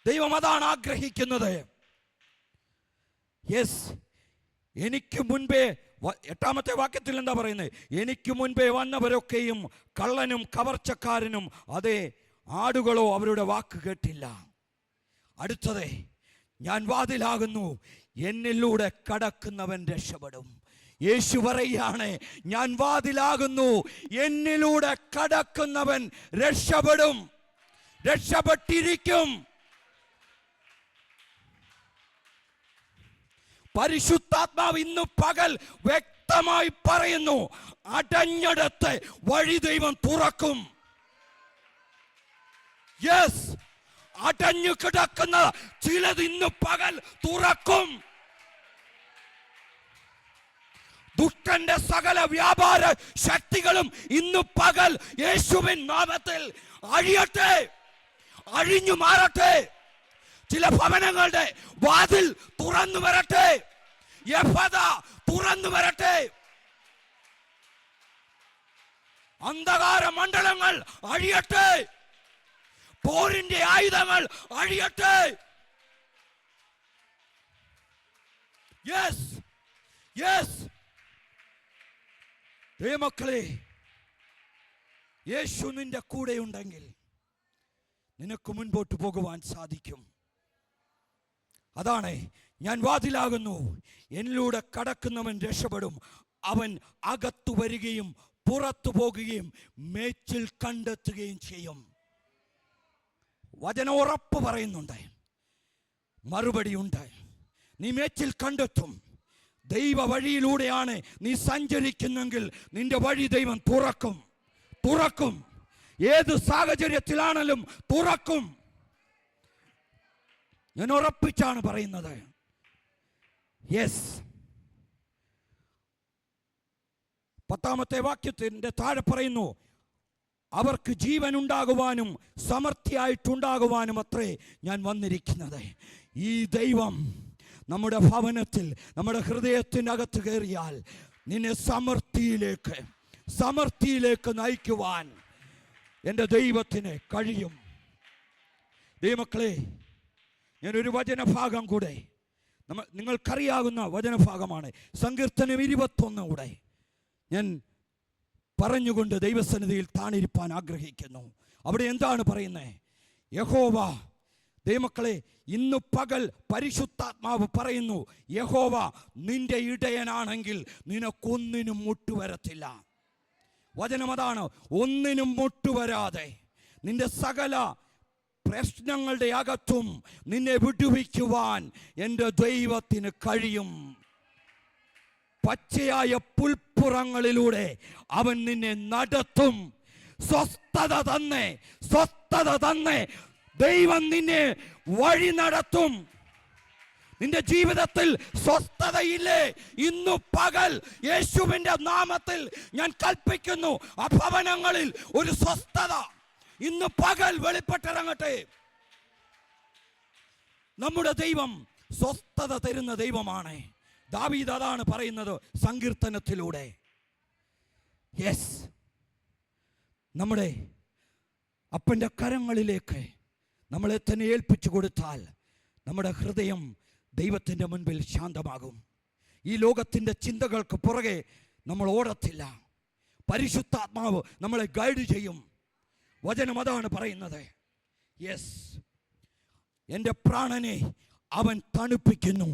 ദൈവം അതാണ് ആഗ്രഹിക്കുന്നത്. യെസ്, എനിക്ക് മുൻപേ 8-ാമത്തെ വാക്യത്തിൽ എന്താ പറയുന്നത്? എനിക്ക് മുൻപേ വന്നവരൊക്കെയും കള്ളനും കവർച്ചക്കാരനും, അതേ ആടുകളോ അവരുടെ വാക്ക് കേട്ടില്ല. അടുത്തത്, ഞാൻ വാതിലാകുന്നു, എന്നിലൂടെ കടക്കുന്നവൻ രക്ഷപ്പെടും. യേശു പറയുകയാണ്, ഞാൻ വാതിലാകുന്നു, എന്നിലൂടെ കടക്കുന്നവൻ രക്ഷപ്പെടും, രക്ഷപ്പെട്ടിരിക്കും. പരിശുദ്ധാത്മാവ് ഇന്ന് പകൽ വ്യക്തമായി പറയുന്നു, അടഞ്ഞിടത്ത് വഴി ദൈവം തുറക്കും. യെസ്, അടഞ്ഞു കിടക്കുന്ന ചിലത് ഇന്ന് പകൽ തുറക്കും. ദുഷ്ടന്റെ സകല വ്യാപാര ശക്തികളും ഇന്ന് പകൽ യേശുവിൻ നാമത്തിൽ അഴിയട്ടെ, അഴിഞ്ഞു മാറട്ടെ. ചില ഭവനങ്ങളുടെ വാതിൽ തുറന്നു വരട്ടെ, യഫത തുറന്നു വരട്ടെ. അന്ധകാര മണ്ഡലങ്ങൾ അഴിയട്ടെ, പോരിന്റെ ആയുധങ്ങൾ അഴിയട്ടെ. യെസ്, യെസ് ദൈവമക്കളെ, യേശു നിന്റെ കൂടെയുണ്ടെങ്കിൽ നിനക്ക് മുൻപോട്ട് പോകുവാൻ സാധിക്കും. അതാണ്, ഞാൻ വാതിലാകുന്നു, എന്നിലൂടെ കടക്കുന്നവൻ രക്ഷപ്പെടും. അവൻ അകത്തു വരികയും പുറത്തു പോകുകയും മേച്ചിൽ കണ്ടെത്തുകയും ചെയ്യും. വചനം ഉറപ്പ് പറയുന്നുണ്ട്, മറുപടിയുണ്ട്. നീ മേച്ചിൽ കണ്ടെത്തും. ദൈവ വഴിയിലൂടെയാണ് നീ സഞ്ചരിക്കുന്നെങ്കിൽ നിന്റെ വഴി ദൈവം തുറക്കും, തുറക്കും. ഏത് സാഹചര്യത്തിലാണെങ്കിലും തുറക്കും. ഞാൻ ഉറപ്പിച്ചാണ് പറയുന്നത്. യെസ്, 10-ാമത്തെ വാക്യത്തിന്റെ താഴെ പറയുന്നു, അവർക്ക് ജീവൻ ഉണ്ടാകുവാനും സമൃദ്ധിയായിട്ടുണ്ടാകുവാനും അത്രേ ഞാൻ വന്നിരിക്കുന്നത്. ഈ ദൈവം നമ്മുടെ ഭവനത്തിൽ, നമ്മുടെ ഹൃദയത്തിനകത്ത് കയറിയാൽ നിന്നെ സമൃദ്ധിയിലേക്ക് നയിക്കുവാൻ എൻ്റെ ദൈവത്തിന് കഴിയും. ദൈവമക്കളെ, ഞാനൊരു വചനഭാഗം കൂടെ, നിങ്ങൾക്കറിയാവുന്ന വചനഭാഗമാണ്. സങ്കീർത്തനം 21 കൂടെ ഞാൻ പറഞ്ഞുകൊണ്ട് ദൈവസന്നിധിയിൽ താണിരിപ്പാൻ ആഗ്രഹിക്കുന്നു. അവിടെ എന്താണ് പറയുന്നത്? യഹോവ, ദൈവമക്കളെ, ഇന്ന് പകൽ പരിശുദ്ധാത്മാവ് പറയുന്നു, യഹോവ നിന്റെ ഇടയനാണെങ്കിൽ നിനക്കൊന്നിനും മുട്ടുവരത്തില്ല. വചനം അതാണ്, ഒന്നിനും മുട്ടുവരാതെ നിന്റെ സകല പ്രശ്നങ്ങളുടെ അകത്തും നിന്നെ വിടുവിക്കുവാൻ എൻ്റെ ദൈവത്തിന് കഴിയും. പച്ചയായ പുൽപ്പുറങ്ങളിലൂടെ അവൻ നിന്നെ നടത്തും. സ്വസ്ഥത തന്നെ ദൈവം നിന്നെ വഴി നടത്തും. നിന്റെ ജീവിതത്തിൽ സ്വസ്ഥതയില്ലേ? ഇന്നു പകൽ യേശുവിന്റെ നാമത്തിൽ ഞാൻ കൽപ്പിക്കുന്നു, ആ ഭവനങ്ങളിൽ ഒരു സ്വസ്ഥത ഇന്ന് പകൽ വെളിപ്പെട്ടിറങ്ങട്ടെ. നമ്മുടെ ദൈവം സ്വസ്ഥത തരുന്ന ദൈവമാണ്. ദാവീദ് അതാണ് പറയുന്നത് സങ്കീർത്തനത്തിലൂടെ. യെസ്, നമ്മുടെ അപ്പൻ്റെ കരങ്ങളിലേക്ക് നമ്മളെ തന്നെ ഏൽപ്പിച്ചു കൊടുത്താൽ നമ്മുടെ ഹൃദയം ദൈവത്തിൻ്റെ മുൻപിൽ ശാന്തമാകും. ഈ ലോകത്തിൻ്റെ ചിന്തകൾക്ക് പുറകെ നമ്മൾ ഓടത്തില്ല. പരിശുദ്ധാത്മാവ് നമ്മളെ ഗൈഡ് ചെയ്യും. വചനം അതാണ് പറയുന്നത്. യെസ്, എൻ്റെ പ്രാണനെ അവൻ തണുപ്പിക്കുന്നു,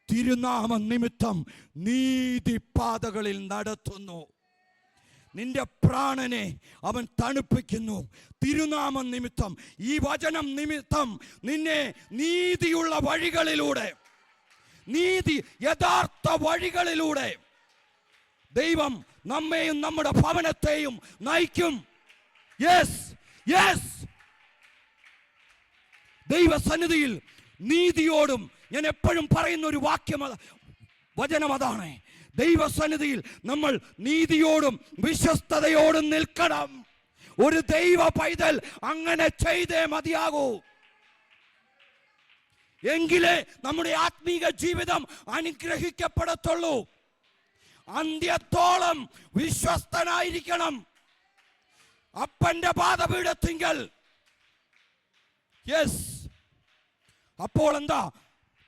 തിരുനാമ നിമിത്തം നീതിപാതകളിൽ നടത്തുന്നു. നിന്റെ പ്രാണനെ അവൻ തണുപ്പിക്കുന്നു തിരുനാമ നിമിത്തം. ഈ വചനം നിമിത്തം നിന്നെ നീതിയുള്ള വഴികളിലൂടെ, യഥാർത്ഥ വഴികളിലൂടെ ദൈവം നമ്മെയും നമ്മുടെ ഭവനത്തെയും നയിക്കും. യെസ്, യെസ്, ദൈവസന്നിധിയിൽ നീതിയോടും, ഞാൻ എപ്പോഴും പറയുന്ന ഒരു വാക്യം, വചനം അതാണ്, ദൈവസന്നിധിയിൽ നമ്മൾ നീതിയോടും വിശ്വസ്തയോടും നിൽക്കണം. ഒരു ദൈവ പൈതൽ അങ്ങനെ ചെയ്തേ മതിയാകൂ. എങ്കിലേ നമ്മുടെ ആത്മീക ജീവിതം അനുഗ്രഹിക്കപ്പെടത്തുള്ളൂ. അന്ത്യത്തോളം വിശ്വസ്തനായിരിക്കണം. അപ്പന്റെ പാദപീഠത്തിങ്കൽ. യെസ്, അപ്പോൾ എന്താ?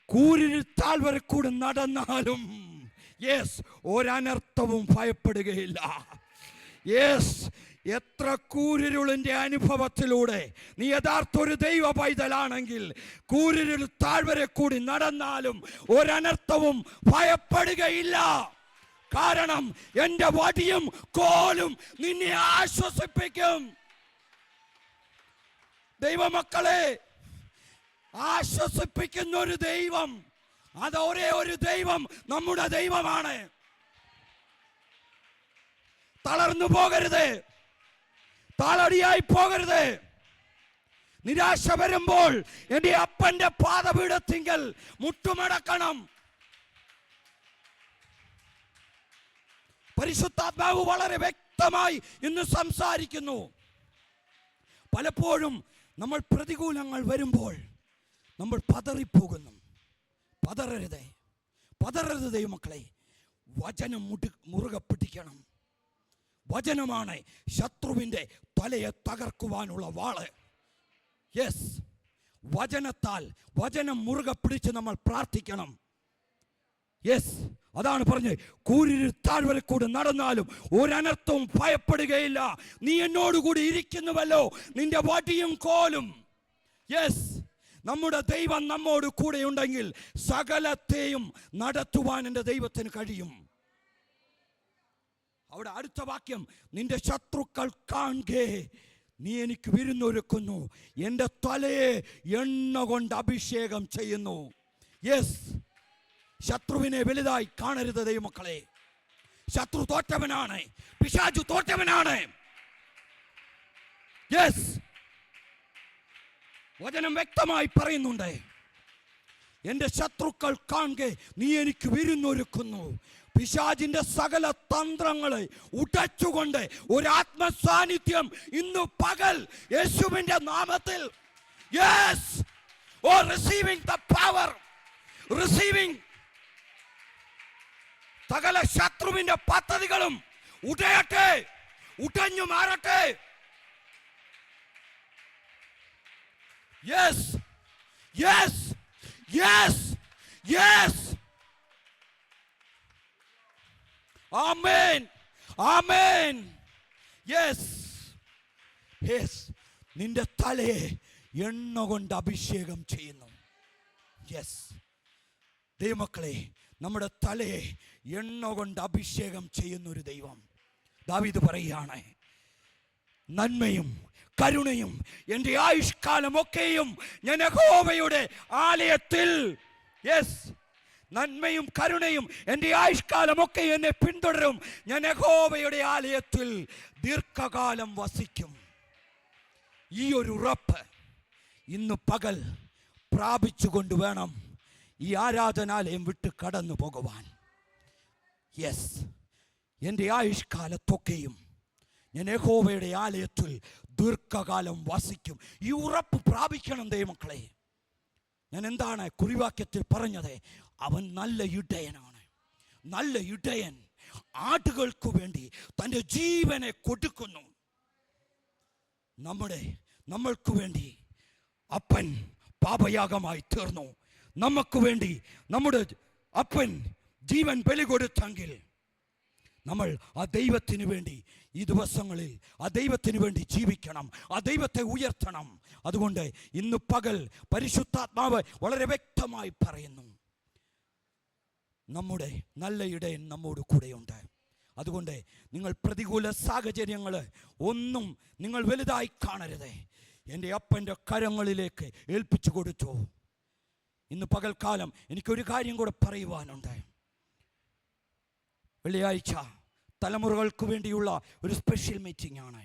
കൂരിരുൾ താഴ്വരയിൽ കൂടെ നടന്നാലും ഒരനർത്ഥവും ഭയപ്പെടുകയില്ല. എത്ര കൂരിരുളിന്റെ അനുഭവത്തിലൂടെ നീ യഥാർത്ഥ ഒരു ദൈവ പൈതലാണെങ്കിൽ കൂരിരുൾ താഴ്വരയിൽ കൂടി നടന്നാലും ഒരനർത്ഥവും ഭയപ്പെടുകയില്ല. കാരണം എൻ്റെ വടിയും കോലും നിന്നെ ആശ്വസിപ്പിക്കും. ദൈവമക്കളെ, ആശ്വസിപ്പിക്കുന്ന ഒരു ദൈവം, അത് ഒരേ ഒരു ദൈവം നമ്മുടെ ദൈവമാണ്. തളർന്നു പോകരുത്, താളടിയായി പോകരുത്. നിരാശ വരുമ്പോൾ എൻ്റെ അപ്പന്റെ പാദപീഠത്തിങ്കൽ മുട്ടുമടക്കണം. പരിശുദ്ധാത്മാവ് വളരെ വ്യക്തമായി ഇന്ന് സംസാരിക്കുന്നു. പലപ്പോഴും നമ്മൾ പ്രതികൂലങ്ങൾ വരുമ്പോൾ നമ്മൾ പതറിപ്പോകുന്നു. പതറരുത്, പതറരുത് ദൈവമക്കളെ. വചനം മുറുകെ പിടിക്കണം. വചനമാണ് ശത്രുവിൻ്റെ തലയെ തകർക്കുവാനുള്ള വാള്. വചനത്താൽ, വചനം മുറുകെ പിടിച്ച് നമ്മൾ പ്രാർത്ഥിക്കണം. അതാണ് പറഞ്ഞത്, കൂരിരുൾ താഴ്വരയിൽ കൂടെ നടന്നാലും ഒരനർത്ഥവും ഭയപ്പെടുകയില്ല. നീ എന്നോടുകൂടി ഇരിക്കുന്നുവല്ലോ, നിന്റെ വടിയും കോലും. നമ്മുടെ ദൈവം നമ്മോട് കൂടെ ഉണ്ടെങ്കിൽ സകലത്തെയും നടത്തുവാൻ എൻ്റെ ദൈവത്തിന് കഴിയും. അവിടെ അടുത്ത വാക്യം, നിന്റെ ശത്രുക്കൾ കാണുകേ നീ എനിക്ക് വിരുന്നൊരുക്കുന്നു, എൻ്റെ തലയെ എണ്ണ കൊണ്ട് അഭിഷേകം ചെയ്യുന്നു. ശത്രുവിനെ വലുതായി കാണരുത് ദൈവമക്കളെ. ശത്രു തോറ്റവനാണ്, പിശാചു തോറ്റവനാണ്. വചനം വ്യക്തമായി പറയുന്നുണ്ട്, എൻ്റെ ശത്രുക്കൾ കാണുക നീ എനിക്ക് വിരുന്നൊരുക്കുന്നു. പിശാചിന്റെ സകല തന്ത്രങ്ങളെ ഉടച്ചുകൊണ്ട് ഒരു ആത്മസാന്നിധ്യം ഇന്ന് പകൽ യേശുവിന്റെ നാമത്തിൽ, receiving the power, receiving സകല ശത്രുവിന്റെ പദ്ധതികളും ഉടയട്ടെ, ഉടഞ്ഞു മാറട്ടെ. Amen. Amen. നിന്റെ തലയെ എണ്ണ കൊണ്ട് അഭിഷേകം ചെയ്യുന്നു. ദൈവമക്കളെ, നമ്മുടെ തലയെ എണ്ണ കൊണ്ട് അഭിഷേകം ചെയ്യുന്ന ഒരു ദൈവം. ദാവീദ് പറയുകയാണ്, നന്മയും കരുണയും എൻ്റെ ആയുഷ്കാലമൊക്കെയും ഞാൻ യഹോവയുടെ ആലയത്തിൽ, നന്മയും കരുണയും എൻ്റെ ആയുഷ്കാലമൊക്കെ എന്നെ പിന്തുടരും. ഞാൻ യഹോവയുടെ ആലയത്തിൽ ദീർഘകാലം വസിക്കും. ഈ ഒരു ഉറപ്പ് ഇന്ന് പകൽ പ്രാപിച്ചുകൊണ്ട് വേണം ഈ ആരാധനാലയം വിട്ട് കടന്നു പോകുവാൻ. എൻ്റെ ആയുഷ്കാലത്തൊക്കെയും ഞാൻ യഹോവയുടെ ആലയത്തിൽ ദീർഘകാലം വസിക്കും. ഈ ഉറപ്പ് പ്രാപിക്കണം ദൈവമക്കളെ. ഞാൻ എന്താണ് കുറിവാക്യത്തിൽ പറഞ്ഞത്? അവൻ നല്ല ഇടയനാണ്. നല്ല ഇടയൻ ആടുകൾക്ക് വേണ്ടി തൻ്റെ ജീവനെ കൊടുക്കുന്നു. നമ്മൾക്ക് വേണ്ടി അപ്പൻ പാപയാഗമായി തീർന്നു. നമുക്ക് വേണ്ടി നമ്മുടെ അപ്പൻ ജീവൻ ബലി കൊടുത്തെങ്കിൽ നമ്മൾ ആ ദൈവത്തിന് വേണ്ടി ഈ ദിവസങ്ങളിൽ ആ ദൈവത്തിന് വേണ്ടി ജീവിക്കണം, ആ ദൈവത്തെ ഉയർത്തണം. അതുകൊണ്ട് ഇന്ന് പകൽ പരിശുദ്ധാത്മാവ് വളരെ വ്യക്തമായി പറയുന്നു, നമ്മുടെ നല്ല ഇടയൻ നമ്മോട് കൂടെയുണ്ട്. അതുകൊണ്ട് നിങ്ങൾ പ്രതികൂല സാഹചര്യങ്ങൾ ഒന്നും നിങ്ങൾ വലുതായി കാണരുത്. എൻ്റെ അപ്പൻ്റെ കരങ്ങളിലേക്ക് ഏൽപ്പിച്ചു കൊടുത്തു. ഇന്ന് പകൽക്കാലം എനിക്കൊരു കാര്യം കൂടെ പറയുവാനുണ്ട്. വെള്ളിയാഴ്ച തലമുറകൾക്ക് വേണ്ടിയുള്ള ഒരു സ്പെഷ്യൽ മീറ്റിംഗ് ആണ്.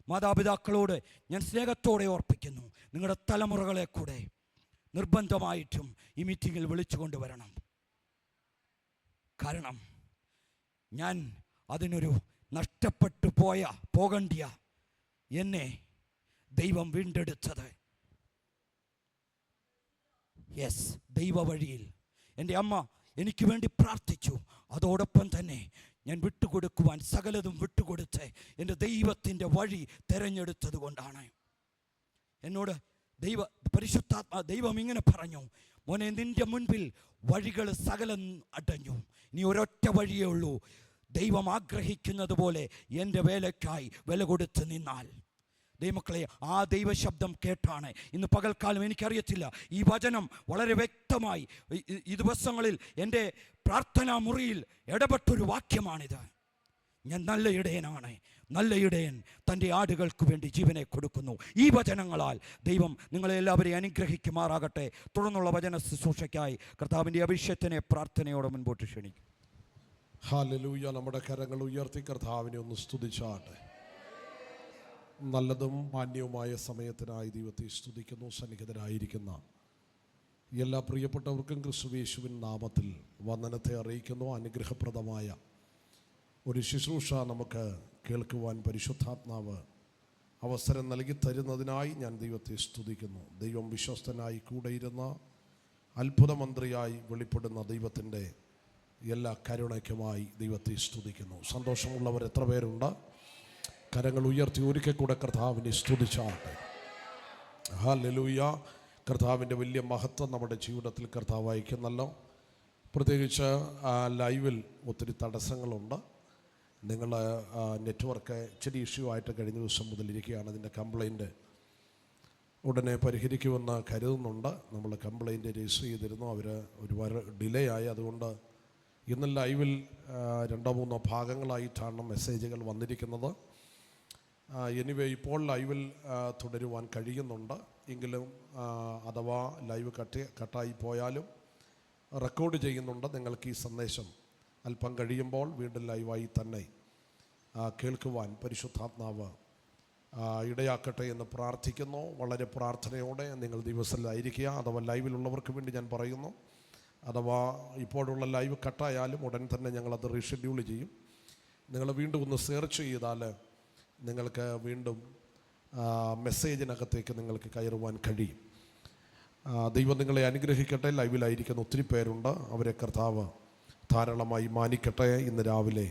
മാതാപിതാക്കളോട് ഞാൻ സ്നേഹത്തോടെ ഓർപ്പിക്കുന്നു, നിങ്ങളുടെ തലമുറകളെ കൂടെ നിർബന്ധമായിട്ടും ഈ മീറ്റിങ്ങിൽ വിളിച്ചു കൊണ്ടുവരണം. കാരണം ഞാൻ അതിനൊരു നഷ്ടപ്പെട്ടു പോകണ്ടിയ എന്നെ ദൈവം വീണ്ടെടുത്തത് ദൈവ വഴിയിൽ. എൻ്റെ അമ്മ എനിക്ക് വേണ്ടി പ്രാർത്ഥിച്ചു. അതോടൊപ്പം തന്നെ ഞാൻ വിട്ടുകൊടുക്കുവാൻ സകലതും വിട്ടുകൊടുത്ത് എൻ്റെ ദൈവത്തിൻ്റെ വഴി തിരഞ്ഞെടുത്തത് കൊണ്ടാണ്. എന്നോട് ദൈവം ഇങ്ങനെ പറഞ്ഞു, മോനെ, നിന്റെ മുൻപിൽ വഴികൾ സകലം അടഞ്ഞു, ഇനി ഒരൊറ്റ വഴിയേ ഉള്ളൂ. ദൈവം ആഗ്രഹിക്കുന്നത് പോലെ എൻ്റെ വേലയ്ക്കായി വില കൊടുത്ത് നിന്നാൽ. ദൈവമക്കളെ, ആ ദൈവശബ്ദം കേട്ടാണ് ഇന്ന് പകൽക്കാലം, എനിക്കറിയത്തില്ല, ഈ വചനം വളരെ വ്യക്തമായി ഈ ദിവസങ്ങളിൽ എൻ്റെ പ്രാർത്ഥനാ മുറിയിൽ ഇടപെട്ടൊരു വാക്യമാണിത്. ഞാൻ നല്ല ഇടയനാണ്, നല്ല ഇടയൻ തൻ്റെ ആടുകൾക്ക് വേണ്ടി ജീവനെ കൊടുക്കുന്നു. ഈ വചനങ്ങളാൽ ദൈവം നിങ്ങളെ എല്ലാവരെയും അനുഗ്രഹിക്കുമാറാകട്ടെ. തുടർന്നുള്ള വചന ശുശ്രൂഷയ്ക്കായി കർത്താവിൻ്റെ അഭിഷേകത്തിനെ പ്രാർത്ഥനയോടെ മുൻപോട്ട് ക്ഷണിക്കും. ഹല്ലേലൂയ. നമ്മുടെ കരങ്ങൾ ഉയർത്തി കർത്താവിനെ ഒന്ന് സ്തുതിച്ചാട്ടെ. നല്ലതും മാന്യവുമായ സമയത്തിനായി ദൈവത്തെ സ്തുതിക്കുന്നു. സന്നിഹിതരായിരിക്കുന്ന എല്ലാ പ്രിയപ്പെട്ടവർക്കും ക്രിസ്തുയേശുവിൻ നാമത്തിൽ വന്ദനത്തെ അറിയിക്കുന്നു. അനുഗ്രഹപ്രദമായ ഒരു ശുശ്രൂഷ നമുക്ക് കേൾക്കുവാൻ പരിശുദ്ധാത്മാവ് അവസരം നൽകി തരുന്നതിനായി ഞാൻ ദൈവത്തെ സ്തുതിക്കുന്നു. ദൈവം വിശ്വസ്തനായി കൂടെയിരുന്ന അത്ഭുതമന്ത്രിയായി വെളിപ്പെടുന്ന ദൈവത്തിൻ്റെ എല്ലാ കരുണയ്ക്കുമായി ദൈവത്തെ സ്തുതിക്കുന്നു. സന്തോഷമുള്ളവർ എത്ര പേരുണ്ട്? കരങ്ങൾ ഉയർത്തി ഒരിക്കൽ കൂടെ കർത്താവിനെ സ്തുതിച്ചാട്ടെ. ഹല്ലേലൂയ. കർത്താവിൻ്റെ വലിയ മഹത്വം നമ്മുടെ ജീവിതത്തിൽ കർത്താവ് അയക്കുന്നല്ലോ. പ്രത്യേകിച്ച് ലൈവിൽ ഒത്തിരി തടസ്സങ്ങളുണ്ട്. നിങ്ങൾ നെറ്റ്വർക്ക് ഇച്ചിരി ഇഷ്യൂ ആയിട്ട് കഴിഞ്ഞ ദിവസം മുതൽ ഇരിക്കുകയാണ്. അതിൻ്റെ കംപ്ലൈൻറ്റ് ഉടനെ പരിഹരിക്കുമെന്ന് കരുതുന്നുണ്ട്. നമ്മൾ കംപ്ലൈൻറ്റ് രജിസ്റ്റർ ചെയ്തിരുന്നു, അവർ ഒരുപാട് ഡിലേ ആയി. അതുകൊണ്ട് ഇന്ന് ലൈവിൽ 2-3 ഭാഗങ്ങളായിട്ടാണ് മെസ്സേജുകൾ വന്നിരിക്കുന്നത്. എനിവേ, ഇപ്പോൾ ലൈവിൽ തുടരുവാൻ കഴിയുന്നുണ്ട്. എങ്കിലും അഥവാ ലൈവ് കട്ടായി പോയാലും റെക്കോർഡ് ചെയ്യുന്നുണ്ട്. നിങ്ങൾക്ക് ഈ സന്ദേശം അല്പം കഴിയുമ്പോൾ വീണ്ടും ലൈവായി തന്നെ കേൾക്കുവാൻ പരിശുദ്ധാത്മാവ് ഇടയാക്കട്ടെ എന്ന് പ്രാർത്ഥിക്കുന്നു. വളരെ പ്രാർത്ഥനയോടെ നിങ്ങൾ ദിവസത്തിലായിരിക്കുക. അഥവാ ലൈവിലുള്ളവർക്ക് വേണ്ടി ഞാൻ പറയുന്നു, അഥവാ ഇപ്പോഴുള്ള ലൈവ് കട്ടായാലും ഉടൻ തന്നെ ഞങ്ങളത് റീഷെഡ്യൂൾ ചെയ്യും. നിങ്ങൾ വീണ്ടും ഒന്ന് സെർച്ച് ചെയ്താൽ നിങ്ങൾക്ക് വീണ്ടും മെസ്സേജിനകത്തേക്ക് നിങ്ങൾക്ക് കയറുവാൻ കഴിയും. ദൈവം നിങ്ങളെ അനുഗ്രഹിക്കട്ടെ. ലൈവിലായിരിക്കുന്ന ഒത്തിരി പേരുണ്ട്, അവരെ കർത്താവ് ധാരാളമായി മാനിക്കട്ടെ. ഇന്ന് രാവിലെ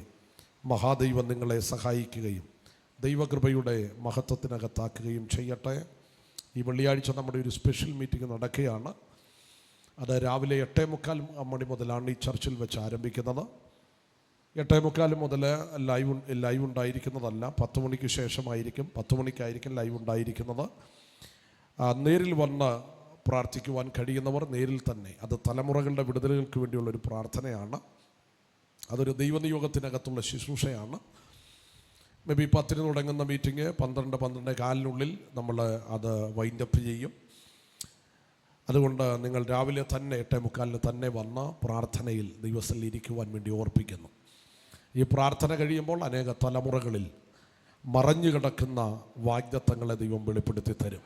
മഹാദൈവം നിങ്ങളെ സഹായിക്കുകയും ദൈവകൃപയുടെ മഹത്വത്തിനകത്താക്കുകയും ചെയ്യട്ടെ. ഈ വെള്ളിയാഴ്ച നമ്മുടെ ഒരു സ്പെഷ്യൽ മീറ്റിംഗ് നടക്കുകയാണ്. അത് രാവിലെ 8:45 മണി മുതലാണ് ഈ ചർച്ചിൽ വെച്ച് ആരംഭിക്കുന്നത്. 8:45 മുതൽ ലൈവ് ഉണ്ടായിരിക്കുന്നതല്ല, 10 മണിക്ക് ശേഷമായിരിക്കും. 10 മണിക്കായിരിക്കും ലൈവ് ഉണ്ടായിരിക്കുന്നത്. നേരിൽ വന്ന് പ്രാർത്ഥിക്കുവാൻ കഴിയുന്നവർ നേരിൽ തന്നെ, അത് തലമുറകളുടെ വിടുതലുകൾക്ക് വേണ്ടിയുള്ളൊരു പ്രാർത്ഥനയാണ്. അതൊരു ദൈവനിയോഗത്തിനകത്തുള്ള ശുശ്രൂഷയാണ്. മേ ബി 10 തുടങ്ങുന്ന മീറ്റിംഗ് 12-12:15 നമ്മൾ അത് വൈൻഡപ്പ് ചെയ്യും. അതുകൊണ്ട് നിങ്ങൾ രാവിലെ തന്നെ 8:45 തന്നെ വന്ന പ്രാർത്ഥനയിൽ ദൈവത്തിൽ ഇരിക്കുവാൻ വേണ്ടി ഓർപ്പിക്കുന്നു. ഈ പ്രാർത്ഥന കഴിയുമ്പോൾ അനേക തലമുറകളിൽ മറഞ്ഞു കിടക്കുന്ന വാഗ്ദത്തങ്ങളെ ദൈവം വെളിപ്പെടുത്തി തരും.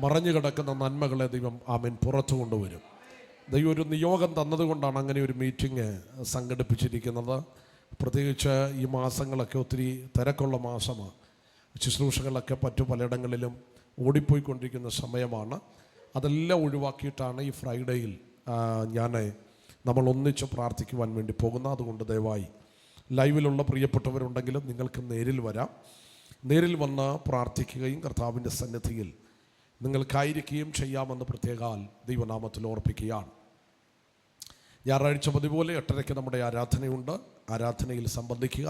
മറഞ്ഞു കിടക്കുന്ന നന്മകളെ ദൈവം ആമേൻ പുറത്തു കൊണ്ടുവരും. ദൈവം ഒരു നിയോഗം തന്നതുകൊണ്ടാണ് അങ്ങനെ ഒരു മീറ്റിംഗ് സംഘടിപ്പിച്ചിരിക്കുന്നത്. പ്രത്യേകിച്ച് ഈ മാസങ്ങളൊക്കെ ഒത്തിരി തിരക്കുള്ള മാസമാണ്. ശുശ്രൂഷകളൊക്കെ മറ്റു പലയിടങ്ങളിലും ഓടിപ്പോയിക്കൊണ്ടിരിക്കുന്ന സമയമാണ്. അതെല്ലാം ഒഴിവാക്കിയിട്ടാണ് ഈ ഫ്രൈഡേയിൽ നമ്മൾ ഒന്നിച്ച് പ്രാർത്ഥിക്കുവാൻ വേണ്ടി പോകുന്നത്. അതുകൊണ്ട് ദയവായി ലൈവിലുള്ള പ്രിയപ്പെട്ടവരുണ്ടെങ്കിലും നിങ്ങൾക്ക് നേരിൽ വരാം. നേരിൽ വന്ന് പ്രാർത്ഥിക്കുകയും കർത്താവിൻ്റെ സന്നിധിയിൽ നിങ്ങൾക്കായിരിക്കുകയും ചെയ്യാമെന്ന് പ്രത്യേകാൽ ദൈവനാമത്തിൽ ഓർപ്പിക്കുകയാണ്. ഞായറാഴ്ച പതിപോലെ 8:30 നമ്മുടെ ആരാധനയുണ്ട്. ആരാധനയിൽ സംബന്ധിക്കുക.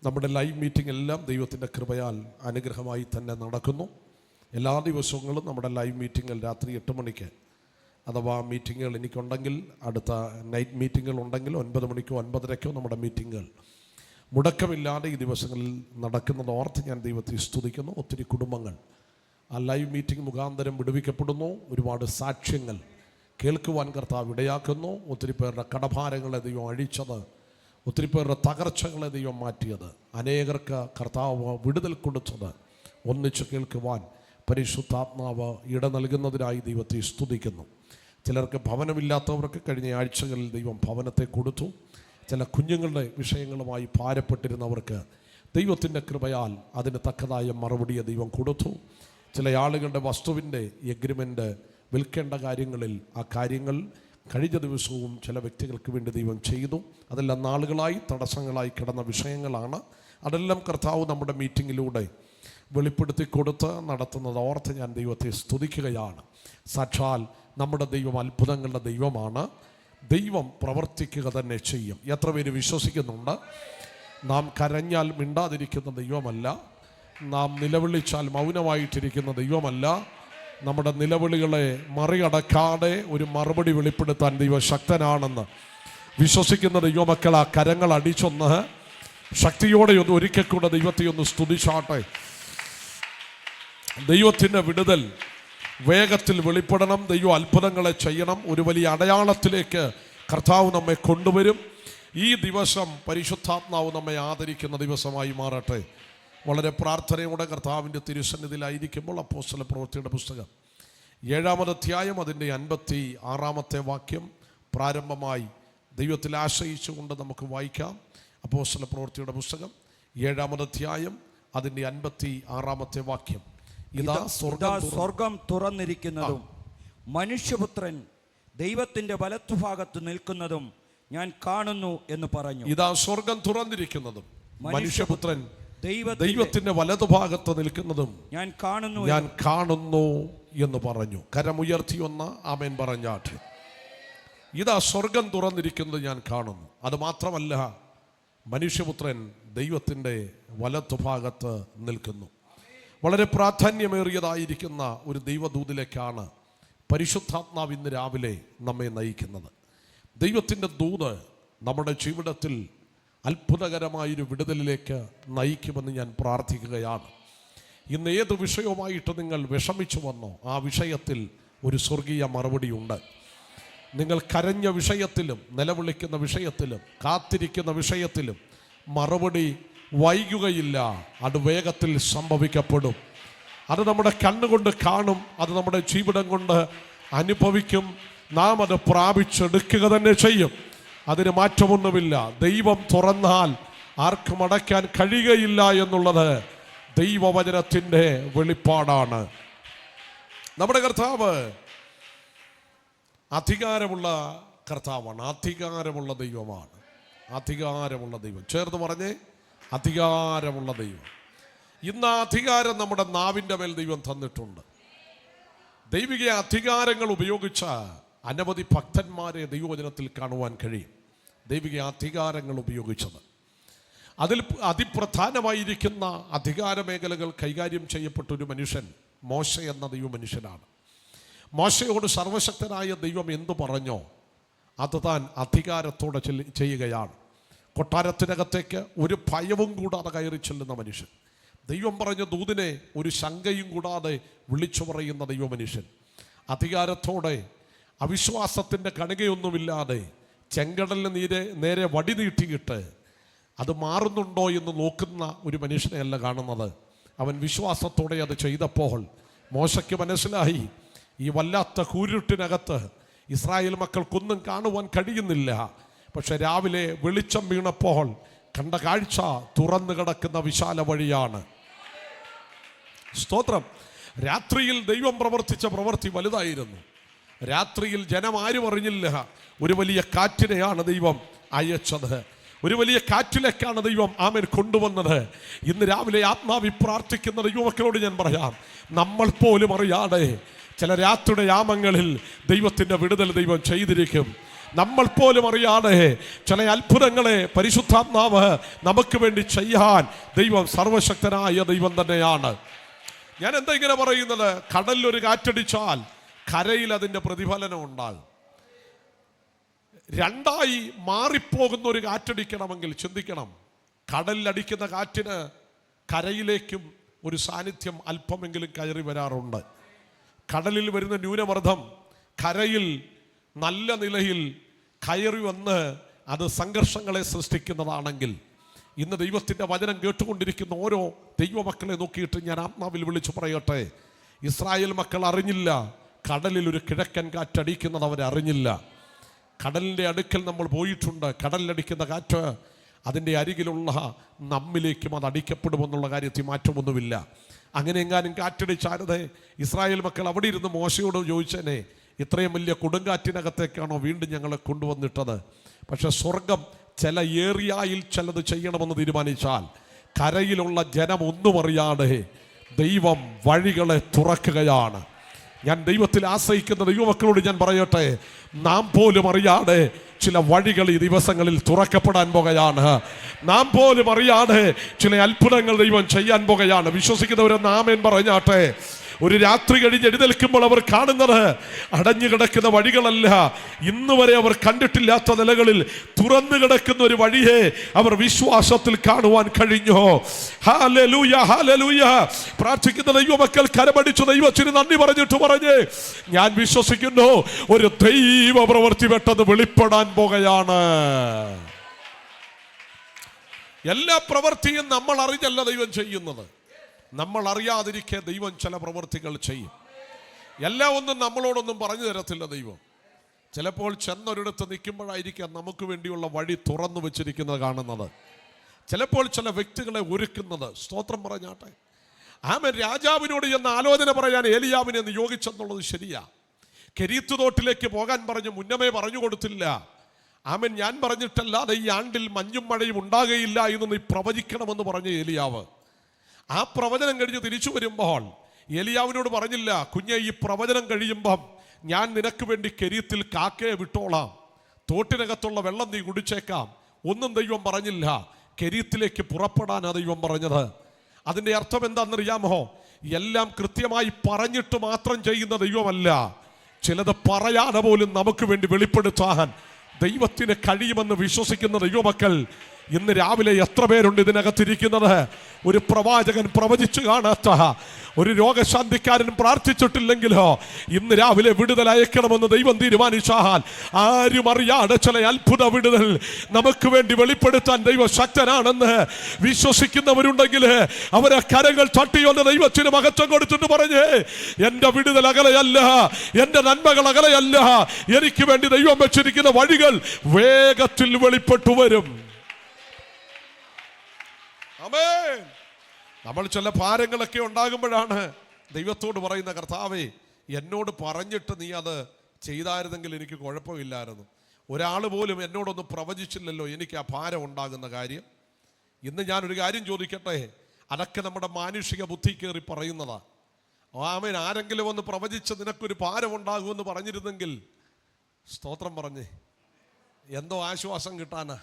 നമ്മുടെ ലൈവ് മീറ്റിംഗ് എല്ലാം ദൈവത്തിൻ്റെ കൃപയാൽ അനുഗ്രഹമായി തന്നെ നടക്കുന്നു. എല്ലാ ദിവസങ്ങളും നമ്മുടെ ലൈവ് മീറ്റിങ്ങിൽ രാത്രി 8 മണിക്ക് അഥവാ മീറ്റിങ്ങുകൾ എനിക്കുണ്ടെങ്കിൽ, അടുത്ത നൈറ്റ് മീറ്റിങ്ങുകൾ ഉണ്ടെങ്കിൽ 9 മണിക്കോ 9:30ക്കോ നമ്മുടെ മീറ്റിങ്ങുകൾ മുടക്കമില്ലാതെ ഈ ദിവസങ്ങളിൽ നടക്കുന്നത് ഓർത്ത് ഞാൻ ദൈവത്തെ സ്തുതിക്കുന്നു. ഒത്തിരി കുടുംബങ്ങൾ ആ ലൈവ് മീറ്റിംഗ് മുഖാന്തരം വിടുവിക്കപ്പെടുന്നു. ഒരുപാട് സാക്ഷ്യങ്ങൾ കേൾക്കുവാൻ കർത്താവ് ഇടയാക്കുന്നു. ഒത്തിരി പേരുടെ കടഭാരങ്ങളെ ദൈവം അഴിച്ചത്, ഒത്തിരി പേരുടെ തകർച്ചകളെ ദൈവം മാറ്റിയത്, അനേകർക്ക് കർത്താവ് വിടുതൽ കൊടുത്തത് ഒന്നിച്ച് കേൾക്കുവാൻ പരിശുദ്ധാത്മാവ് ഇട നൽകുന്നതിനായി ദൈവത്തെ സ്തുതിക്കുന്നു. ചിലർക്ക് ഭവനമില്ലാത്തവർക്ക് കഴിഞ്ഞ ആഴ്ചകളിൽ ദൈവം ഭവനത്തെ കൊടുത്തു. ചില കുഞ്ഞുങ്ങളുടെ വിഷയങ്ങളുമായി ഭാരപ്പെട്ടിരുന്നവർക്ക് ദൈവത്തിൻ്റെ കൃപയാൽ അതിന് തക്കതായ മറുപടിയെ ദൈവം കൊടുത്തു. ചില ആളുകളുടെ വസ്തുവിൻ്റെ എഗ്രിമെൻ്റ് വിൽക്കേണ്ട കാര്യങ്ങളിൽ ആ കാര്യങ്ങൾ കഴിഞ്ഞ ദിവസവും ചില വ്യക്തികൾക്ക് വേണ്ടി ദൈവം ചെയ്തു. അതെല്ലാം നാളുകളായി തടസ്സങ്ങളായി കിടന്ന വിഷയങ്ങളാണ്. അതെല്ലാം കർത്താവ് നമ്മുടെ മീറ്റിങ്ങിലൂടെ വെളിപ്പെടുത്തി കൊടുത്ത് നടത്തുന്നത് ഓർത്ത് ഞാൻ ദൈവത്തെ സ്തുതിക്കുകയാണ്. സാക്ഷാൽ നമ്മുടെ ദൈവം അത്ഭുതങ്ങളുടെ ദൈവമാണ്. ദൈവം പ്രവർത്തിക്കുക തന്നെ ചെയ്യും. എത്ര പേര് വിശ്വസിക്കുന്നുണ്ട്? നാം കരഞ്ഞാൽ മിണ്ടാതിരിക്കുന്ന ദൈവമല്ല, നാം നിലവിളിച്ചാൽ മൗനമായിട്ടിരിക്കുന്ന ദൈവമല്ല. നമ്മുടെ നിലവിളികളെ മറികടക്കാതെ ഒരു മറുപടി വെളിപ്പെടുത്താൻ ദൈവം ശക്തനാണെന്ന് വിശ്വസിക്കുന്ന ദൈവമക്കൾ ആ കരങ്ങൾ അടിച്ചൊന്ന് ശക്തിയോടെ ഒന്ന് ഒരിക്കൽ കൂടെ ദൈവത്തെ ഒന്ന് സ്തുതിച്ചാട്ടെ. ദൈവത്തിൻ്റെ വിടുതൽ വേഗത്തിൽ വെളിപ്പെടണം. ദൈവം അത്ഭുതങ്ങളെ ചെയ്യണം. ഒരു വലിയ അടയാളത്തിലേക്ക് കർത്താവ് നമ്മെ കൊണ്ടുവരും. ഈ ദിവസം പരിശുദ്ധാത്മാവ് നമ്മെ ആദരിക്കുന്ന ദിവസമായി മാറട്ടെ. വളരെ പ്രാർത്ഥനയോടെ കർത്താവിൻ്റെ തിരുസന്നിധിയിലായിരിക്കുമ്പോൾ അപ്പോസ്തല പ്രവൃത്തിയുടെ പുസ്തകം 7-ാമത് അധ്യായം അതിൻ്റെ 56-ാമത്തെ വാക്യം പ്രാരംഭമായി ദൈവത്തിൽ ആശ്രയിച്ചുകൊണ്ട് നമുക്ക് വായിക്കാം. അപ്പോസ്തല പ്രവൃത്തിയുടെ പുസ്തകം 7-ാമത് അധ്യായം അതിൻ്റെ 56-ാമത്തെ വാക്യം. ഇതാ സ്വർഗം തുറന്നിരിക്കുന്നതും മനുഷ്യപുത്രൻ ദൈവത്തിന്റെ വലത്തുഭാഗത്ത് നിൽക്കുന്നതും ഞാൻ കാണുന്നു എന്ന് പറഞ്ഞു. ഇതാ സ്വർഗം തുറന്നിരിക്കുന്നതും മനുഷ്യപുത്രൻ ദൈവത്തിന്റെ വലതുഭാഗത്ത് നിൽക്കുന്നതും ഞാൻ കാണുന്നു എന്ന് പറഞ്ഞു. കരമുയർത്തി ഒന്ന് ആമേൻ പറഞ്ഞാട്ടെ. ഇതാ സ്വർഗം തുറന്നിരിക്കുന്നത് ഞാൻ കാണുന്നു. അത് മാത്രമല്ല, മനുഷ്യപുത്രൻ ദൈവത്തിൻ്റെ വലത്തുഭാഗത്ത് നിൽക്കുന്നു. വളരെ പ്രാധാന്യമേറിയതായിരിക്കുന്ന ഒരു ദൈവദൂതിലേക്കാണ് പരിശുദ്ധാത്മാവ് ഇന്ന് രാവിലെ നമ്മെ നയിക്കുന്നത്. ദൈവത്തിൻ്റെ ദൂത് നമ്മുടെ ജീവിതത്തിൽ അത്ഭുതകരമായൊരു വിടുതലിലേക്ക് നയിക്കുമെന്ന് ഞാൻ പ്രാർത്ഥിക്കുകയാണ്. ഇന്ന് ഏത് വിഷയവുമായിട്ട് നിങ്ങൾ വിഷമിച്ചു വന്നോ, ആ വിഷയത്തിൽ ഒരു സ്വർഗീയ മറുപടിയുണ്ട്. നിങ്ങൾ കരഞ്ഞ വിഷയത്തിലും നിലവിളിക്കുന്ന വിഷയത്തിലും കാത്തിരിക്കുന്ന വിഷയത്തിലും മറുപടി വൈകുകയില്ല. അത് വേഗത്തിൽ സംഭവിക്കപ്പെടും. അത് നമ്മുടെ കണ്ണുകൊണ്ട് കാണും. അത് നമ്മുടെ ജീവിതം കൊണ്ട് അനുഭവിക്കും. നാം അത് പ്രാപിച്ചെടുക്കുക തന്നെ ചെയ്യും. അതിന് മാറ്റമൊന്നുമില്ല. ദൈവം തുറന്നാൽ ആർക്കും അടയ്ക്കാൻ കഴിയുകയില്ല എന്നുള്ളത് ദൈവവചനത്തിൻ്റെ വെളിപ്പാടാണ്. നമ്മുടെ കർത്താവ് അധികാരമുള്ള കർത്താവാണ്. അധികാരമുള്ള ദൈവമാണ്. അധികാരമുള്ള ദൈവം. ചേർന്ന് പറഞ്ഞേ, അധികാരമുള്ള ദൈവം. ഇന്ന് ആ അധികാരം നമ്മുടെ നാവിൻ്റെ മേൽ ദൈവം തന്നിട്ടുണ്ട്. ദൈവിക അധികാരങ്ങൾ ഉപയോഗിച്ച അനവധി ഭക്തന്മാരെ ദൈവവചനത്തിൽ കാണുവാൻ കഴിയും. ദൈവിക അധികാരങ്ങൾ ഉപയോഗിച്ചത് അതിൽ അതിപ്രധാനമായിരിക്കുന്ന അധികാര മേഖലകൾ കൈകാര്യം ചെയ്യപ്പെട്ട ഒരു മനുഷ്യൻ മോശ എന്ന ദൈവ മനുഷ്യനാണ്. മോശയോട് സർവശക്തനായ ദൈവം എന്തു പറഞ്ഞോ അത് താൻ അധികാരത്തോടെ ചെയ്യുകയാണ്. കൊട്ടാരത്തിനകത്തേക്ക് ഒരു ഭയവും കൂടാതെ കയറി ചെല്ലുന്ന മനുഷ്യൻ. ദൈവം പറഞ്ഞ ദൂതിനെ ഒരു ശങ്കയും കൂടാതെ വിളിച്ചു പറയുന്ന ദൈവ മനുഷ്യൻ. അധികാരത്തോടെ അവിശ്വാസത്തിൻ്റെ കണികയൊന്നുമില്ലാതെ ചെങ്കടലിന് നേരെ വടി നീട്ടിയിട്ട് അത് മാറുന്നുണ്ടോ എന്ന് നോക്കുന്ന ഒരു മനുഷ്യനെയല്ല കാണുന്നത്. അവൻ വിശ്വാസത്തോടെ അത് ചെയ്തപ്പോൾ മോശയ്ക്ക് മനസ്സിലായി, ഈ വല്ലാത്ത കൂരിട്ടിനകത്ത് ഇസ്രായേൽ മക്കൾക്കൊന്നും കാണുവാൻ കഴിയുന്നില്ല. പക്ഷെ രാവിലെ വെളിച്ചം വീണപ്പോൾ കണ്ട കാഴ്ച തുറന്നു കിടക്കുന്ന വിശാല വഴിയാണ്. സ്തോത്രം. രാത്രിയിൽ ദൈവം പ്രവർത്തിച്ച പ്രവൃത്തി വലുതായിരുന്നു. രാത്രിയിൽ ജനം ആരും അറിഞ്ഞില്ല. ഒരു വലിയ കാറ്റിനെയാണ് ദൈവം അയച്ചത്. ഒരു വലിയ കാറ്റിലേക്കാണ് ദൈവം ആമേൻ കൊണ്ടുവന്നത്. ഇന്ന് രാവിലെ ആത്മാവി പ്രാർത്ഥിക്കുന്ന ദൈവമക്കളോട് ഞാൻ പറയാം, നമ്മൾ പോലും അറിയാതെ ചില രാത്രിയുടെ യാമങ്ങളിൽ ദൈവത്തിൻ്റെ വിടുതൽ ദൈവം ചെയ്തിരിക്കും. നമ്മൾ പോലും അറിയാതെ ചില അത്ഭുതങ്ങളെ പരിശുദ്ധാത്മാവ് നമുക്ക് വേണ്ടി ചെയ്യാൻ ദൈവം സർവശക്തനായ ദൈവം തന്നെയാണ്. ഞാൻ എന്താ ഇങ്ങനെ പറയുന്നത്? കടലിലൊരു കാറ്റടിച്ചാൽ കരയിൽ അതിൻ്റെ പ്രതിഫലനം ഉണ്ടാകും. രണ്ടായി മാറിപ്പോകുന്ന ഒരു കാറ്റടിക്കണമെങ്കിൽ ചിന്തിക്കണം. കടലിലടിക്കുന്ന കാറ്റിന് കരയിലേക്കും ഒരു സാന്നിധ്യം അല്പമെങ്കിലും കയറി വരാറുണ്ട്. കടലിൽ വരുന്ന ന്യൂനമർദ്ദം കരയിൽ നല്ല നിലയിൽ കയറി വന്ന് അത് സംഘർഷങ്ങളെ സൃഷ്ടിക്കുന്നതാണെങ്കിൽ, ഇന്ന് ദൈവത്തിൻ്റെ വചനം കേട്ടുകൊണ്ടിരിക്കുന്ന ഓരോ ദൈവമക്കളെ നോക്കിയിട്ട് ഞാൻ ആത്മാവിൽ വിളിച്ചു പറയട്ടെ, ഇസ്രായേൽ മക്കൾ അറിഞ്ഞില്ല കടലിൽ ഒരു കിഴക്കൻ കാറ്റടിക്കുന്നത്. അവരറിഞ്ഞില്ല. കടലിൻ്റെ അടുക്കൽ നമ്മൾ പോയിട്ടുണ്ട്. കടലിലടിക്കുന്ന കാറ്റ് അതിൻ്റെ അരികിലുള്ള നമ്മിലേക്കും അത് അടിക്കപ്പെടുമെന്നുള്ള കാര്യത്തിൽ മാറ്റമൊന്നുമില്ല. അങ്ങനെ എങ്ങാനും കാറ്റടിച്ചാരതെ ഇസ്രായേൽ മക്കൾ അവിടെ ഇരുന്ന് മോശയോട് ചോദിച്ചേനെ, ഇത്രയും വലിയ കൊടുങ്കാറ്റിനകത്തേക്കാണോ വീണ്ടും ഞങ്ങളെ കൊണ്ടുവന്നിട്ടത്? പക്ഷെ സ്വർഗം ചില ഏറിയായിൽ ചിലത് ചെയ്യണമെന്ന് തീരുമാനിച്ചാൽ കരയിലുള്ള ജനം ഒന്നും അറിയാതെ ദൈവം വഴികളെ തുറക്കുകയാണ്. ഞാൻ ദൈവത്തിൽ ആശ്രയിക്കുന്ന ദൈവമക്കളോട് ഞാൻ പറയട്ടെ, നാം പോലും അറിയാതെ ചില വഴികൾ ഈ ദിവസങ്ങളിൽ തുറക്കപ്പെടാൻ പോകുകയാണ്. നാം പോലും അറിയാതെ ചില അത്ഭുതങ്ങൾ ദൈവം ചെയ്യാൻ പോകുകയാണ്. വിശ്വസിക്കുന്നവരെന്ന് ആമേൻ പറഞ്ഞാട്ടെ. ഒരു രാത്രി കഴിഞ്ഞ് എഴുന്നേൽക്കുമ്പോൾ അവർ കാണുന്നത് അടഞ്ഞു കിടക്കുന്ന വഴികളല്ല, ഇന്ന് വരെ അവർ കണ്ടിട്ടില്ലാത്ത നിലകളിൽ തുറന്നു കിടക്കുന്ന ഒരു വഴിയെ അവർ വിശ്വാസത്തിൽ കാണുവാൻ കഴിഞ്ഞു. Hallelujah, hallelujah. പ്രാർത്ഥിക്കുന്ന ദൈവമക്കൾ കരമടിച്ചു ദൈവത്തിന് നന്ദി പറഞ്ഞ് ഞാൻ വിശ്വസിക്കുന്നു ഒരു ദൈവ പ്രവൃത്തി പെട്ടെന്ന് വെളിപ്പെടാൻ പോകുകയാണ്. എല്ലാ പ്രവൃത്തിയും നമ്മൾ അറിഞ്ഞല്ല ദൈവം ചെയ്യുന്നത്. നമ്മൾ അറിയാതിരിക്കെ ദൈവം ചില പ്രവൃത്തികൾ ചെയ്യും. എല്ലാം ഒന്നും നമ്മളോടൊന്നും പറഞ്ഞു തരത്തില്ല ദൈവം. ചിലപ്പോൾ ചെന്നൊരിടത്ത് നിൽക്കുമ്പോഴായിരിക്കാം നമുക്ക് വേണ്ടിയുള്ള വഴി തുറന്നു വെച്ചിരിക്കുന്നത് കാണുന്നത്. ചിലപ്പോൾ ചില വ്യക്തികളെ ഒരുക്കുന്നത്. സ്തോത്രം പറഞ്ഞാട്ടെ. ആമേൻ. രാജാവിനോട് ചെന്ന് ആലോചന പറയാൻ ഏലിയാവിനെ നിയോഗിച്ചെന്നുള്ളത് ശരിയാ. കെരീത്ത് തോട്ടിലേക്ക് പോകാൻ പറഞ്ഞു മുന്നമേ പറഞ്ഞു കൊടുത്തില്ല. ആമേൻ. ഞാൻ പറഞ്ഞിട്ടല്ലാതെ ഈ ആണ്ടിൽ മഞ്ഞും മഴയും ഉണ്ടാകുകയില്ല എന്ന് നീ പ്രവചിക്കണമെന്ന് പറഞ്ഞ ഏലിയാവ് ആ പ്രവചനം കഴിഞ്ഞ് തിരിച്ചു വരുമ്പോൾ ഏലിയാവിനോട് പറഞ്ഞില്ല, കുഞ്ഞെ ഈ പ്രവചനം കഴിയുമ്പം ഞാൻ നിനക്ക് വേണ്ടി കെരീത്തിൽ കാക്കയെ വിട്ടോളാം, തോട്ടിനകത്തുള്ള വെള്ളം നീ കുടിച്ചേക്കാം. ഒന്നും ദൈവം പറഞ്ഞില്ല. കെരീത്തിലേക്ക് പുറപ്പെടാനാണ് ദൈവം പറഞ്ഞത്. അതിൻ്റെ അർത്ഥം എന്താണെന്നറിയാമോ? എല്ലാം കൃത്യമായി പറഞ്ഞിട്ട് മാത്രം ചെയ്യുന്ന ദൈവമല്ല, ചിലത് പറയാതെ പോലും നമുക്ക് വേണ്ടി വെളിപ്പെടുത്താൻ ദൈവത്തിന് കഴിയുമെന്ന് വിശ്വസിക്കുന്ന ദൈവമക്കൾ ഇന്ന് രാവിലെ എത്ര പേരുണ്ട് ഇതിനകത്തിരിക്കുന്നത്? ഒരു പ്രവാചകൻ പ്രവചിച്ചു കാണാത്ത, ഒരു രോഗശാന്തിക്കാരൻ പ്രാർത്ഥിച്ചിട്ടില്ലെങ്കിലോ ഇന്ന് രാവിലെ വിടുതൽ അയക്കണമെന്ന് ദൈവം തീരുമാനിച്ചാൽ ആരും അറിയാതെ ചില അത്ഭുത വിടുതൽ നമുക്ക് വേണ്ടി വെളിപ്പെടുത്താൻ ദൈവം ശക്തനാണെന്ന് വിശ്വസിക്കുന്നവരുണ്ടെങ്കിൽ അവരെ കരങ്ങൾ തട്ടിയോണ്ട് ദൈവത്തിന് മഹത്വം കൊടുത്തിട്ട് പറഞ്ഞ്, എൻ്റെ വിടുതൽ അകലെയല്ല, എൻ്റെ നന്മകൾ അകലെയല്ല, എനിക്ക് വേണ്ടി ദൈവം വെച്ചിരിക്കുന്ന വഴികൾ വേഗത്തിൽ വെളിപ്പെട്ടു വരും. ആമേൻ. നമ്മൾ ചില ഭാരങ്ങളൊക്കെ ഉണ്ടാകുമ്പോഴാണ് ദൈവത്തോട് പറയുന്ന, കർത്താവേ എന്നോട് പറഞ്ഞിട്ട് നീ അത് ചെയ്തായിരുന്നെങ്കിൽ എനിക്ക് കുഴപ്പമില്ലായിരുന്നു. ഒരാൾ പോലും എന്നോടൊന്ന് പ്രവചിച്ചില്ലല്ലോ എനിക്ക് ആ ഭാരം ഉണ്ടാകുന്ന കാര്യം. ഇന്ന് ഞാനൊരു കാര്യം ചോദിക്കട്ടെ, അതൊക്കെ നമ്മുടെ മാനുഷിക ബുദ്ധി കയറി പറയുന്നതാ. ആമേൻ. ആരെങ്കിലും ഒന്ന് പ്രവചിച്ച് നിനക്കൊരു ഭാരം ഉണ്ടാകുമെന്ന് പറഞ്ഞിരുന്നെങ്കിൽ സ്തോത്രം പറഞ്ഞേ എന്തോ ആശ്വാസം കിട്ടാനാ.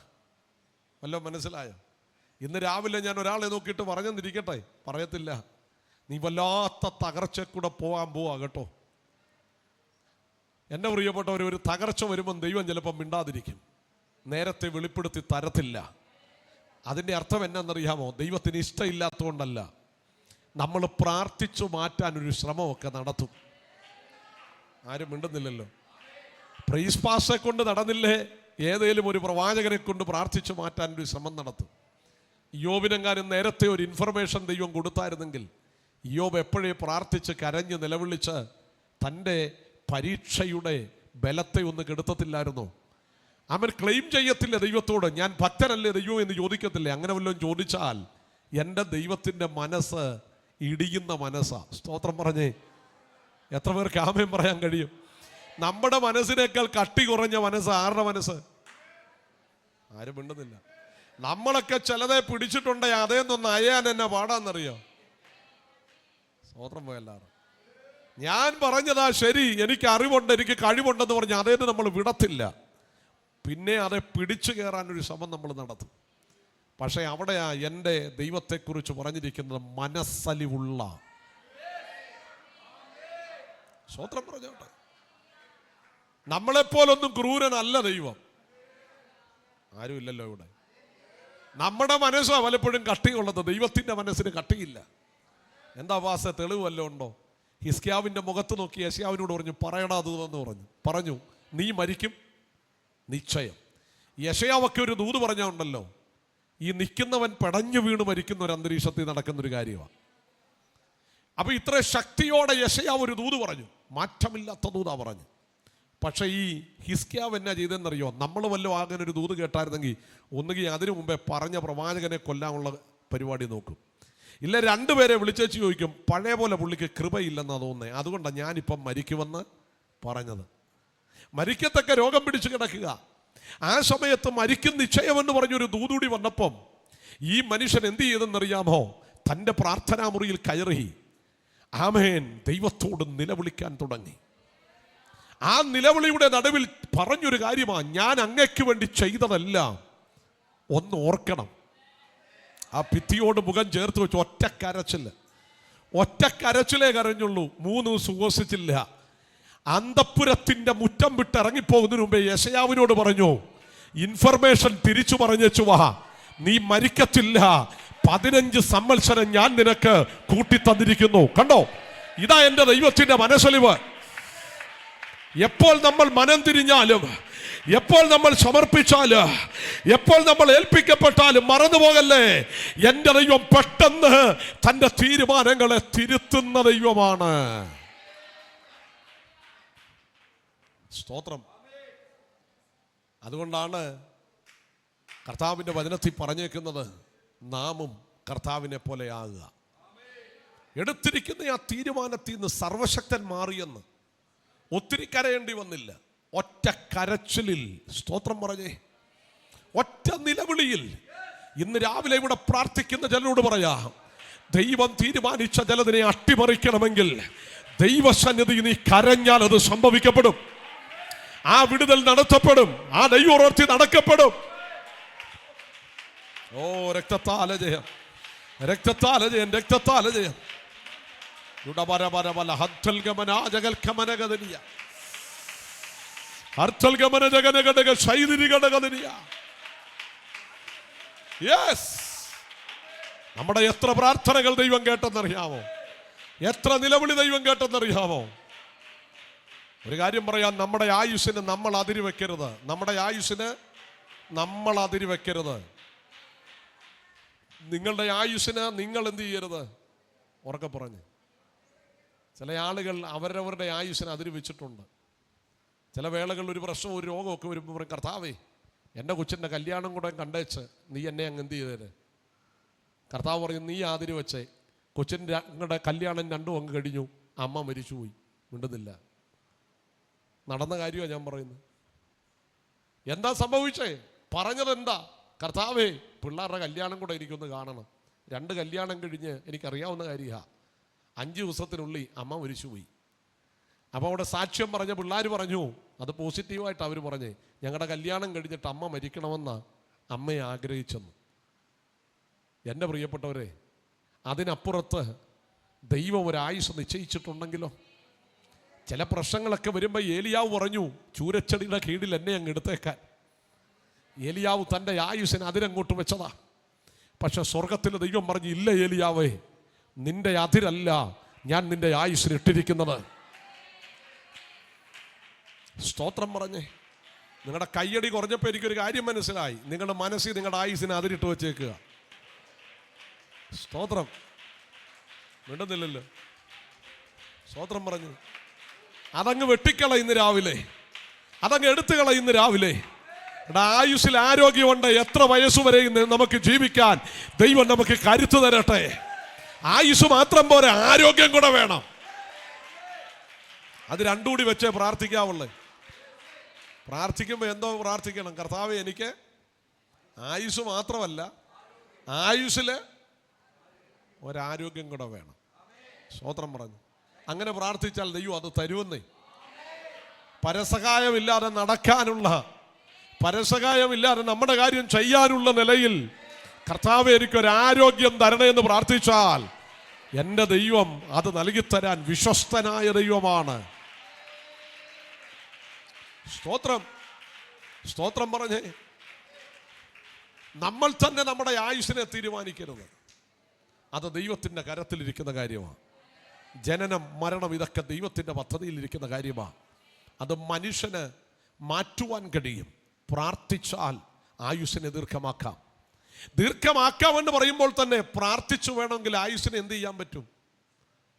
വല്ലതും മനസ്സിലായോ? ഇന്ന് രാവിലെ ഞാൻ ഒരാളെ നോക്കിയിട്ട് പറഞ്ഞെന്നിരിക്കട്ടെ, പറയത്തില്ല, നീ വല്ലാത്ത തകർച്ചക്കൂടെ പോകാൻ പോവാ കേട്ടോ. എൻ്റെ പ്രിയപ്പെട്ടവർ, ഒരു തകർച്ച വരുമ്പം ദൈവം ചിലപ്പം മിണ്ടാതിരിക്കും, നേരത്തെ വെളിപ്പെടുത്തി തരത്തില്ല. അതിൻ്റെ അർത്ഥം എന്നാണെന്നറിയാമോ? ദൈവത്തിന് ഇഷ്ടമില്ലാത്തതുകൊണ്ടല്ല, നമ്മൾ പ്രാർത്ഥിച്ചു മാറ്റാനൊരു ശ്രമമൊക്കെ നടത്തും. ആരും മിണ്ടുന്നില്ലല്ലോ. പ്രൈസ് പാസ്റ്ററെ കൊണ്ട് നടന്നില്ലേ, ഏതേലും ഒരു പ്രവാചകനെ കൊണ്ട് പ്രാർത്ഥിച്ചു മാറ്റാനൊരു ശ്രമം നടത്തും. യോബിനെങ്ങാനും നേരത്തെ ഒരു ഇൻഫർമേഷൻ ദൈവം കൊടുത്തായിരുന്നെങ്കിൽ യോബ് എപ്പോഴേ പ്രാർത്ഥിച്ച് കരഞ്ഞ് നിലവിളിച്ച് തൻ്റെ പരീക്ഷയുടെ ബലത്തെ ഒന്ന് കെടുത്തത്തില്ലായിരുന്നോ? അവൻ ക്ലെയിം ചെയ്യത്തില്ല ദൈവത്തോട്, ഞാൻ ഭക്തനല്ലേ ദൈവം എന്ന് ചോദിക്കത്തില്ലേ? അങ്ങനെ വല്ലതും ചോദിച്ചാൽ എൻ്റെ ദൈവത്തിൻ്റെ മനസ്സ് ഇടിയുന്ന മനസ്സാ. സ്തോത്രം പറഞ്ഞേ. എത്ര പേർക്ക് ആമേൻ പറയാൻ കഴിയും? നമ്മുടെ മനസ്സിനേക്കാൾ കട്ടി കുറഞ്ഞ മനസ്സ് ആരുടെ മനസ്സ്? ആരും മിണ്ടുന്നില്ല. നമ്മളൊക്കെ ചിലതെ പിടിച്ചിട്ടുണ്ടേ അതേന്നൊന്ന് അയയാൻ എന്നെ പാടാന്നറിയോ? സ്തോത്രം പോയല്ലാറ്. ഞാൻ പറഞ്ഞതാ ശരി, എനിക്ക് അറിവുണ്ട്, എനിക്ക് കഴിവുണ്ടെന്ന് പറഞ്ഞ് അതേന്ന് നമ്മൾ വിടത്തില്ല. പിന്നെ അതെ പിടിച്ചു കയറാനൊരു ശ്രമം നമ്മൾ നടത്തും. പക്ഷേ അവിടെയാ എൻ്റെ ദൈവത്തെക്കുറിച്ച് പറഞ്ഞിരിക്കുന്നത് മനസ്സലിവുള്ള. സ്തോത്രം പറഞ്ഞോട്ടെ. നമ്മളെപ്പോലൊന്നും ക്രൂരനല്ല ദൈവം. ആരുമില്ലല്ലോ ഇവിടെ. നമ്മുടെ മനസ്സാ പലപ്പോഴും കട്ടിയുള്ളത്, ദൈവത്തിൻ്റെ മനസ്സിന് കട്ടിയില്ല. എന്താ വാസ തെളിവ് വല്ലതും ഉണ്ടോ? ഹിസ്കിയാവിൻ്റെ മുഖത്ത് നോക്കി യെശയ്യാവിനോട് പറഞ്ഞു, പറയടാ ദൂതെന്ന് പറഞ്ഞു, നീ മരിക്കും നിശ്ചയം. യെശയ്യാവൊക്കെ ഒരു ദൂത് പറഞ്ഞുണ്ടല്ലോ, ഈ നിൽക്കുന്നവൻ പെടഞ്ഞു വീണ് മരിക്കുന്ന ഒരു അന്തരീക്ഷത്തിൽ നടക്കുന്നൊരു കാര്യമാണ്. അപ്പൊ ഇത്ര ശക്തിയോടെ യെശയ്യാവ് ഒരു ദൂത് പറഞ്ഞു, മാറ്റമില്ലാത്ത ദൂതാ പറഞ്ഞു. പക്ഷേ ഈ ഹിസ്കിയാവ് എന്നാ ചെയ്തെന്നറിയോ? നമ്മൾ വല്ലതും ആകാൻ ഒരു ദൂത് കേട്ടായിരുന്നെങ്കിൽ ഒന്നുകിൽ അതിനു മുമ്പേ പറഞ്ഞ പ്രവാചകനെ കൊല്ലാനുള്ള പരിപാടി നോക്കും, ഇല്ല രണ്ടുപേരെ വിളിച്ചേച്ച് ചോദിക്കും, പഴയ പോലെ പുള്ളിക്ക് കൃപയില്ലെന്നാ തോന്നുന്നത്, അതുകൊണ്ടാണ് ഞാനിപ്പം മരിക്കുമെന്ന് പറഞ്ഞത്. മരിക്കത്തക്ക രോഗം പിടിച്ചു കിടക്കുക. ആ സമയത്ത് മരിക്കും നിശ്ചയമെന്ന് പറഞ്ഞൊരു ദൂതുടി വന്നപ്പം ഈ മനുഷ്യൻ എന്ത് ചെയ്തെന്നറിയാമോ? തൻ്റെ പ്രാർത്ഥനാ മുറിയിൽ കയറി ആമേൻ ദൈവത്തോട് നിലവിളിക്കാൻ തുടങ്ങി. ആ നിലവിളിയുടെ നടുവിൽ പറഞ്ഞൊരു കാര്യമാണ്, ഞാൻ അങ്ങയ്ക്ക് വേണ്ടി ചെയ്തതെല്ലാം ഒന്ന് ഓർക്കണം. ആ ഭിത്തിയോട് മുഖം ചേർത്ത് വെച്ച് ഒറ്റ കരച്ചിലേ കരഞ്ഞുള്ളൂ. 3 ദിവസം ഉപവസിച്ചില്ല. അന്തഃപുരത്തിൻ്റെ മുറ്റം വിട്ട് ഇറങ്ങിപ്പോകുന്നതിന് മുമ്പേ യെശയ്യാവിനോട് പറഞ്ഞു, ഇൻഫർമേഷൻ തിരിച്ചു പറഞ്ഞേച്ചു വാ, നീ മരിക്കത്തില്ല, 15 സംവത്സരം ഞാൻ നിനക്ക് കൂട്ടിത്തന്നിരിക്കുന്നു. കണ്ടോ, ഇതാ എൻ്റെ ദൈവത്തിൻ്റെ മനസ്സലിവ്. എപ്പോൾ നമ്മൾ മനം തിരിഞ്ഞാലും, എപ്പോൾ നമ്മൾ സമർപ്പിച്ചാലും, എപ്പോൾ നമ്മൾ ഏൽപ്പിക്കപ്പെട്ടാലും മറന്നു പോകല്ലേ, എൻ്റെ ദൈവം പെട്ടെന്ന് തൻ്റെ തീരുമാനങ്ങളെ തിരുത്തുന്ന ദൈവമാണ്. സ്തോത്രം. അതുകൊണ്ടാണ് കർത്താവിൻ്റെ വചനത്തിൽ പറഞ്ഞേക്കുന്നത്, നാമും കർത്താവിനെ പോലെ ആകുക. എടുത്തിരിക്കുന്ന ആ തീരുമാനത്തിൽ നിന്ന് സർവശക്തൻ മാറിയെന്ന് ഒത്തിരി കരയേണ്ടി വന്നില്ല. ഒറ്റ കരച്ചിലിൽ, സ്തോത്രം പറഞ്ഞേ, ഒറ്റ നിലവിളിയിൽ. ഇന്ന് രാവിലെ ഇവിടെ പ്രാർത്ഥിക്കുന്ന ജനോട് പറയാം, ദൈവം തീരുമാനിച്ച ജലതിനെ അട്ടിമറിക്കണമെങ്കിൽ ദൈവസന്നിധി നീ കരഞ്ഞാൽ അത് സംഭവിക്കപ്പെടും. ആ വിടുതൽ നടത്തപ്പെടും, ആ ദൈവോർത്തി നടക്കപ്പെടും. ഓ രക്തത്താല ജയം, രക്തത്താല ജയം, രക്തത്താല ജയം. നമ്മുടെ എത്ര പ്രാർത്ഥനകൾ ദൈവം കേട്ടെന്നറിയാമോ? എത്ര നിലവിളി ദൈവം കേട്ടെന്നറിയാമോ? ഒരു കാര്യം പറയാം, നമ്മുടെ ആയുസ്സിന് നമ്മൾ അതിര് വെക്കരുത്. നമ്മുടെ ആയുസ്സിന് നമ്മൾ അതിര് വെക്കരുത്. നിങ്ങളുടെ ആയുസ്സിന് നിങ്ങൾ എന്ത് ചെയ്യരുത്? ഉറക്കെ പറഞ്ഞ്, ചില ആളുകൾ അവരവരുടെ ആയുസ്സിന് അതിര് വെച്ചിട്ടുണ്ട്. ചില വേളകളിൽ ഒരു പ്രശ്നവും ഒരു രോഗമൊക്കെ വരുമ്പോൾ പറയും, കർത്താവേ എൻ്റെ കൊച്ചിൻ്റെ കല്യാണം കൂടെ കണ്ടേച്ച് നീ എന്നെ അങ്ങ് എന്ത് ചെയ്തേര്. കർത്താവ് പറയും, നീ അതിര് വെച്ചേ, കൊച്ചിൻ്റെ കല്യാണം 2 അങ്ങ് കഴിഞ്ഞു, അമ്മ മരിച്ചുപോയി. മിണ്ടുന്നില്ല. നടന്ന കാര്യമാണ് ഞാൻ പറയുന്നത്. എന്താ സംഭവിച്ചേ? പറഞ്ഞത് എന്താ? കർത്താവേ പിള്ളേരുടെ കല്യാണം കൂടെ എനിക്കൊന്ന് കാണണം. 2 കല്യാണം കഴിഞ്ഞ് എനിക്കറിയാവുന്ന കാര്യമാണ്, 5 ദിവസത്തിനുള്ളിൽ അമ്മ മരിച്ചുപോയി. അപ്പോൾ അവിടെ സാക്ഷ്യം പറഞ്ഞ പിള്ളേർ പറഞ്ഞു, അത് പോസിറ്റീവായിട്ട് അവർ പറഞ്ഞേ, ഞങ്ങളുടെ കല്യാണം കഴിഞ്ഞിട്ട് അമ്മ മരിക്കണമെന്ന് അമ്മയെ ആഗ്രഹിച്ചെന്ന്. എൻ്റെ പ്രിയപ്പെട്ടവരെ, അതിനപ്പുറത്ത് ദൈവം ഒരായുസ് നിശ്ചയിച്ചിട്ടുണ്ടെങ്കിലോ? ചില പ്രശ്നങ്ങളൊക്കെ വരുമ്പോൾ ഏലിയാവ് പറഞ്ഞു, ചൂരച്ചെടിയുടെ കീഴിൽ എന്നെ അങ്ങ് എടുത്തേക്കാൻ. ഏലിയാവ് തൻ്റെ ആയുസ്സിന് അതിരങ്ങോട്ട് വെച്ചതാ. പക്ഷെ സ്വർഗത്തിലെ ദൈവം പറഞ്ഞു, ഇല്ല ഏലിയാവേ, നിന്റെ അതിരല്ല ഞാൻ നിന്റെ ആയുസ്സിന് ഇട്ടിരിക്കുന്നത്. സ്തോത്രം പറഞ്ഞേ. നിങ്ങളുടെ കയ്യടി കുറഞ്ഞപ്പോൾ എനിക്കൊരു കാര്യം മനസ്സിലായി, നിങ്ങളുടെ മനസ്സിൽ നിങ്ങളുടെ ആയുസ്സിന് അതിരിട്ട് വെച്ചേക്കുക. സ്തോത്രം. മിണ്ടുന്നില്ലല്ലോ. സ്തോത്രം പറഞ്ഞു. അതങ്ങ് വെട്ടിക്കളയുന്ന രാവിലെ, അതങ്ങ് എടുത്തുകളയുന്ന രാവിലെ. ആയുസ്സിൽ ആരോഗ്യമുണ്ട്. എത്ര വയസ്സുവരെ നമുക്ക് ജീവിക്കാൻ ദൈവം നമുക്ക് കരുത്ത് തരട്ടെ. ആയുസ് മാത്രം പോരെ, ആരോഗ്യം കൂടെ വേണം. അത് 2 കൂടി വെച്ചേ പ്രാർത്ഥിക്കാവുള്ളേ. പ്രാർത്ഥിക്കുമ്പോൾ എന്തോ പ്രാർത്ഥിക്കണം? കർത്താവേ എനിക്ക് ആയുസ് മാത്രമല്ല, ആയുസ്സിൽ ഒരാരോഗ്യം കൂടെ വേണം. സ്തോത്രം പറഞ്ഞു. അങ്ങനെ പ്രാർത്ഥിച്ചാൽ ദൈവം അത് തരുമെന്നേ. പരസഹായമില്ലാതെ നടക്കാനുള്ള, പരസഹായമില്ലാതെ നമ്മുടെ കാര്യം ചെയ്യാനുള്ള നിലയിൽ കർത്താവേ എനിക്കൊരാരോഗ്യം തരണേ എന്ന് പ്രാർത്ഥിച്ചാൽ എൻ്റെ ദൈവം അത് നൽകിത്തരാൻ വിശ്വസ്തനായ ദൈവമാണ്. സ്തോത്രം. സ്തോത്രം പറഞ്ഞേ. നമ്മൾ തന്നെ നമ്മുടെ ആയുസ്സിനെ തീരുമാനിക്കരുത്. അത് ദൈവത്തിൻ്റെ കരത്തിലിരിക്കുന്ന കാര്യമാണ്. ജനനം മരണം ഇതൊക്കെ ദൈവത്തിൻ്റെ പദ്ധതിയിലിരിക്കുന്ന കാര്യമാണ്. അത് മനുഷ്യന് മാറ്റുവാൻ കഴിയും. പ്രാർത്ഥിച്ചാൽ ആയുസ്സിനെ ദീർഘമാക്കാം. ദീർഘമാക്കാമെന്ന് പറയുമ്പോൾ തന്നെ പ്രാർത്ഥിച്ചു വേണമെങ്കിൽ ആയുസ്സിനെ എന്ത് ചെയ്യാൻ പറ്റും?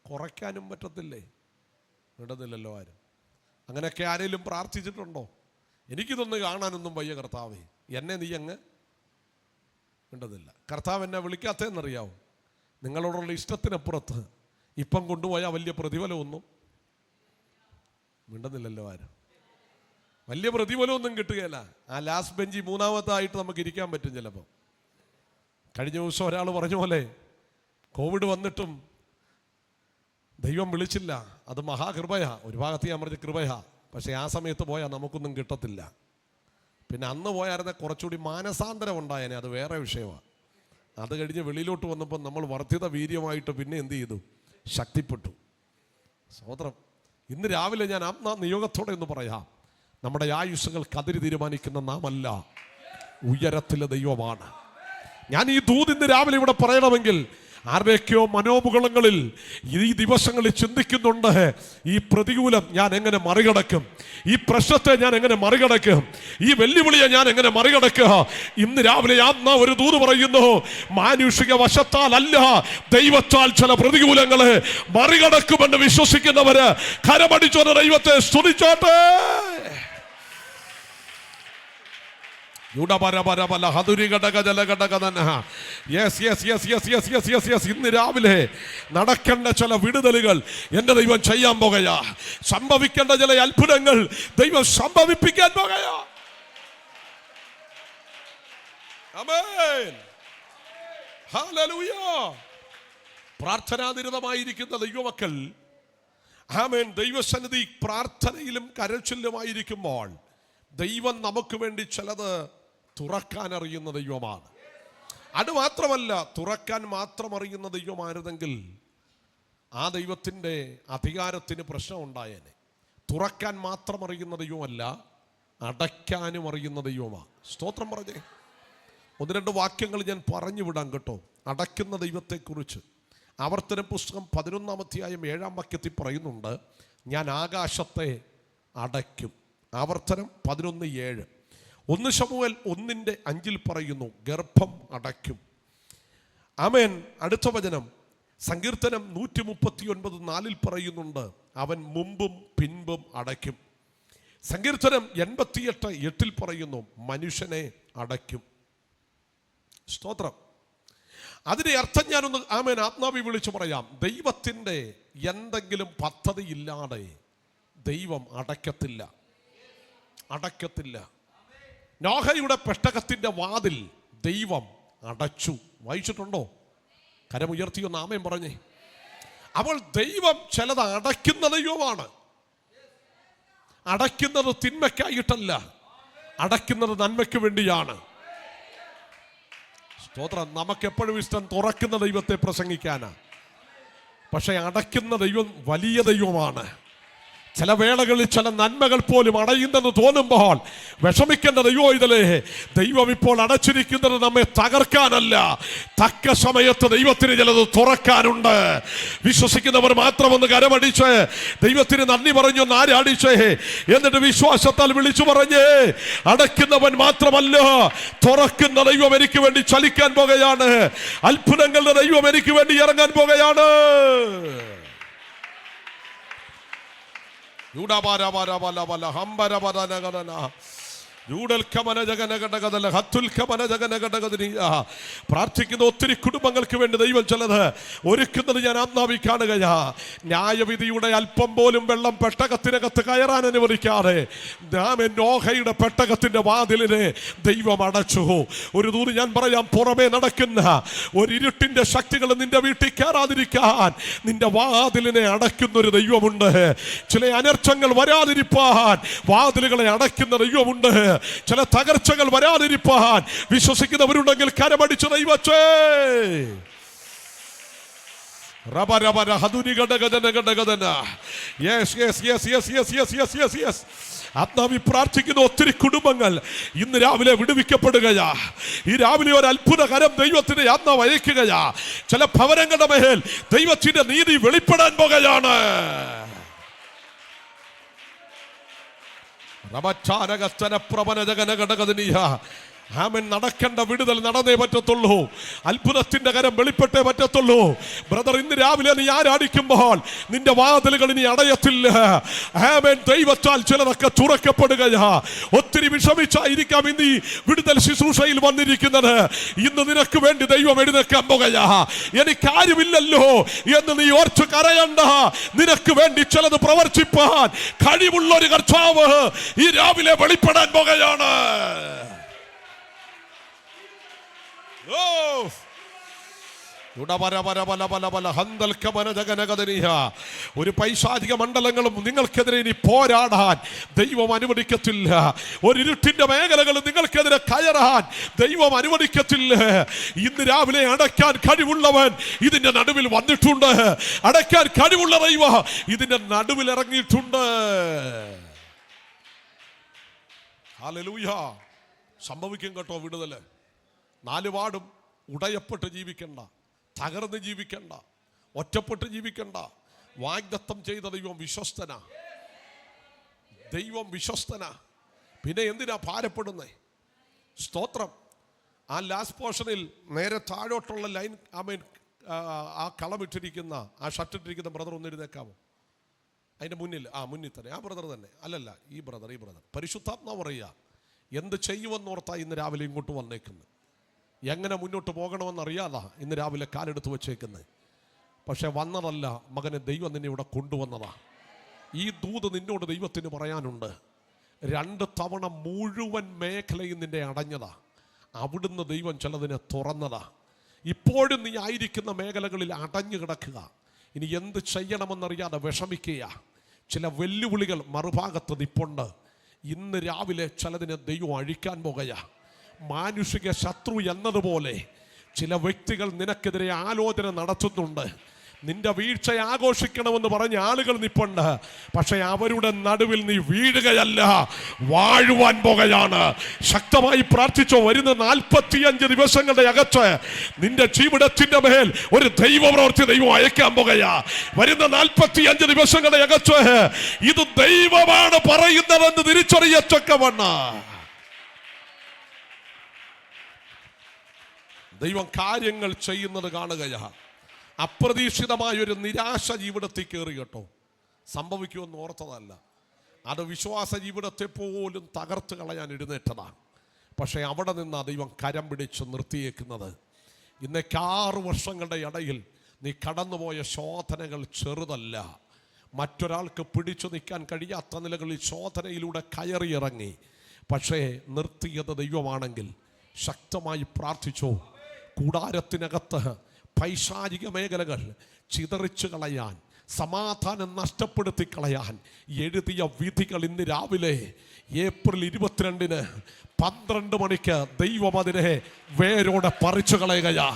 കുറയ്ക്കാനും പറ്റത്തില്ലേ? ഇടുന്നില്ലല്ലോ ആരും. അങ്ങനെയൊക്കെ ആരെങ്കിലും പ്രാർത്ഥിച്ചിട്ടുണ്ടോ? എനിക്കിതൊന്ന് കാണാനൊന്നും വയ്യ കർത്താവേ, എന്നെ നീ അങ്ങ് ഇടുന്നില്ല. കർത്താവ് എന്നെ വിളിക്കാത്തതെന്നറിയാവും. നിങ്ങളോടുള്ള ഇഷ്ടത്തിനപ്പുറത്ത് ഇപ്പം കൊണ്ടുപോയാൽ വലിയ പ്രതിഫലമൊന്നും മിണ്ടുന്നില്ലല്ലോ ആരും. വലിയ പ്രതിഫലമൊന്നും കിട്ടുകയില്ല. ആ ലാസ്റ്റ് ബെഞ്ചിൽ 3ാമതായിട്ട് നമുക്ക് ഇരിക്കാൻ പറ്റും ചിലപ്പോൾ. കഴിഞ്ഞ ദിവസം ഒരാൾ പറഞ്ഞ പോലെ കോവിഡ് വന്നിട്ടും ദൈവം വിളിച്ചില്ല. അത് മഹാകൃപയാ. ഒരു ഭാഗത്ത് ഞാൻ പറഞ്ഞ കൃപയാ. പക്ഷേ ആ സമയത്ത് പോയാൽ നമുക്കൊന്നും കിട്ടത്തില്ല. പിന്നെ അന്ന് പോയായിരുന്നെ കുറച്ചുകൂടി മാനസാന്തരം ഉണ്ടായേനെ, അത് വേറെ വിഷയമാണ്. അത് കഴിഞ്ഞ് വെളിയിലോട്ട് വന്നപ്പോൾ നമ്മൾ വർദ്ധിത വീര്യമായിട്ട് പിന്നെ എന്ത് ചെയ്തു? ശക്തിപ്പെട്ടു. സ്തോത്രം. ഇന്ന് രാവിലെ ഞാൻ നിയോഗത്തോടെ എന്ന് പറയാം, നമ്മുടെ ആയുസ്സുകൾ കതിരി തീരുമാനിക്കുന്ന നാമല്ല, ഉയരത്തിലെ ദൈവമാണ്. ഞാൻ ഈ ദൂത് ഇന്ന് രാവിലെ ഇവിടെ പറയണമെങ്കിൽ ആരുടെയൊക്കെയോ മനോമുകളങ്ങളിൽ ഈ ദിവസങ്ങളിൽ ചിന്തിക്കുന്നുണ്ട്, ഈ പ്രതികൂലം ഞാൻ എങ്ങനെ മറികടക്കും, ഈ പ്രശ്നത്തെ ഞാൻ എങ്ങനെ മറികടക്കും, ഈ വെല്ലുവിളിയെ ഞാൻ എങ്ങനെ മറികടക്കുക. ഇന്ന് രാവിലെ ഒരു ദൂത് പറയുന്നു, മാനുഷിക വശത്താൽ അല്ല, ദൈവത്താൽ ചില പ്രതികൂലങ്ങളെ മറികടക്കുമെന്ന് വിശ്വസിക്കുന്നവര് കരമടിച്ചോടെ ദൈവത്തെ സ്തുതിച്ചോട്ടെ. ഇന്ന് രാവിലെ നടക്കേണ്ട ചില വിടുതലുകൾ എന്റെ ദൈവം ചെയ്യാൻ പോകുകയാ. സംഭവിക്കേണ്ട ചില അത്ഭുതങ്ങൾ ദൈവം സംഭവിപ്പിക്കാൻ പോകുകയാ. ആമേൻ, ഹല്ലേലൂയ. പ്രാർത്ഥനാനിരതമായിരിക്കുന്ന ദൈവമക്കൾ, ആമേൻ, ദൈവസന്നിധി പ്രാർത്ഥനയിലും കരച്ചിലുമായിരിക്കുമ്പോൾ ദൈവം നമുക്ക് വേണ്ടി ചിലത് തുറക്കാൻ അറിയുന്ന ദൈവമാണ്. അത് മാത്രമല്ല, തുറക്കാൻ മാത്രം അറിയുന്ന ദൈവമായിരുന്നെങ്കിൽ ആ ദൈവത്തിൻ്റെ അധികാരത്തിന് പ്രശ്നം ഉണ്ടായേനെ. തുറക്കാൻ മാത്രം അറിയുന്ന ദൈവമല്ല, അടയ്ക്കാനും അറിയുന്ന ദൈവമാണ്. സ്തോത്രം പറഞ്ഞേ. ഒന്ന് രണ്ട് വാക്യങ്ങൾ ഞാൻ പറഞ്ഞു വിടാം കേട്ടോ, അടയ്ക്കുന്ന ദൈവത്തെക്കുറിച്ച്. ആവർത്തന പുസ്തകം 11-ാം അധ്യായം 7-ാം വാക്യത്തിൽ പറയുന്നുണ്ട്, ഞാൻ ആകാശത്തെ അടയ്ക്കും. ആവർത്തനം 11:7. 1 ശമൂവേൽ 1:5 പറയുന്നു, ഗർഭം അടയ്ക്കും. ആമേൻ. അടുത്ത വചനം സങ്കീർത്തനം 139:4 പറയുന്നുണ്ട്, അവൻ മുമ്പും പിൻപും അടയ്ക്കും. സങ്കീർത്തനം 88:8 പറയുന്നു, മനുഷ്യനെ അടയ്ക്കും. സ്തോത്രം. അതിന്റെ അർത്ഥം ഞാനൊന്ന് ആമേൻ ആത്മാവി വിളിച്ചു പറയാം. ദൈവത്തിൻ്റെ എന്തെങ്കിലും പദ്ധതി ഇല്ലാതെ ദൈവം അടയ്ക്കത്തില്ല. നോഹയുടെ പെട്ടകത്തിന്റെ വാതിൽ ദൈവം അടച്ചു. വായിച്ചിട്ടുണ്ടോ? കരമുയർത്തിയൊന്ന് ആമേൻ പറഞ്ഞേ. അപ്പോൾ ദൈവം ചിലത് അടയ്ക്കുന്ന ദൈവമാണ്. അടയ്ക്കുന്നത് തിന്മയ്ക്കായിട്ടല്ല, അടയ്ക്കുന്നത് നന്മയ്ക്ക് വേണ്ടിയാണ്. സ്തോത്രം. നമുക്കെപ്പോഴും ഇഷ്ടം തുറക്കുന്ന ദൈവത്തെ പ്രസംഗിക്കാനാ. പക്ഷെ അടയ്ക്കുന്ന ദൈവം വലിയ ദൈവമാണ്. ചില വേളകളിൽ ചില നന്മകൾ പോലും അടയുന്നെന്ന് തോന്നുമ്പോൾ വിഷമിക്കേണ്ട ദൈവം ഇതിലേ. ദൈവം ഇപ്പോൾ അടച്ചിരിക്കുന്നത് നമ്മെ തകർക്കാനല്ല, തക്ക സമയത്ത് ദൈവത്തിന് ചിലത് തുറക്കാനുണ്ട്. വിശ്വസിക്കുന്നവർ മാത്രം ഒന്ന് കരമടിച്ച് ദൈവത്തിന് നന്ദി പറഞ്ഞൊന്ന് ആരാടിച്ചേ. എന്നിട്ട് വിശ്വാസത്താൽ വിളിച്ചു പറഞ്ഞേ, അടയ്ക്കുന്നവൻ മാത്രമല്ല, തുറക്കുന്ന ദൈവം എനിക്ക് വേണ്ടി ചലിക്കാൻ പോകുകയാണ്. അത്ഭുതങ്ങളുടെ ദൈവം എനിക്ക് വേണ്ടി ഇറങ്ങാൻ പോകുകയാണ്. പ്രാർത്ഥിക്കുന്ന ഒത്തിരി കുടുംബങ്ങൾക്ക് വേണ്ടി ദൈവം ചിലത് ഒരുക്കുന്നത് ഞാൻ ആത്മാവി കാണുകയാ. ന്യായവിധിയുടെ അല്പം പോലും വെള്ളം പെട്ടകത്തിനകത്ത് കയറാൻ അനുവദിക്കാതെ നോഹയുടെ പെട്ടകത്തിന്റെ വാതിലിനെ ദൈവം അടച്ചു. ഒരു ദൂത് ഞാൻ പറയാം, പുറമേ നടക്കുന്ന ഒരു ഇരുട്ടിന്റെ ശക്തികൾ നിന്റെ വീട്ടിൽ കയറാതിരിക്കാൻ നിന്റെ വാതിലിനെ അടയ്ക്കുന്ന ഒരു ദൈവമുണ്ട്. ചില അനർത്ഥങ്ങൾ വരാതിരിപ്പാൻ വാതിലുകളെ അടയ്ക്കുന്ന ദൈവമുണ്ട്. ചില തകർച്ചകൾ വരാതിരിപ്പാൻ വിശ്വസിക്കുന്നവരുണ്ടെങ്കിൽ കരമടിച്ചു ദൈവച്ചേ. ആത്മാവി പ്രാർത്ഥിക്കുന്ന ഒത്തിരി കുടുംബങ്ങൾ ഇന്ന് രാവിലെ വിടുവിക്കപ്പെടുകയാ. ഈ രാവിലെ ഒരു അത്ഭുതകരം ദൈവത്തിന്റെ ആത്മാവ് അയക്കുകയാ. ചില ഭവനങ്ങളുടെ മേൽ ദൈവത്തിന്റെ നീതി വെളിപ്പെടാൻ പോകുകയാണ്. ആമേൻ. നടക്കേണ്ട വിടുതൽ നടന്നേ പറ്റത്തുള്ളൂ. അത്ഭുതത്തിന്റെ കരം വെളിപ്പെട്ടേ പറ്റത്തുള്ളൂ. ബ്രദർ, ഇന്ന് രാവിലെ നീ ആരാധിക്കുമ്പോൾ നിന്റെ വാതിലുകൾ ഇനി അടയത്തില്ല. ആമേൻ. ദൈവത്താൽ ചിലതൊക്കെ തുറക്കപ്പെടുകയാ. ഒത്തിരി വിഷമിച്ചായിരിക്കാം ഇന്ന് ഈ വിടുതൽ ശുശ്രൂഷയിൽ വന്നിരിക്കുന്നത്. ഇന്ന് നിനക്ക് വേണ്ടി ദൈവം എഴുന്നേക്കാൻ പോകുകയാ. എനിക്കാരുമില്ലല്ലോ എന്ന് നീ ഓർത്ത് കരയണ്ട. നിനക്ക് വേണ്ടി ചിലത് പ്രവർത്തിപ്പാൻ കഴിവുള്ള ഒരു കർത്താവ് ഈ രാവിലെ വെളിപ്പെടാൻ പോകുകയാണ്. ഒരു പൈശാചിക മണ്ഡലങ്ങളും നിങ്ങൾക്കെതിരെ ഇനി പോരാടാൻ ദൈവം അനുവദിക്കത്തില്ല. ഒരു ഇരുട്ടിന്റെ മേഖലകളും നിങ്ങൾക്കെതിരെ കയറാൻ ദൈവം അനുവദിക്കത്തില്ല. ഇന്ന് രാവിലെ അടയ്ക്കാൻ കഴിവുള്ളവൻ ഇതിന്റെ നടുവിൽ വന്നിട്ടുണ്ട്. അടയ്ക്കാൻ കഴിവുള്ള ദൈവം ഇതിന്റെ നടുവിൽ ഇറങ്ങിയിട്ടുണ്ട്. ഹല്ലേലൂയ. സംഭവിക്കും കേട്ടോ വിടുതല്. നാലുപാടും ഉടയപ്പെട്ട് ജീവിക്കണ്ട, തകർന്ന് ജീവിക്കണ്ട, ഒറ്റപ്പെട്ട് ജീവിക്കണ്ട. വാഗ്ദത്തം ചെയ്ത ദൈവം വിശ്വസ്തനാ. ദൈവം വിശ്വസ്തനാ. പിന്നെ എന്തിനാ ഭാരപ്പെടുന്നേ? സ്തോത്രം. ആ ലാസ്റ്റ് പോർഷനിൽ നേരെ താഴോട്ടുള്ള ലൈൻ, ആ കളമിട്ടിരിക്കുന്ന, ആ ഷർട്ടിട്ടിരിക്കുന്ന ബ്രദർ ഒന്ന് എഴുന്നേക്കാമോ? അതിൻ്റെ മുന്നിൽ, മുന്നിൽ തന്നെ ആ ബ്രദർ തന്നെ. അല്ലല്ല, ഈ ബ്രദർ പരിശുദ്ധാത്മാവ് പറയുക, എന്ത് ചെയ്യുമെന്നോർത്താ ഇന്ന് രാവിലെ ഇങ്ങോട്ട് വന്നേക്കുന്നത്. എങ്ങനെ മുന്നോട്ട് പോകണമെന്നറിയാതാ ഇന്ന് രാവിലെ കാലെടുത്ത് വച്ചേക്കുന്നത്. പക്ഷെ വന്നതല്ല മകനെ, ദൈവം നിന്നെ ഇവിടെ കൊണ്ടുവന്നതാ. ഈ ദൂത് നിന്നോട് ദൈവത്തിന് പറയാനുണ്ട്. 2 തവണ മുഴുവൻ മേഖലയും നിന്നെ അടഞ്ഞതാ. അവിടുന്ന് ദൈവം ചിലതിനെ തുറന്നതാ. ഇപ്പോഴും നീ ആയിരിക്കുന്ന മേഖലകളിൽ അടഞ്ഞു കിടക്കുക. ഇനി എന്ത് ചെയ്യണമെന്നറിയാതെ വിഷമിക്കുക. ചില വെല്ലുവിളികൾ മറുഭാഗത്ത് നിപ്പുണ്ട്. ഇന്ന് രാവിലെ ചിലതിനെ ദൈവം അഴിക്കാൻ പോകുക. മാനുഷിക ശത്രു എന്നതുപോലെ ചില വ്യക്തികൾ നിനക്കെതിരെ ആലോചന നടത്തുന്നുണ്ട്. നിന്റെ വീഴ്ച ആഘോഷിക്കണമെന്ന് പറഞ്ഞ ആളുകൾ നിപ്പുണ്ട്. പക്ഷെ അവരുടെ നടുവിൽ നീ വീഴുകയല്ല, വാഴുവാൻ പോകുകയാണ്. ശക്തമായി പ്രാർത്ഥിച്ചോ. വരുന്ന 45 ദിവസങ്ങളുടെ അകത്ത് നിന്റെ ജീവിതത്തിന്റെ മേൽ ഒരു ദൈവപ്രവൃത്തി ദൈവം അയക്കാൻ പോകുകയാ. വരുന്ന 45 ദിവസങ്ങളുടെ അകത്ത് ഇത് ദൈവമാണ് പറയുന്നതെന്ന് തിരിച്ചറിയത്തക്കവണ്ണം ദൈവം കാര്യങ്ങൾ ചെയ്യുന്നത് കാണുകയാ. അപ്രതീക്ഷിതമായൊരു നിരാശ ജീവിതത്തിൽ കയറി കേട്ടോ. സംഭവിക്കുമെന്ന് ഓർത്തതല്ല. അത് വിശ്വാസ ജീവിതത്തെ പോലും തകർത്ത് കളയാൻ എഴുന്നേറ്റതാണ്. പക്ഷേ അവിടെ നിന്നാ ദൈവം കരം പിടിച്ച് നിർത്തിയേക്കുന്നത്. ഇന്നേക്ക് 6 വർഷങ്ങളുടെ ഇടയിൽ നീ കടന്നുപോയ ശോധനകൾ ചെറുതല്ല. മറ്റൊരാൾക്ക് പിടിച്ചു നിൽക്കാൻ കഴിയാത്ത നിലകളിൽ ശോധനയിലൂടെ കയറിയിറങ്ങി. പക്ഷേ നിർത്തിയത് ദൈവമാണെങ്കിൽ ശക്തമായി പ്രാർത്ഥിച്ചോ. കൂടാരത്തിനകത്ത് പൈശാചിക മേഖലകൾ ചിതറിച്ചു കളയാൻ, സമാധാനം നഷ്ടപ്പെടുത്തി കളയാൻ എഴുതിയ വിധികൾ ഇന്ന് രാവിലെ ഏപ്രിൽ 22 12 മണിക്ക് ദൈവം അതിനെ വേരോടെ പറിച്ചു കളയുകയാ.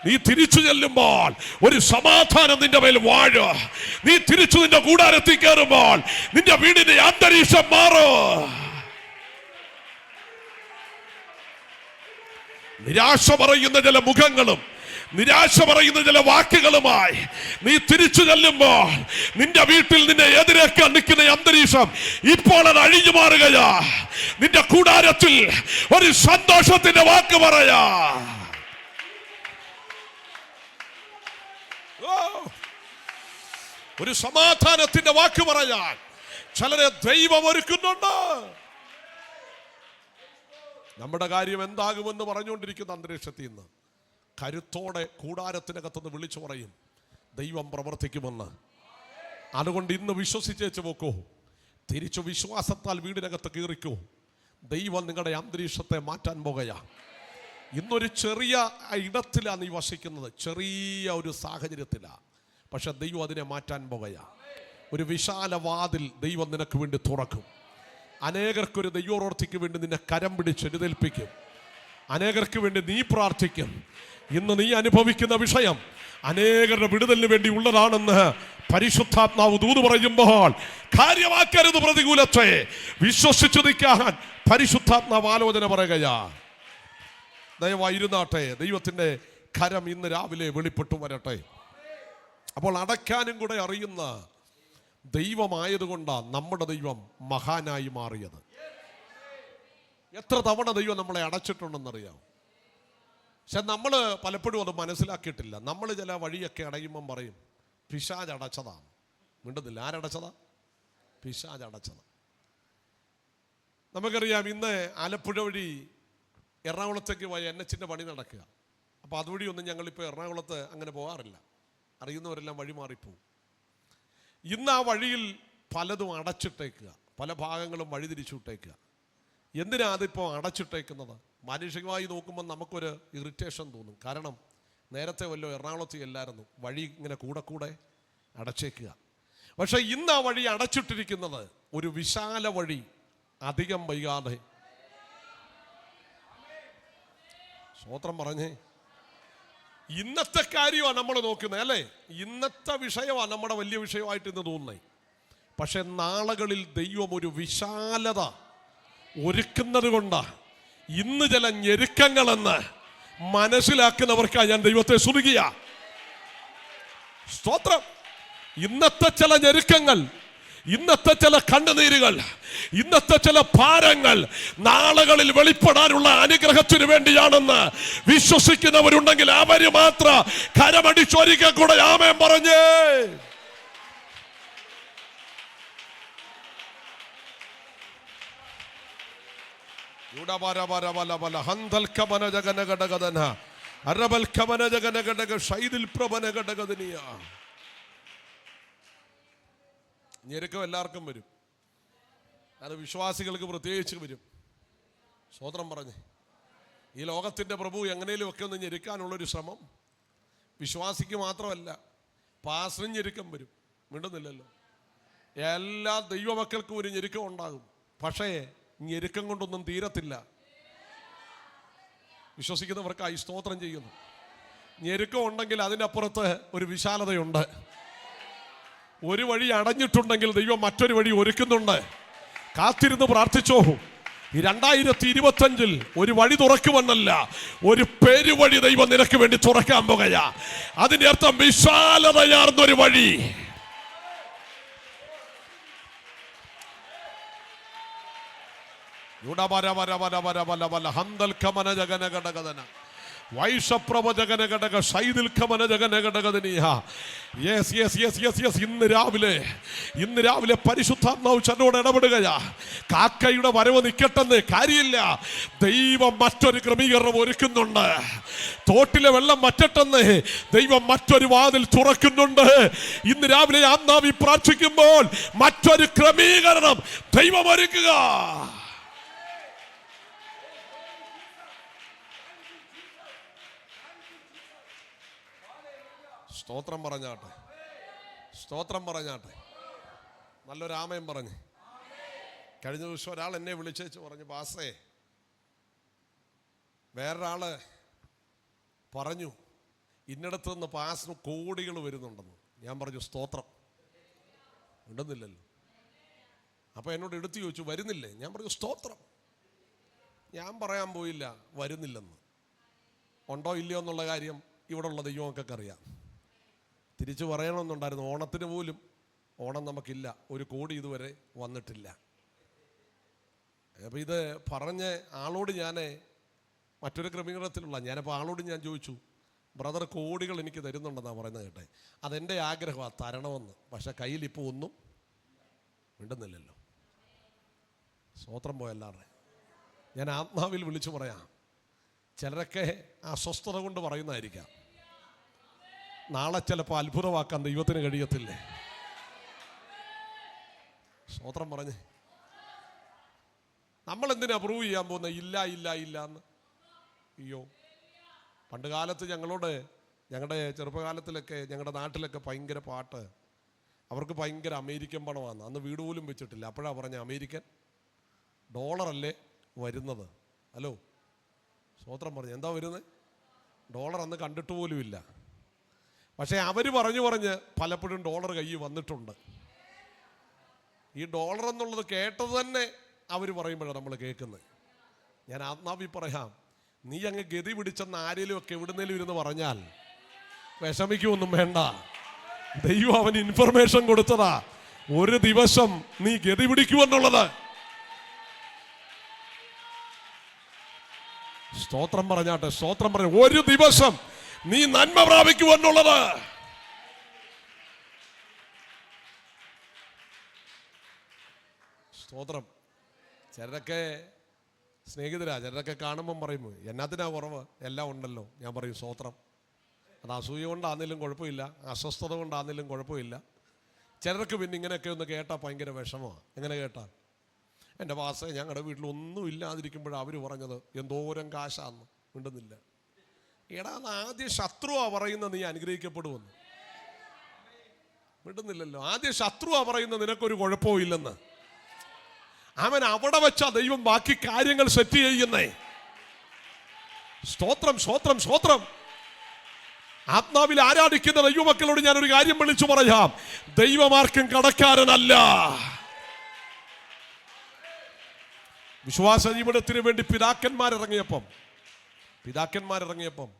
നീ തിരിച്ചു ചെല്ലുമ്പോൾ ഒരു സമാധാനം നിന്റെ മേൽ വാഴ. നീ തിരിച്ചു നിന്റെ കൂടാരത്തിൽ കയറുമ്പോൾ നിന്റെ വീടിന്റെ അന്തരീക്ഷം മാറും. നിരാശ പറയുന്ന ചില മുഖങ്ങളും നിരാശ പറയുന്ന ചില വാക്കുകളുമായി നീ തിരിച്ചു ചെല്ലുമ്പോൾ നിന്റെ വീട്ടിൽ നിന്നെ എതിരേക്കാൻ നിൽക്കുന്ന അന്തരീക്ഷം ഇപ്പോൾ അത് അഴിഞ്ഞു മാറുകയാ. നിന്റെ കൂടാരത്തിൽ ഒരു സന്തോഷത്തിന്റെ വാക്ക് പറയാ. ഒരു സമാധാനത്തിന്റെ വാക്ക് പറയാൻ ചിലരെ ദൈവം ഒരുക്കുന്നുണ്ട്. നമ്മുടെ കാര്യം എന്താകുമെന്ന് പറഞ്ഞുകൊണ്ടിരിക്കുന്ന അന്തരീക്ഷത്തിൽ നിന്ന് കരുത്തോടെ കൂടാരത്തിനകത്തുനിന്ന് വിളിച്ചു പറയും, ദൈവം പ്രവർത്തിക്കുമെന്ന്. അതുകൊണ്ട് ഇന്ന് വിശ്വസിച്ചേച്ച് പോക്കോ. തിരിച്ചു വിശ്വാസത്താൽ വീടിനകത്ത് കീറിക്കോ. ദൈവം നിങ്ങളുടെ അന്തരീക്ഷത്തെ മാറ്റാൻ പോകുകയാ. ഇന്നൊരു ചെറിയ ഇടത്തിലാണ് നീ വസിക്കുന്നത്, ചെറിയ ഒരു സാഹചര്യത്തിലാണ്. പക്ഷെ ദൈവം അതിനെ മാറ്റാൻ പോകുകയാ. ഒരു വിശാല വാതിൽ ദൈവം നിനക്ക് വേണ്ടി തുറക്കും. അനേകർക്കൊരു ദൈവപ്രവൃത്തിക്ക് വേണ്ടി നിന്നെ കരം പിടിച്ച് എഴുന്നേൽപ്പിക്കും. അനേകർക്ക് വേണ്ടി നീ പ്രാർത്ഥിക്കും. ഇന്ന് നീ അനുഭവിക്കുന്ന വിഷയം അനേകരുടെ വിടുതലിന് വേണ്ടി ഉള്ളതാണെന്ന് പരിശുദ്ധാത്മാവ് ദൂത് പറയുമ്പോൾ കാര്യമാക്കരുത്. പ്രതികൂലത്തെ വിശ്വസിച്ചു നിൽക്കാൻ പരിശുദ്ധാത്മാവ് ആലോചന പറയുകയാ. ദയവായി ഇരുന്നാട്ടെ. ദൈവത്തിന്റെ കരം ഇന്ന് രാവിലെ വെളിപ്പെട്ടു വരട്ടെ. അപ്പോൾ അടയ്ക്കാനും കൂടെ അറിയുന്ന ദൈവമായതുകൊണ്ടാണ് നമ്മുടെ ദൈവം മഹാനായി മാറിയത്. എത്ര തവണ ദൈവം നമ്മളെ അടച്ചിട്ടുണ്ടെന്നറിയാം. പക്ഷെ നമ്മൾ പലപ്പോഴും അത് മനസ്സിലാക്കിയിട്ടില്ല. നമ്മൾ ചില വഴിയൊക്കെ അടയുമ്പം പറയും പിശാച് അടച്ചതാണ്. മിണ്ടുന്നില്ല. ആരടച്ചതാ? പിശാച് അടച്ചതാ. നമുക്കറിയാം, ഇന്ന് ആലപ്പുഴ വഴി എറണാകുളത്തേക്ക് പോയ NH-ന്റെ പണി നടക്കുക. അപ്പോൾ അതുവഴിയൊന്നും ഞങ്ങളിപ്പോൾ എറണാകുളത്ത് അങ്ങനെ പോകാറില്ല. അറിയുന്നവരെല്ലാം വഴി മാറിപ്പോവും. ഇന്ന് ആ വഴിയിൽ പലതും അടച്ചിട്ടേക്കുക, പല ഭാഗങ്ങളും വഴിതിരിച്ചുവിട്ടേക്കുക. എന്തിനാ അതിപ്പോൾ അടച്ചിട്ടേക്കുന്നത്? മാനുഷികമായി നോക്കുമ്പോൾ നമുക്കൊരു ഇറിറ്റേഷൻ തോന്നും. കാരണം നേരത്തെ വല്ലോ എറണാകുളത്ത് എല്ലായിരുന്നു, വഴി ഇങ്ങനെ കൂടെ കൂടെ അടച്ചേക്കുക. പക്ഷെ ഇന്ന് ആ വഴി അടച്ചിട്ടിരിക്കുന്നത് ഒരു വിശാല വഴി അധികം വൈകാതെ. സ്തോത്രം പറഞ്ഞേ. ഇന്നത്തെ കാര്യമാണ് നമ്മൾ നോക്കുന്നത് അല്ലേ, ഇന്നത്തെ വിഷയമാണ് നമ്മുടെ വലിയ വിഷയമായിട്ട് ഇന്ന് തോന്നുന്നത്. പക്ഷെ നാളുകളിൽ ദൈവം ഒരു വിശാലത ഒരുക്കുന്നത് കൊണ്ട് ഇന്ന് ചില ഞെരുക്കങ്ങളെന്ന് മനസ്സിലാക്കുന്നവർക്കായി ഞാൻ ദൈവത്തെ സ്തുതിക്കുക. സ്തോത്രം. ഇന്നത്തെ ചില ഞെരുക്കങ്ങൾ, ഇന്നത്തെ ചില കണ്ണുനീരുകൾ, ഇന്നത്തെ ചില ഭാരങ്ങൾ നാളുകളിൽ വെളിപ്പെടാനുള്ള അനുഗ്രഹത്തിന് വേണ്ടിയാണെന്ന് വിശ്വസിക്കുന്നവരുണ്ടെങ്കിൽ അവര് മാത്രം കരമടിച്ചൊരിക്കൽ കൂടെ ആമേൻ പറഞ്ഞേ. ഞെരുക്കം എല്ലാവർക്കും വരും, അത് വിശ്വാസികൾക്ക് പ്രത്യേകിച്ച് വരും. സ്തോത്രം പറഞ്ഞ് ഈ ലോകത്തിൻ്റെ പ്രഭു എങ്ങനെയും ഒക്കെ ഒന്ന് ഞെരുക്കാനുള്ളൊരു ശ്രമം വിശ്വാസിക്ക് മാത്രമല്ല, പാസ്റ്ററിനും ഞെരുക്കം വരും. മിണ്ടുന്നില്ലല്ലോ. എല്ലാ ദൈവമക്കൾക്കും ഒരു ഞെരുക്കം ഉണ്ടാകും. പക്ഷേ ഞെരുക്കം കൊണ്ടൊന്നും തീരത്തില്ല. വിശ്വസിക്കുന്നവർക്കായി സ്തോത്രം ചെയ്യുന്നു. ഞെരുക്കം ഉണ്ടെങ്കിൽ അതിനപ്പുറത്ത് ഒരു വിശാലതയുണ്ട്. ഒരു വഴി അടഞ്ഞിട്ടുണ്ടെങ്കിൽ ദൈവം മറ്റൊരു വഴി ഒരുക്കുന്നുണ്ട്. കാത്തിരുന്ന് പ്രാർത്ഥിച്ചോ. ഈ 2025 ഒരു വഴി തുറക്കുമെന്നല്ല, ഒരു പെരുവഴി ദൈവം നിനക്ക് വേണ്ടി തുറക്കാൻ പോകുകയാ. അതിന്റെ അർത്ഥം വിശാലതയാർന്നൊരു വഴി. ഇന്ന് രാവിലെ പരിശുദ്ധാത്മാവ് എന്നോട് ഇടപെടുകയാ. കാക്കയുടെ വരവ് നിൽക്കട്ടെന്ന് കാര്യമില്ല, ദൈവം മറ്റൊരു ക്രമീകരണം ഒരുക്കുന്നുണ്ട്. തോട്ടിലെ വെള്ളം മറ്റട്ടെന്ന് ദൈവം മറ്റൊരു വാതിൽ തുറക്കുന്നുണ്ട്. ഇന്ന് രാവിലെ ആത്മാവി പ്രാർത്ഥിക്കുമ്പോൾ മറ്റൊരു ക്രമീകരണം ദൈവം ഒരുക്കുക. സ്തോത്രം പറഞ്ഞാട്ടെ, സ്തോത്രം പറഞ്ഞാട്ടെ. നല്ലൊരു ആമയും പറഞ്ഞ്. കഴിഞ്ഞ ദിവസം ഒരാൾ എന്നെ വിളിച്ചേച്ച് പറഞ്ഞു, പാസേ വേറൊരാള് പറഞ്ഞു ഇന്നിടത്ത് നിന്ന് പാസിന് കോടികൾ വരുന്നുണ്ടെന്ന്. ഞാൻ പറഞ്ഞു സ്തോത്രം. ഉണ്ടെന്നില്ലല്ലോ. അപ്പോൾ എന്നോട് എടുത്തു ചോദിച്ചു വരുന്നില്ലേ? ഞാൻ പറഞ്ഞു സ്തോത്രം. ഞാൻ പറയാൻ പോയില്ല വരുന്നില്ലെന്ന്. ഉണ്ടോ ഇല്ലയോ എന്നുള്ള കാര്യം ഇവിടെ ഉള്ള ദൈവമൊക്കെ അറിയാം. തിരിച്ചു പറയണമെന്നുണ്ടായിരുന്നു. ഓണത്തിന് പോലും ഓണം നമുക്കില്ല, 1 കോടി ഇതുവരെ വന്നിട്ടില്ല. അപ്പോൾ ഇത് പറഞ്ഞ ആളോട് ഞാൻ മറ്റൊരു ക്രമീകരണത്തിലുള്ള ഞാനപ്പോൾ ആളോട് ഞാൻ ചോദിച്ചു, ബ്രദർ കോടികൾ എനിക്ക് തരുന്നുണ്ടെന്നാണ് പറയുന്നത് കേട്ടെ. അതെൻ്റെ ആഗ്രഹമാണ് തരണമെന്ന്. പക്ഷെ കയ്യിലിപ്പോൾ ഒന്നും മിണ്ടുന്നില്ലല്ലോ. സ്തോത്രം പോയല്ലാതെ ഞാൻ ആത്മാവിൽ വിളിച്ചു പറയാം. ചിലരൊക്കെ അസ്വസ്ഥത കൊണ്ട് പറയുന്നതായിരിക്കാം. നാളെ ചിലപ്പോൾ അത്ഭുതമാക്കാൻ ദൈവത്തിന് കഴിയത്തില്ലേ? സ്തോത്രം പറഞ്ഞ് നമ്മൾ എന്തിനാ പ്രൂവ് ചെയ്യാൻ പോകുന്നത്? ഇല്ല ഇല്ല ഇല്ല എന്ന്. അയ്യോ, പണ്ട് കാലത്ത് ഞങ്ങളോട്, ഞങ്ങളുടെ ചെറുപ്പകാലത്തിലൊക്കെ ഞങ്ങളുടെ നാട്ടിലൊക്കെ ഭയങ്കര പാട്ട്, അവർക്ക് ഭയങ്കര അമേരിക്കൻ പണമാണ്. അന്ന് വീട് പോലും വെച്ചിട്ടില്ല. അപ്പോഴാണ് പറഞ്ഞ അമേരിക്കൻ ഡോളറല്ലേ വരുന്നത്. ഹലോ, സ്തോത്രം പറഞ്ഞു. എന്താ വരുന്നത്? ഡോളർ അന്ന് കണ്ടിട്ട് പോലും ഇല്ല. പക്ഷേ അവർ പറഞ്ഞ് പലപ്പോഴും ഡോളർ കയ്യിൽ വന്നിട്ടുണ്ട്. ഈ ഡോളർ എന്നുള്ളത് കേട്ടത് തന്നെ അവർ പറയുമ്പോഴാണ് നമ്മൾ കേൾക്കുന്നത്. ഞാൻ ആത്മാവി പറയാം, നീ അങ്ങ് ഗതി പിടിച്ചെന്ന് ആരെങ്കിലും ഒക്കെ എവിടുന്നേലും ഇരുന്ന് പറഞ്ഞാൽ വിഷമിക്കൊന്നും വേണ്ട. ദൈവം അവന് ഇൻഫർമേഷൻ കൊടുത്തതാ, ഒരു ദിവസം നീ ഗതി പിടിക്കുമെന്നുള്ളത്. സ്തോത്രം പറഞ്ഞാട്ടെ, സ്തോത്രം പറഞ്ഞ ഒരു ദിവസം നീ നന്മ പ്രാപിക്കുമെന്നുള്ളത്. സ്തോത്രം. ചിലരൊക്കെ സ്നേഹിതരാ, ചിലരൊക്കെ കാണുമ്പം പറയുമ്പോൾ എന്നാത്തിനാ കുറവ്, എല്ലാം ഉണ്ടല്ലോ. ഞാൻ പറയും സ്തോത്രം. അത് അസൂയ കൊണ്ടാണെങ്കിലും കുഴപ്പമില്ല, അസ്വസ്ഥത കൊണ്ടാണെങ്കിലും കുഴപ്പമില്ല. ചിലർക്ക് പിന്നെ ഇങ്ങനെയൊക്കെ ഒന്ന് കേട്ടാൽ ഭയങ്കര വിഷമമാണ്. എങ്ങനെ കേട്ടാൽ? എൻ്റെ വാസേ ഞങ്ങളുടെ വീട്ടിൽ ഒന്നും ഇല്ലാതിരിക്കുമ്പോഴാണ് അവർ പറഞ്ഞത് എന്തോരം കാശാന്ന്. മിണ്ടുന്നില്ല. എടാ ആദ്യം ശത്രുവാ പറയുന്നത് നീ അനുഗ്രഹിക്കപ്പെടുമെന്ന്. വിടുന്നില്ലല്ലോ. ആദ്യം ശത്രുവാ പറയുന്നത് നിനക്കൊരു കുഴപ്പവും ഇല്ലെന്ന്. അവൻ അവിടെ വെച്ചാ ദൈവം ബാക്കി കാര്യങ്ങൾ സെറ്റ് ചെയ്യുന്നേ. സ്തോത്രം, സ്തോത്രം, സ്തോത്രം. ആത്മാവിൽ ആരാധിക്കുന്ന ദൈവമക്കളോട് ഞാനൊരു കാര്യം വിളിച്ചു പറയാം. ദൈവമാർക്കും കടക്കാരനല്ല. വിശ്വാസ ജീവിതത്തിന് വേണ്ടി പിതാക്കന്മാരിറങ്ങിയപ്പം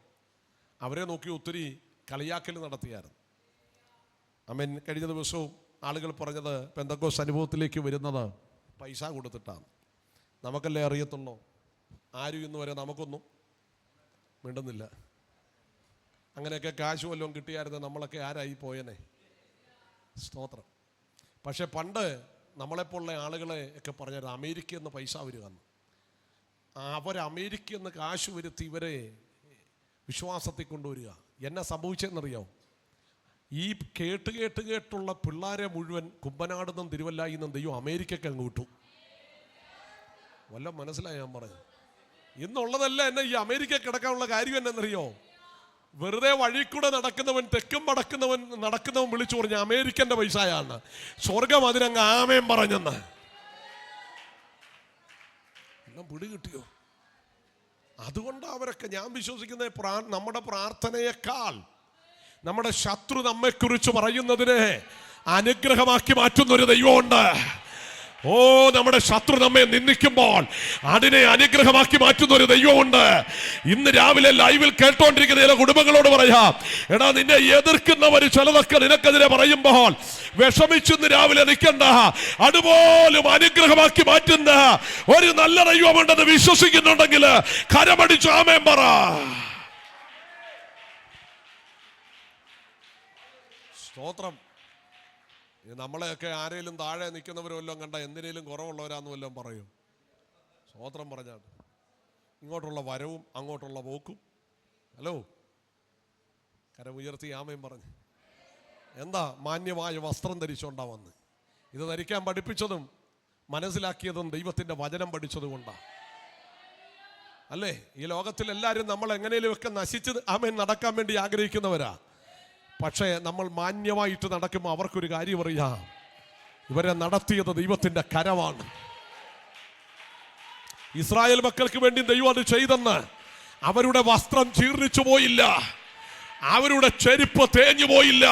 അവരെ നോക്കി ഒത്തിരി കളിയാക്കൽ നടത്തിയായിരുന്നു. ആമേൻ. കഴിഞ്ഞ ദിവസവും ആളുകൾ പറഞ്ഞത് പെന്തക്കോസ്ത് അനുഭവത്തിലേക്ക് വരുന്നത് പൈസ കൊടുത്തിട്ടാണ്. നമുക്കല്ലേ അറിയത്തുള്ളൂ. ആരും ഇന്ന് വരെ നമുക്കൊന്നും മിണ്ടുന്നില്ല. അങ്ങനെയൊക്കെ കാശ് വല്ലതും കിട്ടിയായിരുന്നു നമ്മളൊക്കെ ആരായി പോയനെ. സ്തോത്രം. പക്ഷെ പണ്ട് നമ്മളെപ്പോലുള്ള ആളുകളെ ഒക്കെ പറഞ്ഞത് അമേരിക്കയിൽ നിന്ന് പൈസ വരിക. അവർ അമേരിക്കയിൽ നിന്ന് കാശ് വരുത്തി ഇവരെ വിശ്വാസത്തിൽ കൊണ്ടുവരിക. എന്നെ സംഭവിച്ചതെന്നറിയാവും? ഈ കേട്ടുള്ള പിള്ളേരെ മുഴുവൻ കുമ്പനാട് നിന്നും തിരുവല്ലായിൽ നിന്നും ദൈവം അമേരിക്കയ്ക്ക് അങ്ങ് വിട്ടു. വല്ല മനസ്സിലായി ഞാൻ പറഞ്ഞു? ഇന്നുള്ളതല്ല എന്നെ ഈ അമേരിക്ക കിടക്കാനുള്ള കാര്യം എന്നറിയോ? വെറുതെ വഴി കൂടെ നടക്കുന്നവൻ തെക്കും നടക്കുന്നവൻ വിളിച്ചു പറഞ്ഞ അമേരിക്കന്റെ പൈസയാണ്. സ്വർഗം അതിനങ്ങ് ആമേൻ പറഞ്ഞെന്ന്. പിടി കിട്ടിയോ? അതുകൊണ്ട് അവരൊക്കെ, ഞാൻ വിശ്വസിക്കുന്ന നമ്മുടെ പ്രാർത്ഥനയേക്കാൾ നമ്മുടെ ശത്രു നമ്മെക്കുറിച്ച് പറയുന്നതിനെ അനുഗ്രഹമാക്കി മാറ്റുന്ന ഒരു ദൈവമുണ്ട്. ഓ, നമ്മുടെ ശത്രു നമ്മെ നിന്ദിക്കുമ്പോൾ അതിനെ അനുഗ്രഹമാക്കി മാറ്റുന്ന ഒരു ദൈവമുണ്ട്. ഇന്ന് രാവിലെ ലൈവിൽ കേട്ടോണ്ടിരിക്കുന്ന ചില കുടുംബങ്ങളോട് പറയാം, എടാ നിന്നെ എതിർക്കുന്നവർ ചിലതൊക്കെ നിനക്കെതിരെ പറയുമ്പോൾ വിഷമിച്ചെന്ന് രാവിലെ നിൽക്കണ്ട. അതുപോലും അനുഗ്രഹമാക്കി മാറ്റുന്ന ഒരു നല്ല ദൈവമുണ്ടെന്ന് വിശ്വസിക്കുന്നുണ്ടെങ്കിൽ കരമടിച്ചു ആമേൻ പറ. സ്തോത്രം. നമ്മളെയൊക്കെ ആരെങ്കിലും താഴെ നിൽക്കുന്നവരെല്ലാം കണ്ട എന്തിനേലും കുറവുള്ളവരാന്ന് വല്ലതും പറയും. സ്തോത്രം പറഞ്ഞാൽ ഇങ്ങോട്ടുള്ള വരവും അങ്ങോട്ടുള്ള പോക്കും. ഹലോ, കരമുയർത്തി ആമയും പറഞ്ഞു. എന്താ മാന്യമായ വസ്ത്രം ധരിച്ചോണ്ടാ വന്ന്. ഇത് ധരിക്കാൻ പഠിപ്പിച്ചതും മനസ്സിലാക്കിയതും ദൈവത്തിന്റെ വചനം പഠിച്ചത് കൊണ്ടാ അല്ലേ? ഈ ലോകത്തിൽ എല്ലാവരും നമ്മൾ എങ്ങനെയും ഒക്കെ നശിച്ച് ആമേൻ നടക്കാൻ വേണ്ടി ആഗ്രഹിക്കുന്നവരാ. പക്ഷേ നമ്മൾ മാന്യമായിട്ട് നടക്കുമ്പോൾ അവർക്കൊരു കാര്യം അറിയാം, ഇവരെ നടത്തിയത് ദൈവത്തിന്റെ കരമാണ്. ഇസ്രായേൽ മക്കൾക്ക് വേണ്ടി ദൈവം അത് ചെയ്തെന്ന്. അവരുടെ വസ്ത്രം ചീർണിച്ചു പോയില്ല, അവരുടെ ചെരുപ്പ് തേഞ്ഞു പോയില്ല.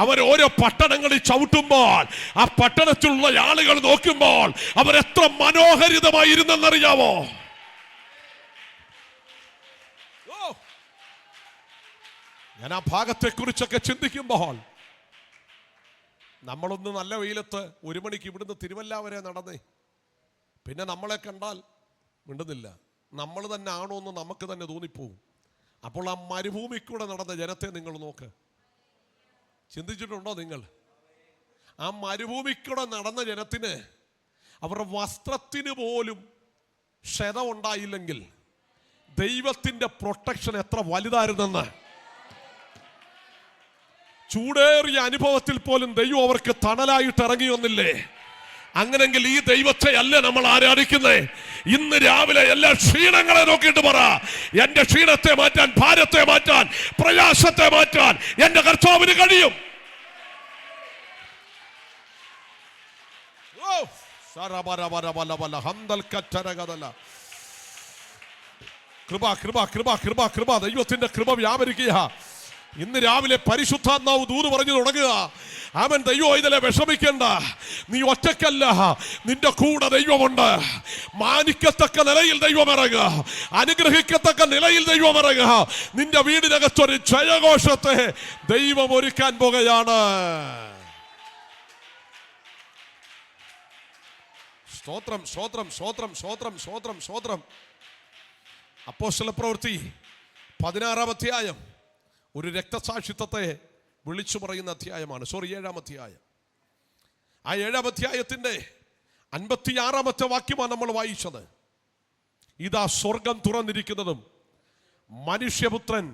അവർ ഓരോ പട്ടണങ്ങളിൽ ചവിട്ടുമ്പോൾ ആ പട്ടണത്തിലുള്ള ആളുകൾ നോക്കുമ്പോൾ അവരെത്ര മനോഹരിതമായിരുന്നെന്നറിയാമോ? ഞാൻ ആ ഭാഗത്തെ കുറിച്ചൊക്കെ ചിന്തിക്കുമ്പോൾ നമ്മളൊന്ന് നല്ല വെയിലത്ത് 1 മണിക്ക് ഇവിടുന്ന് തിരുവല്ല വരെ നടന്നേ. പിന്നെ നമ്മളെ കണ്ടാൽ മിണ്ടുന്നില്ല. നമ്മൾ തന്നെ ആണോ എന്ന് നമുക്ക് തന്നെ തോന്നിപ്പോവും. അപ്പോൾ ആ മരുഭൂമിക്കൂടെ നടന്ന ജനത്തെ നിങ്ങൾ നോക്ക്. ചിന്തിച്ചിട്ടുണ്ടോ നിങ്ങൾ? ആ മരുഭൂമിക്കൂടെ നടന്ന ജനത്തിന് അവരുടെ വസ്ത്രത്തിന് പോലും ക്ഷതം ഉണ്ടായില്ലെങ്കിൽ ദൈവത്തിന്റെ പ്രൊട്ടക്ഷൻ എത്ര വലുതായിരുന്നെന്ന്. ചൂടേറിയ അനുഭവത്തിൽ പോലും ദൈവം അവർക്ക് തണലായിട്ട് ഇറങ്ങി വന്നില്ലേ? അങ്ങനെങ്കിൽ ഈ ദൈവത്തെ അല്ലേ നമ്മൾ ആരാധിക്കുന്നേ? ഇന്ന് രാവിലെ എല്ലാ ക്ഷീണങ്ങളെ നോക്കിയിട്ട് പറ, എന്റെ ക്ഷീണത്തെ മാറ്റാൻ, ഭാരത്തെ മാറ്റാൻ, പ്രയാസത്തെ മാറ്റാൻ എന്റെ കർത്താവിന് കഴിയും. കൃപ കൃപ കൃപ കൃപ കൃപ ദൈവത്തിന്റെ കൃപ വ്യാപരിക്കുക. ഇന്ന് രാവിലെ പരിശുദ്ധാത്മാവ് ദൂത് പറഞ്ഞു തുടങ്ങുക. അവൻ ദൈവം ഇതിലെ വിഷമിക്കണ്ട, നീ ഒറ്റക്കല്ല, നിന്റെ കൂടെ ദൈവമുണ്ട്. മാനിക്കത്തക്ക നിലയിൽ ദൈവം ഇറങ്ങുക, അനുഗ്രഹിക്കത്തക്ക നിലയിൽ ദൈവം ഇറങ്ങുക. നിന്റെ വീടിനകത്തൊരു ജയഘോഷത്തെ ദൈവം ഒരുക്കാൻ പോകുകയാണ്. സ്തോത്രം സ്തോത്രം സ്തോത്രം സ്തോത്രം സ്തോത്രം സ്തോത്രം. അപ്പോസ്തലപ്രവൃത്തി 16-ാം അധ്യായം ഒരു രക്തസാക്ഷിത്വത്തെ വിളിച്ചു പറയുന്ന അധ്യായമാണ്. 7-ാം അധ്യായം. ആ 7-ാം അധ്യായത്തിന്റെ 56-ാമത്തെ വാക്യമാണ് നമ്മൾ വായിച്ചത്. ഇതാ സ്വർഗം തുറന്നിരിക്കുന്നതും മനുഷ്യപുത്രൻ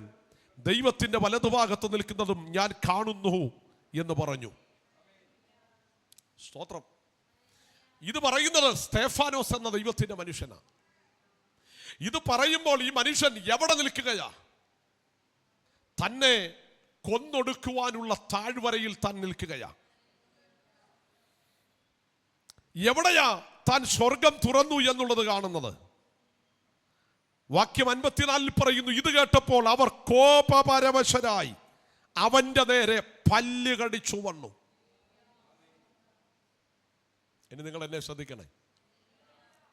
ദൈവത്തിന്റെ വലതുഭാഗത്ത് നിൽക്കുന്നതും ഞാൻ കാണുന്നു എന്ന് പറഞ്ഞു. സ്തോത്രം. ഇത് പറയുന്നത് സ്തേഫാനോസ് എന്ന ദൈവത്തിന്റെ മനുഷ്യനാണ്. ഇത് പറയുമ്പോൾ ഈ മനുഷ്യൻ എവിടെ നിൽക്കുകയാ? തന്നെ കൊന്നൊടുക്കുവാനുള്ള താഴ്വരയിൽ താൻ നിൽക്കുകയാ. എവിടെയാ താൻ സ്വർഗം തുറന്നു എന്നുള്ളത് കാണുന്നത്? വാക്യം 54 പറയുന്നു, ഇത് കേട്ടപ്പോൾ അവർ കോപപരവശരായി അവന്റെ നേരെ പല്ല് കടിച്ചു വന്നു. ഇനി നിങ്ങൾ എന്നെ ശ്രദ്ധിക്കണേ.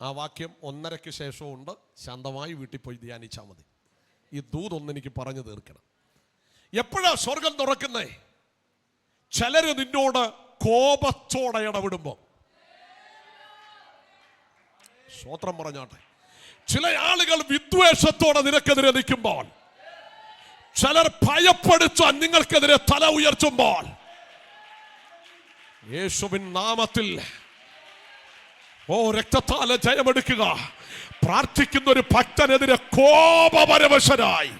ആ വാക്യം 1:30 ശേഷവും ഉണ്ട്. ശാന്തമായി വീട്ടിൽ പോയി ധ്യാനിച്ചാൽ മതി. ഈ ദൂതൊന്ന് എനിക്ക് പറഞ്ഞു തീർക്കണം. എപ്പോഴാ സ്വർഗം തുറക്കുന്നേ? ചിലര് നിന്നോട് കോപത്തോടെ ഇടപെടുമ്പോ. സ്തോത്രം പറഞ്ഞാട്ടെ. ചില ആളുകൾ വിദ്വേഷത്തോടെ നിനക്കെതിരെ നിൽക്കുമ്പോൾ, ചിലർ ഭയപ്പെടുത്താൻ നിങ്ങൾക്കെതിരെ തല ഉയർത്തുമ്പോൾ, യേശുവിൻ നാമത്തിൽ രക്തത്താൽ ജയമെടുക്കുക. പ്രാർത്ഥിക്കുന്ന ഒരു ഭക്തനെതിരെ കോപപരവശരായി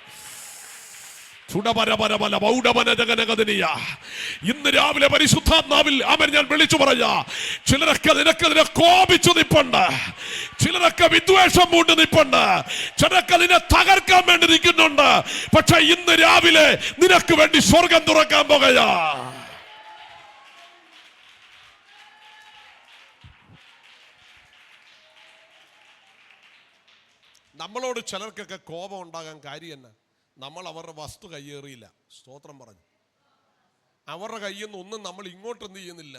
ഇന്ന് രാവിലെ പരിശുദ്ധാത്മാവിൽ അവൻ ഞാൻ വിളിച്ചു പറയാ, ചിലരൊക്കെ നിനക്കെതിരെ കോപിച്ചു നിൽപ്പുണ്ട്, ചിലരൊക്കെ വിദ്വേഷം പൂണ്ട് നിൽപ്പുണ്ട്, ചിലരൊക്കെ നിന്നെ തകർക്കാൻ വേണ്ടി നിൽക്കുന്നുണ്ട്. പക്ഷെ ഇന്ന് രാവിലെ നിനക്ക് വേണ്ടി സ്വർഗം തുറക്കാൻ പോകുകയാ. നമ്മളോട് ചിലർക്കൊക്കെ കോപം ഉണ്ടാകാൻ കാര്യം തന്നെ, നമ്മൾ അവരുടെ വസ്തു കയ്യേറിയില്ല. സ്തോത്രം പറഞ്ഞു. അവരുടെ കയ്യിൽ നിന്ന് ഒന്നും നമ്മൾ ഇങ്ങോട്ട് എന്ത് ചെയ്യുന്നില്ല,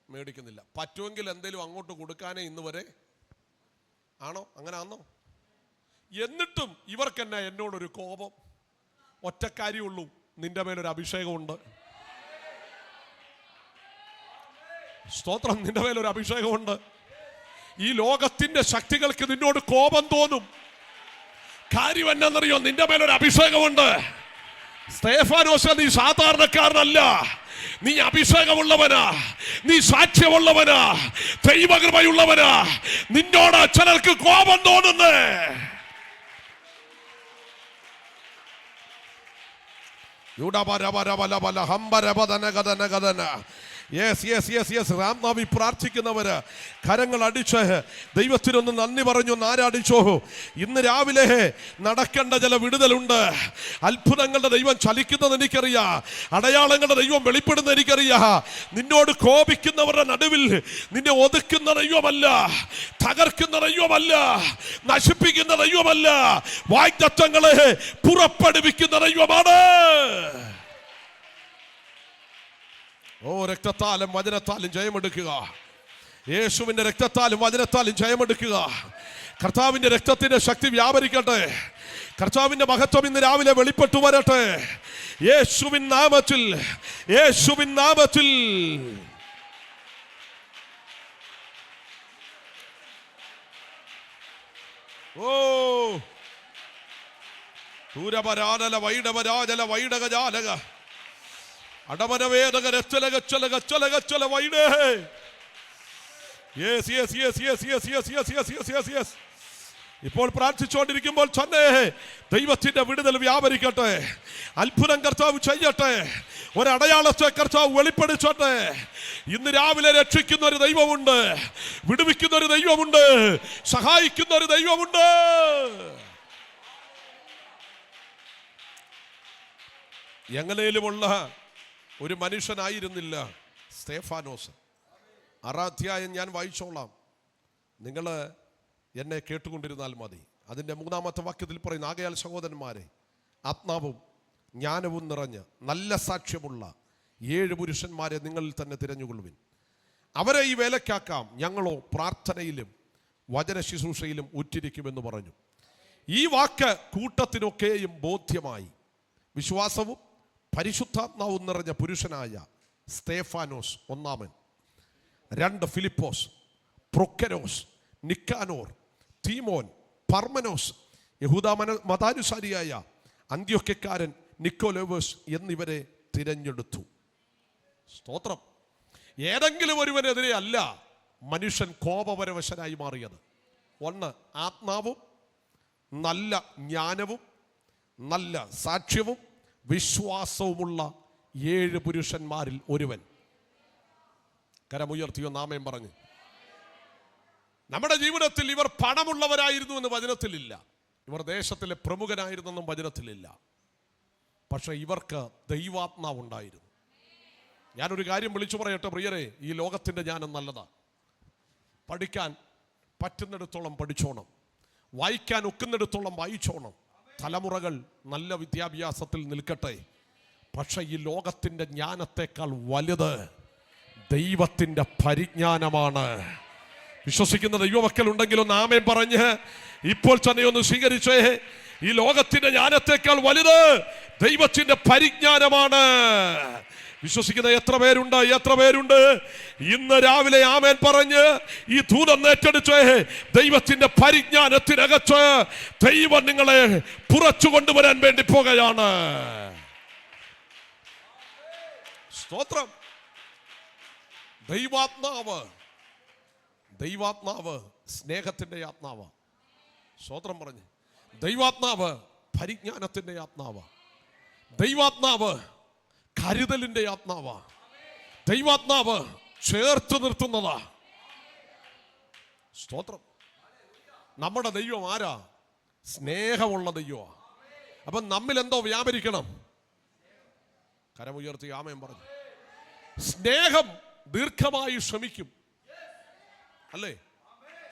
മേടിക്കുന്നില്ല. പറ്റുമെങ്കിൽ എന്തെങ്കിലും അങ്ങോട്ട് കൊടുക്കാനേ ഇന്ന് വരെ ആണോ? അങ്ങനെ ആണോ? എന്നിട്ടും ഇവർക്ക് തന്നെ എന്നോടൊരു കോപം. ഒറ്റ കാര്യമുള്ളൂ, നിന്റെ മേലൊരു അഭിഷേകമുണ്ട്. സ്തോത്രം. നിന്റെ മേലൊരു അഭിഷേകമുണ്ട്. ഈ ലോകത്തിന്റെ ശക്തികൾക്ക് നിന്നോട് കോപം തോന്നും. കാര്യം എന്നാന്നറിയോ? നിന്റെ മേലൊരു അഭിഷേകമുണ്ട്. സ്തേഫാനോസ്, നീ സാധാരണക്കാരനല്ല, നീ അഭിഷേകമുള്ളവനാ, നീ സാക്ഷ്യമുള്ളവനാ, ദൈവകൃപയുള്ളവനാ. നിന്നോട് ചിലർക്ക് കോപം തോന്നുന്നേ. രാംനാമി പ്രാർത്ഥിക്കുന്നവര് കരങ്ങൾ അടിച്ച് ദൈവത്തിനൊന്ന് നന്ദി പറഞ്ഞു ആരാടിച്ചോ. ഇന്ന് രാവിലെ നടക്കേണ്ട ചില വിടുതലുണ്ട്. അത്ഭുതങ്ങളുടെ ദൈവം ചലിക്കുന്നത് എനിക്കറിയാം, അടയാളങ്ങളുടെ ദൈവം വെളിപ്പെടുന്ന എനിക്കറിയാം. നിന്നോട് കോപിക്കുന്നവരുടെ നടുവിൽ നിന്നെ ഒതുക്കുന്ന ദൈവമല്ല, തകർക്കുന്ന ദൈവമല്ല, നശിപ്പിക്കുന്ന ദൈവമല്ല, വാഗ്ദത്തങ്ങളെ പുറപ്പെടുവിക്കുന്ന ദൈവമാണ്. രക്തത്താലും വചനത്താലും ജയമെടുക്കുക. യേശുവിന്റെ രക്തത്താലും വചനത്താലും ജയമെടുക്കുക. കർത്താവിന്റെ രക്തത്തിന്റെ ശക്തി വ്യാപരിക്കട്ടെ. കർത്താവിന്റെ മഹത്വം ഇന്ന് രാവിലെ വെളിപ്പെട്ടു വരട്ടെ. യേശുവിൻ നാമത്തിൽ, യേശുവിൻ നാമത്തിൽ. ദൂരപരാനല വൈഡവരാജല വൈഡകജാലക അടമനവേദക രച്ചലക ചലക ചലക ചല വൈഡേ. Yes yes yes yes yes yes yes yes yes yes yes. ഇപ്പോൾ പ്രാർത്ഥിച്ചുകൊണ്ടിരിക്കുമ്പോൾ തന്നെ ദൈവത്തിന്റെ വിടുതൽ വ്യാപരിക്കട്ടെ. അത്ഭുതം കർത്താവ് ചെയ്യട്ടെ. ഒരടയാളത്തെ കർത്താവ് വെളിപ്പെടുത്തട്ടെ. ഇന്ന് രാവിലെ രക്ഷിക്കുന്ന ഒരു ദൈവമുണ്ട്, വിടുവിക്കുന്ന ഒരു ദൈവമുണ്ട്, സഹായിക്കുന്ന ഒരു ദൈവമുണ്ട്. എങ്ങനെയുമുള്ള ഒരു മനുഷ്യനായിരുന്നില്ല സ്തേഫാനോസ്. 6 അധ്യായം ഞാൻ വായിച്ചോളാം, നിങ്ങൾ എന്നെ കേട്ടുകൊണ്ടിരുന്നാൽ മതി. അതിൻ്റെ 3-ാമത്തെ വാക്യത്തിൽ പറയുന്നു, ആകയാൽ സഹോദരന്മാരെ, ആത്മാവും ജ്ഞാനവും നിറഞ്ഞ് നല്ല സാക്ഷ്യമുള്ള 7 പുരുഷന്മാരെ നിങ്ങളിൽ തന്നെ തിരഞ്ഞുകൊള്ളുവിൻ. അവരെ ഈ വേലയ്ക്കാക്കാം. ഞങ്ങളോ പ്രാർത്ഥനയിലും വചന ശുശ്രൂഷയിലും ഉറ്റിരിക്കുമെന്ന് പറഞ്ഞു. ഈ വാക്ക് കൂട്ടത്തിനൊക്കെയും ബോധ്യമായി. വിശ്വാസവും പരിശുദ്ധാത്മാവും നിറഞ്ഞ പുരുഷനായ സ്തേഫാനോസ് ഒന്നാമൻ, 2 ഫിലിപ്പോസ്, പ്രൊക്കരോസ്, നിക്കാനോർ, തീമോൻ, പർമനോസ്, യഹൂദ മതാനുസാരിയായ അന്ത്യോക്യക്കാരൻ നിക്കോലോവോസ് എന്നിവരെ തിരഞ്ഞെടുത്തു. സ്തോത്രം. ഏതെങ്കിലും ഒരുവനെതിരെ അല്ല മനുഷ്യൻ കോപപരവശനായി മാറിയത്. 1, ആത്മാവും നല്ല ജ്ഞാനവും നല്ല സാക്ഷ്യവും വിശ്വാസവുമുള്ള 7 പുരുഷന്മാരിൽ ഒരുവൻ. കരമുയർത്തിയോ നാമം പറഞ്ഞ്. നമ്മുടെ ജീവിതത്തിൽ ഇവർ പണമുള്ളവരായിരുന്നു എന്ന് വചനത്തിലില്ല, ഇവർ ദേശത്തിലെ പ്രമുഖനായിരുന്നെന്നും വചനത്തിലില്ല. പക്ഷെ ഇവർക്ക് ദൈവാത്മാവുണ്ടായിരുന്നു. ഞാനൊരു കാര്യം വിളിച്ചു പറയട്ടെ പ്രിയരെ, ഈ ലോകത്തിൻ്റെ ജ്ഞാനം നല്ലതാ. പഠിക്കാൻ പറ്റുന്നിടത്തോളം പഠിച്ചോണം, വായിക്കാൻ ഒക്കുന്നിടത്തോളം വായിച്ചോണം. തലമുറകൾ നല്ല വിദ്യാഭ്യാസത്തിൽ നിൽക്കട്ടെ. പക്ഷെ ഈ ലോകത്തിൻ്റെ ജ്ഞാനത്തെക്കാൾ വലുത് ദൈവത്തിൻ്റെ പരിജ്ഞാനമാണ്. വിശ്വസിക്കുന്ന ദൈവമക്കൾ ഉണ്ടെങ്കിൽ ഒന്ന് ആമേൻ പറഞ്ഞ് ഇപ്പോൾ തന്നെ ഒന്ന് സ്വീകരിച്ചേ. ഈ ലോകത്തിന്റെ ജ്ഞാനത്തെക്കാൾ വലുത് ദൈവത്തിന്റെ പരിജ്ഞാനമാണ്. വിശ്വസിക്കുന്ന എത്ര പേരുണ്ട്? എത്ര പേരുണ്ട് ഇന്ന് രാവിലെ ആമേൻ പറഞ്ഞ് ഈ ദൂതം ഏറ്റെടുത്ത് ദൈവത്തിന്റെ പരിജ്ഞാനത്തിനകത്ത് ദൈവം നിങ്ങളെ പുറത്തു കൊണ്ടുവരാൻ വേണ്ടി പോകുകയാണ്. സ്തോത്രം. ദൈവാത്മാവ് സ്നേഹത്തിന്റെ ആത്മാവ്. സ്തോത്രം പറഞ്ഞ് ദൈവാത്മാവ് പരിജ്ഞാനത്തിന്റെ ആത്മാവ്. ദൈവാത്മാവ് കരുതലിന്റെ ആത്മാവ്. ദൈവാത്മാവ് ചേർത്ത് നിർത്തുന്നതാ. സ്തോത്രം. നമ്മുടെ ദൈവം ആരാ? സ്നേഹമുള്ള ദൈവമാ. അപ്പൊ നമ്മിൽ എന്തോ വ്യാപരിക്കണം? കരമുയർത്തി ആമേൻ പറഞ്ഞു. സ്നേഹം ദീർഘമായി ക്ഷമിക്കും, അല്ലേ?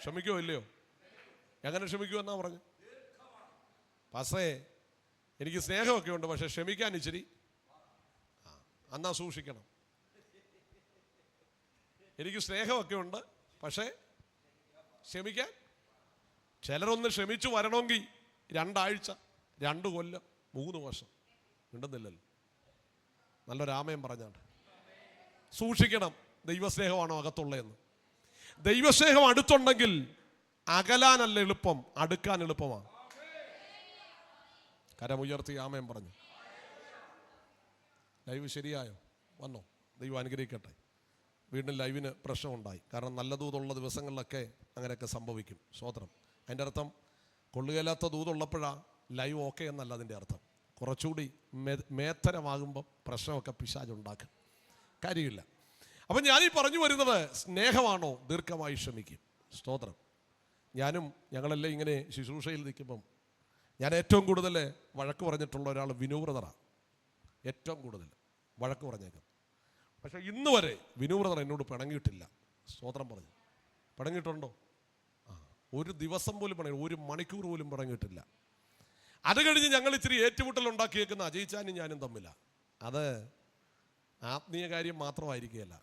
ക്ഷമിക്കോ ഇല്ലയോ? എങ്ങനെ ക്ഷമിക്കുമെന്നാ പറഞ്ഞു? പക്ഷേ എനിക്ക് സ്നേഹമൊക്കെ ഉണ്ട്, പക്ഷെ ക്ഷമിക്കാൻ ഇച്ചിരി എന്നാ സൂക്ഷിക്കണം. എനിക്ക് സ്നേഹമൊക്കെ ഉണ്ട്, പക്ഷേ ക്ഷമിക്കാൻ ചിലരൊന്ന് ക്ഷമിച്ചു വരണമെങ്കിൽ 2 ആഴ്ച, 2 കൊല്ലം, 3 വർഷം മിണ്ടുന്നില്ലല്ലോ. നല്ലൊരാമയം പറഞ്ഞാണ്. സൂക്ഷിക്കണം. ദൈവസ്നേഹമാണോ അകത്തുള്ളതെന്ന്? ദൈവസ്നേഹം അടുത്തുണ്ടെങ്കിൽ അകലാനല്ല എളുപ്പം, അടുക്കാൻ എളുപ്പമാണ്. കരമുയർത്തി ആമയം പറഞ്ഞു. ലൈവ് ശരിയായോ? വന്നോ? ദൈവം അനുഗ്രഹിക്കട്ടെ. വീണ്ടും ലൈവിന് പ്രശ്നമുണ്ടായി. കാരണം നല്ല ദൂതുള്ള ദിവസങ്ങളിലൊക്കെ അങ്ങനെയൊക്കെ സംഭവിക്കും. സ്തോത്രം. അതിൻ്റെ അർത്ഥം കൊള്ളുകയില്ലാത്ത ദൂതുള്ളപ്പോഴാണ് ലൈവ് ഓക്കെ എന്നല്ല അതിൻ്റെ അർത്ഥം. കുറച്ചുകൂടി മേത്തരമാകുമ്പോൾ പ്രശ്നമൊക്കെ പിശാചുണ്ടാക്കും. കാര്യമില്ല. അപ്പം ഞാനീ പറഞ്ഞു വരുന്നത്, സ്നേഹമാണോ ദീർഘമായി ക്ഷമിക്കും. സ്തോത്രം. ഞങ്ങളെല്ലാം ഇങ്ങനെ ശുശ്രൂഷയിൽ നിൽക്കുമ്പം ഞാൻ ഏറ്റവും കൂടുതൽ വഴക്ക് പറഞ്ഞിട്ടുള്ള ഒരാൾ വിനു ബ്രദറാണ്. ഏറ്റവും കൂടുതൽ വഴക്ക് പറഞ്ഞേക്കും. പക്ഷെ ഇന്ന് വരെ വിനു ബ്രദർ എന്നോട് പിണങ്ങിയിട്ടില്ല. സ്തോത്രം പറഞ്ഞു. പിണങ്ങിയിട്ടുണ്ടോ? ഒരു ദിവസം പോലും പിണങ്ങി, 1 മണിക്കൂർ പോലും പിണങ്ങിയിട്ടില്ല. അത് കഴിഞ്ഞ് ഞങ്ങൾ ഇച്ചിരി ഏറ്റുമുട്ടൽ ഉണ്ടാക്കിയേക്കുന്ന അജയിച്ചാനും ഞാനും തമ്മിലാണ്. അത് ആത്മീയ കാര്യം മാത്രമായിരിക്കുകയല്ല.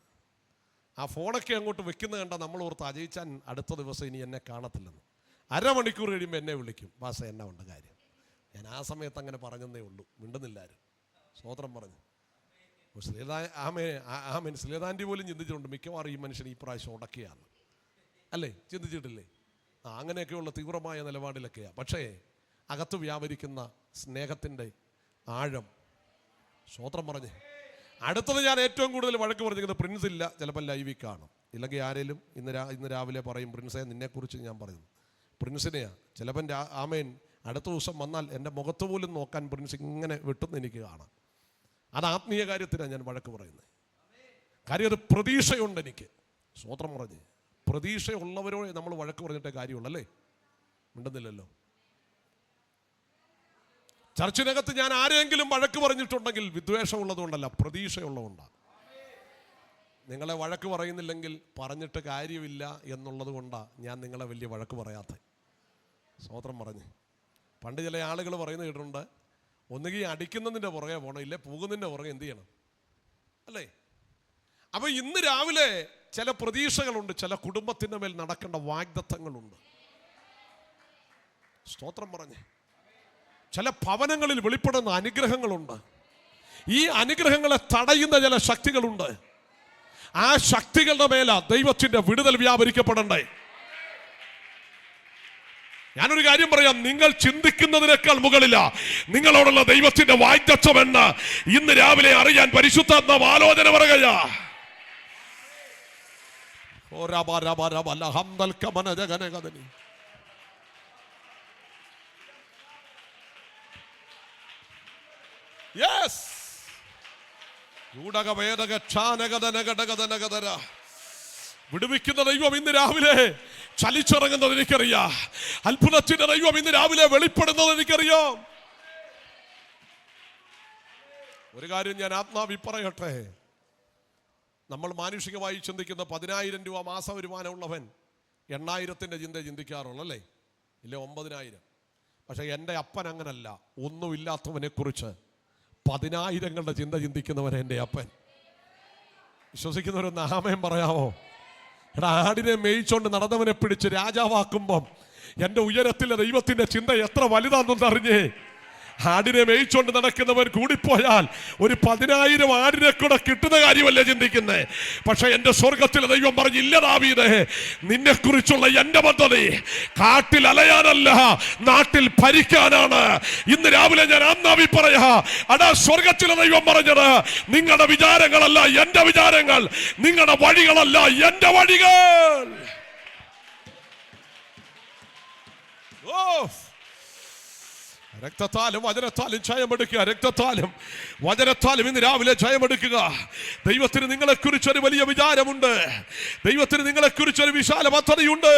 ആ ഫോണൊക്കെ അങ്ങോട്ട് വെക്കുന്ന കണ്ട നമ്മൾ ഓർത്ത് അജയിച്ചാൻ അടുത്ത ദിവസം ഇനി എന്നെ കാണത്തില്ലെന്ന്. 1/2 മണിക്കൂർ കഴിയുമ്പോൾ എന്നെ വിളിക്കും, പാസ എന്നാ ഉണ്ട് കാര്യം. ഞാൻ ആ സമയത്ത് അങ്ങനെ പറഞ്ഞതേ ഉള്ളൂ, മിണ്ടുന്നില്ലാരും. സ്തോത്രം പറഞ്ഞു. ആമേൻ. സ്ലേതാൻറ്റി പോലും ചിന്തിച്ചിട്ടുണ്ട് മിക്കവാറും ഈ മനുഷ്യൻ ഈ പ്രാവശ്യം ഉടക്കിയാണ്, അല്ലേ? ചിന്തിച്ചിട്ടില്ലേ? അങ്ങനെയൊക്കെയുള്ള തീവ്രമായ നിലപാടിലൊക്കെയാണ്. പക്ഷേ അകത്ത് വ്യാപരിക്കുന്ന സ്നേഹത്തിൻ്റെ ആഴം. സ്തോത്രം പറഞ്ഞേ. അടുത്തത് ഞാൻ ഏറ്റവും കൂടുതൽ വഴക്ക് പറഞ്ഞിരിക്കുന്നത് പ്രിൻസ് ഇല്ല, ചിലപ്പോൾ ലൈവിൽ കാണും. ഇല്ലെങ്കിൽ ആരെങ്കിലും ഇന്ന് രാവിലെ പറയും, പ്രിൻസെ നിന്നെക്കുറിച്ച് ഞാൻ പറയുന്നു. പ്രിൻസിനെയാ ചിലപ്പം ആമേൻ അടുത്ത ദിവസം വന്നാൽ എൻ്റെ മുഖത്ത് പോലും നോക്കാൻ പ്രിൻസ് ഇങ്ങനെ വെട്ടുന്ന എനിക്ക് കാണാം. അത് ആത്മീയ കാര്യത്തിനാണ് ഞാൻ വഴക്ക് പറയുന്നത്. കാര്യം ഒരു പ്രതീക്ഷയുണ്ട് എനിക്ക്. സ്തോത്രം പറഞ്ഞ് പ്രതീക്ഷയുള്ളവരോട് നമ്മൾ വഴക്ക് പറഞ്ഞിട്ടേ കാര്യമുള്ളല്ലേ? മിണ്ടുന്നില്ലല്ലോ. ചർച്ചിനകത്ത് ഞാൻ ആരെങ്കിലും വഴക്ക് പറഞ്ഞിട്ടുണ്ടെങ്കിൽ വിദ്വേഷമുള്ളതുകൊണ്ടല്ല, പ്രതീക്ഷയുള്ളതുകൊണ്ടാണ്. നിങ്ങളെ വഴക്ക് പറയുന്നില്ലെങ്കിൽ പറഞ്ഞിട്ട് കാര്യമില്ല എന്നുള്ളത് കൊണ്ടാണ് ഞാൻ നിങ്ങളെ വലിയ വഴക്ക് പറയാത്തത്. സ്തോത്രം പറഞ്ഞ് പണ്ട് ചില ആളുകൾ പറയുന്നത് കേട്ടിട്ടുണ്ട്, ഒന്നുകിൽ അടിക്കുന്നതിൻ്റെ പുറകെ പോകണം, ഇല്ലേ പോകുന്നതിൻ്റെ പുറകെ എന്ത് ചെയ്യണം, അല്ലേ? അപ്പം ഇന്ന് രാവിലെ ചില പ്രതീക്ഷകളുണ്ട്, ചില കുടുംബത്തിൻ്റെ മേൽ നടക്കേണ്ട വാഗ്ദത്തങ്ങളുണ്ട്. സ്തോത്രം പറഞ്ഞ് ചില ഭവനങ്ങളിൽ വെളിപ്പെടുന്ന അനുഗ്രഹങ്ങളുണ്ട്. ഈ അനുഗ്രഹങ്ങളെ തടയുന്ന ചില ശക്തികളുണ്ട്. ആ ശക്തികളുടെ മേല ദൈവത്തിന്റെ വിടുതൽ വ്യാപരിക്കപ്പെടണ്ടേ? ഞാനൊരു കാര്യം പറയാം, നിങ്ങൾ ചിന്തിക്കുന്നതിനേക്കാൾ മുകളിലാ നിങ്ങളോടുള്ള ദൈവത്തിന്റെ വാഗ്ദത്തം എന്ന് ഇന്ന് രാവിലെ അറിയാൻ പരിശുദ്ധാത്മാവ് ആലോചന പറയുകയാ. വിടുവിക്കുന്ന ദൈവം ഇന്ന് രാവിലെ ചലിച്ചിറങ്ങുന്നത് എനിക്കറിയാം. അത്ഭുതത്തിന്റെ ദൈവം ഇന്ന് രാവിലെ വെളിപ്പെടുന്നത് എനിക്കറിയാം. ഒരു കാര്യം ഞാൻ ആത്മാവി പറയട്ടെ, നമ്മൾ മാനുഷികമായി ചിന്തിക്കുന്ന 10,000 രൂപ മാസ വരുമാനമുള്ളവൻ 8,000-ന്റെ ചിന്ത ചിന്തിക്കാറുള്ളൂ അല്ലേ? ഇല്ല 9,000. പക്ഷെ എൻ്റെ അപ്പൻ അങ്ങനല്ല. ഒന്നുമില്ലാത്തവനെ കുറിച്ച് 10,000ങ്ങളുടെ ചിന്ത ചിന്തിക്കുന്നവൻ എൻ്റെ അപ്പൻ. വിശ്വസിക്കുന്നവരൊന്ന് ആമേൻ പറയാമോ? എടാ, ആടിനെ മേയിച്ചോണ്ട് നടന്നവനെ പിടിച്ച് രാജാവാക്കുമ്പം എൻ്റെ ഉയരത്തിലെ ദൈവത്തിൻ്റെ ചിന്ത എത്ര വലുതാണെന്ന് അറിഞ്ഞേ. ആടിനെ മേയിച്ചോണ്ട് നടക്കുന്നവൻ കൂടിപ്പോയാൽ ഒരു 10,000 ആടിനെ കൂടെ കിട്ടുന്ന കാര്യമല്ലേ ചിന്തിക്കുന്നേ. പക്ഷെ എൻ്റെ സ്വർഗത്തിലെ ദൈവം പറഞ്ഞില്ല, ദാവീദേ, നിന്നെ കുറിച്ചുള്ള എൻ്റെ പദ്ധതി കാട്ടിൽ അലയാനല്ല, നാട്ടിൽ ഭരിക്കാനാണ്. ഇന്ന് രാവിലെ ഞാൻ ആത്മാവിൽ പറയാ, അടാ, സ്വർഗത്തിലെ ദൈവം പറഞ്ഞത് നിങ്ങളുടെ വിചാരങ്ങളല്ല എൻ്റെ വിചാരങ്ങൾ, നിങ്ങളുടെ വഴികളല്ല എൻ്റെ വഴികൾ. ഓ, രക്തത്താലും വചനത്താലും ജയമെടുക്കുക. രക്തത്താലും വചനത്താലും ഇന്ന് രാവിലെ ജയമെടുക്കുക. ദൈവത്തിന് നിങ്ങളെക്കുറിച്ചൊരു വലിയ വിചാരമുണ്ട്. ദൈവത്തിന് നിങ്ങളെക്കുറിച്ചൊരു വിശാല പദ്ധതിയുണ്ട്.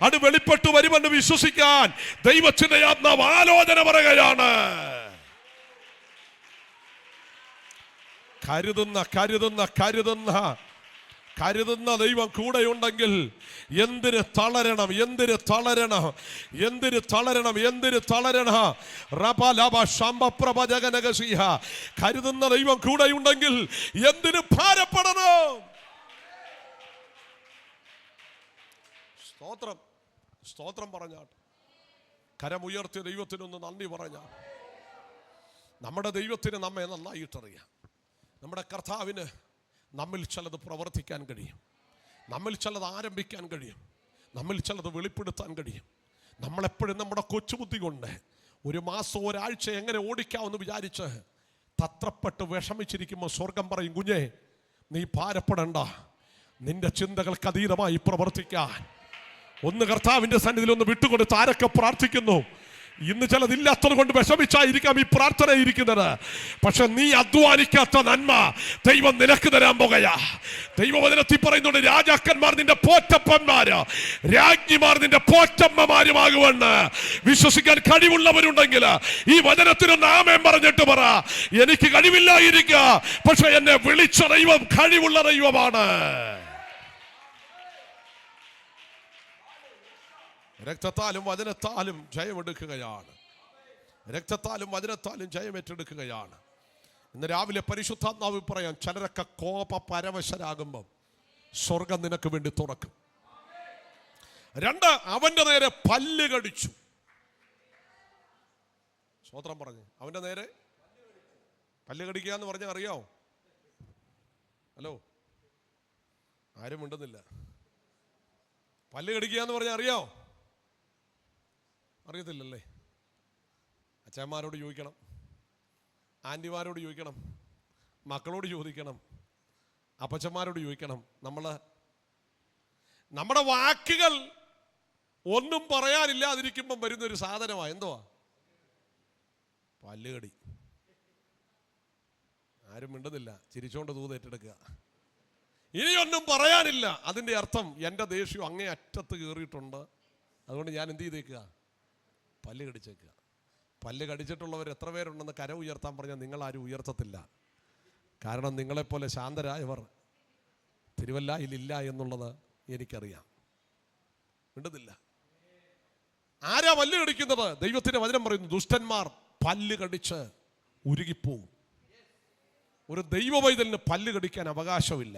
അത് വെളിപ്പെട്ടു വരുമെന്ന് വിശ്വസിക്കാൻ ദൈവത്തിന്റെ ആത്മാവ് ആലോചന പറയുകയാണ്. കരുതുന്ന ദൈവം കൂടെയുണ്ടെങ്കിൽ എന്തിന് തളരണം, എന്തിന് തളരണം, എന്തിന് തളരണം, എന്തിന് തളരണം. കരുതുന്ന ദൈവം കൂടെയുണ്ടെങ്കിൽ എന്തിന് ഭാരപ്പെടണം. സ്തോത്രം, സ്തോത്രം പറഞ്ഞാട്ട് കരമുയർത്തിയ ദൈവത്തിനൊന്ന് നന്ദി പറഞ്ഞാൽ. നമ്മുടെ ദൈവത്തിന് നമ്മെ നന്നായിട്ടറിയാം. നമ്മുടെ കർത്താവിന് നമ്മിൽ ചിലത് പ്രവർത്തിക്കാൻ കഴിയും, നമ്മിൽ ചിലത് ആരംഭിക്കാൻ കഴിയും, നമ്മിൽ ചിലത് വെളിപ്പെടുത്താൻ കഴിയും. നമ്മളെപ്പോഴും നമ്മുടെ കൊച്ചുബുദ്ധി കൊണ്ട് ഒരു മാസം ഒരാഴ്ച എങ്ങനെ ഓടിക്കാമെന്ന് വിചാരിച്ച് തത്രപ്പെട്ട് വിഷമിച്ചിരിക്കുമ്പോൾ സ്വർഗം പറയും, കുഞ്ഞേ, നീ ഭാരപ്പെടണ്ട, നിന്റെ ചിന്തകൾക്ക് അതീതമായി പ്രവർത്തിക്കാൻ. ഒന്ന് കർത്താവിൻ്റെ സന്നിധിയിൽ ഒന്ന് വിട്ടുകൊടുത്ത് ആരൊക്കെ പ്രാർത്ഥിക്കുന്നു? ഇന്ന് ചിലതില്ലാത്തത് കൊണ്ട് വിഷമിച്ചായിരിക്കാം ഈ പ്രാർത്ഥന ഇരിക്കുന്നത്. പക്ഷെ നീ അധ്വാനിക്കാത്ത നന്മ ദൈവം നിനക്ക് തരാൻ പോകുകയാ. ദൈവവചനത്തിൽ പറയുന്നുണ്ട്, രാജാക്കന്മാർ നിന്റെ പോറ്റപ്പന്മാര്, രാജ്ഞിമാർ നിന്റെ പോറ്റമ്മമാരുമാകുമെന്ന്. വിശ്വസിക്കാൻ കഴിവുള്ളവരുണ്ടെങ്കിൽ ഈ വചനത്തിനൊന്ന് ആമേൻ പറഞ്ഞിട്ട് പറ. എനിക്ക് കഴിവില്ലായിരിക്കുക, പക്ഷെ എന്നെ വിളിച്ച ദൈവം കഴിവുള്ള ദൈവമാണ്. രക്തത്താലും വചനത്താലും ജയമെടുക്കുകയാണ്. രക്തത്താലും വചനത്താലും ജയമേറ്റെടുക്കുകയാണ്. ഇന്ന് രാവിലെ പരിശുദ്ധാത്മാവ് പറയാം, ചിലരൊക്കെ കോപ പരവശരാകുമ്പം സ്വർഗം നിനക്ക് വേണ്ടി തുറക്കും. 2, അവന്റെ നേരെ പല്ല് കടിച്ചു. സ്തോത്രം പറഞ്ഞു. അവന്റെ നേരെ പല്ല് കടിക്കുക എന്ന് പറഞ്ഞാൽ അറിയാവോ? ഹലോ, ആരും മിണ്ടുന്നില്ല. പല്ല് കടിക്കുക എന്ന് പറഞ്ഞാൽ അറിയാവോ? അറിയത്തില്ലല്ലേ? അച്ഛന്മാരോട് ചോദിക്കണം, ആൻറ്റിമാരോട് ചോദിക്കണം, മക്കളോട് ചോദിക്കണം, അപ്പച്ചന്മാരോട് ചോദിക്കണം. നമ്മുടെ വാക്കുകൾ ഒന്നും പറയാനില്ലാതിരിക്കുമ്പം വരുന്നൊരു സാധനമാണ് എന്തുവാ? പല്ലുകടി. ആരും മിണ്ടുന്നില്ല, ചിരിച്ചോണ്ട് തൂതേറ്റെടുക്കുക. ഇനിയൊന്നും പറയാനില്ല. അതിൻ്റെ അർത്ഥം എൻ്റെ ദേഷ്യം അങ്ങേ അറ്റത്ത് കയറിയിട്ടുണ്ട്, അതുകൊണ്ട് ഞാൻ എന്ത് ചെയ്തേക്കുക? പല്ല് കടിച്ചേക്കുക. പല്ല് കടിച്ചിട്ടുള്ളവർ എത്ര പേരുണ്ടെന്ന് കര ഉയർത്താൻ പറഞ്ഞാൽ നിങ്ങളാരും ഉയർത്തത്തില്ല. കാരണം നിങ്ങളെപ്പോലെ ശാന്തരായവർ തിരുവല്ലയിലില്ല എന്നുള്ളത് എനിക്കറിയാം. മിണ്ടുന്നില്ല. ആരാ പല്ല് കടിക്കുന്നത്? ദൈവത്തിന്റെ വചനം പറയുന്നു, ദുഷ്ടന്മാർ പല്ല് കടിച്ച് ഉരുകിപ്പോവും. ഒരു ദൈവവൈതലിന് പല്ല് കടിക്കാൻ അവകാശമില്ല.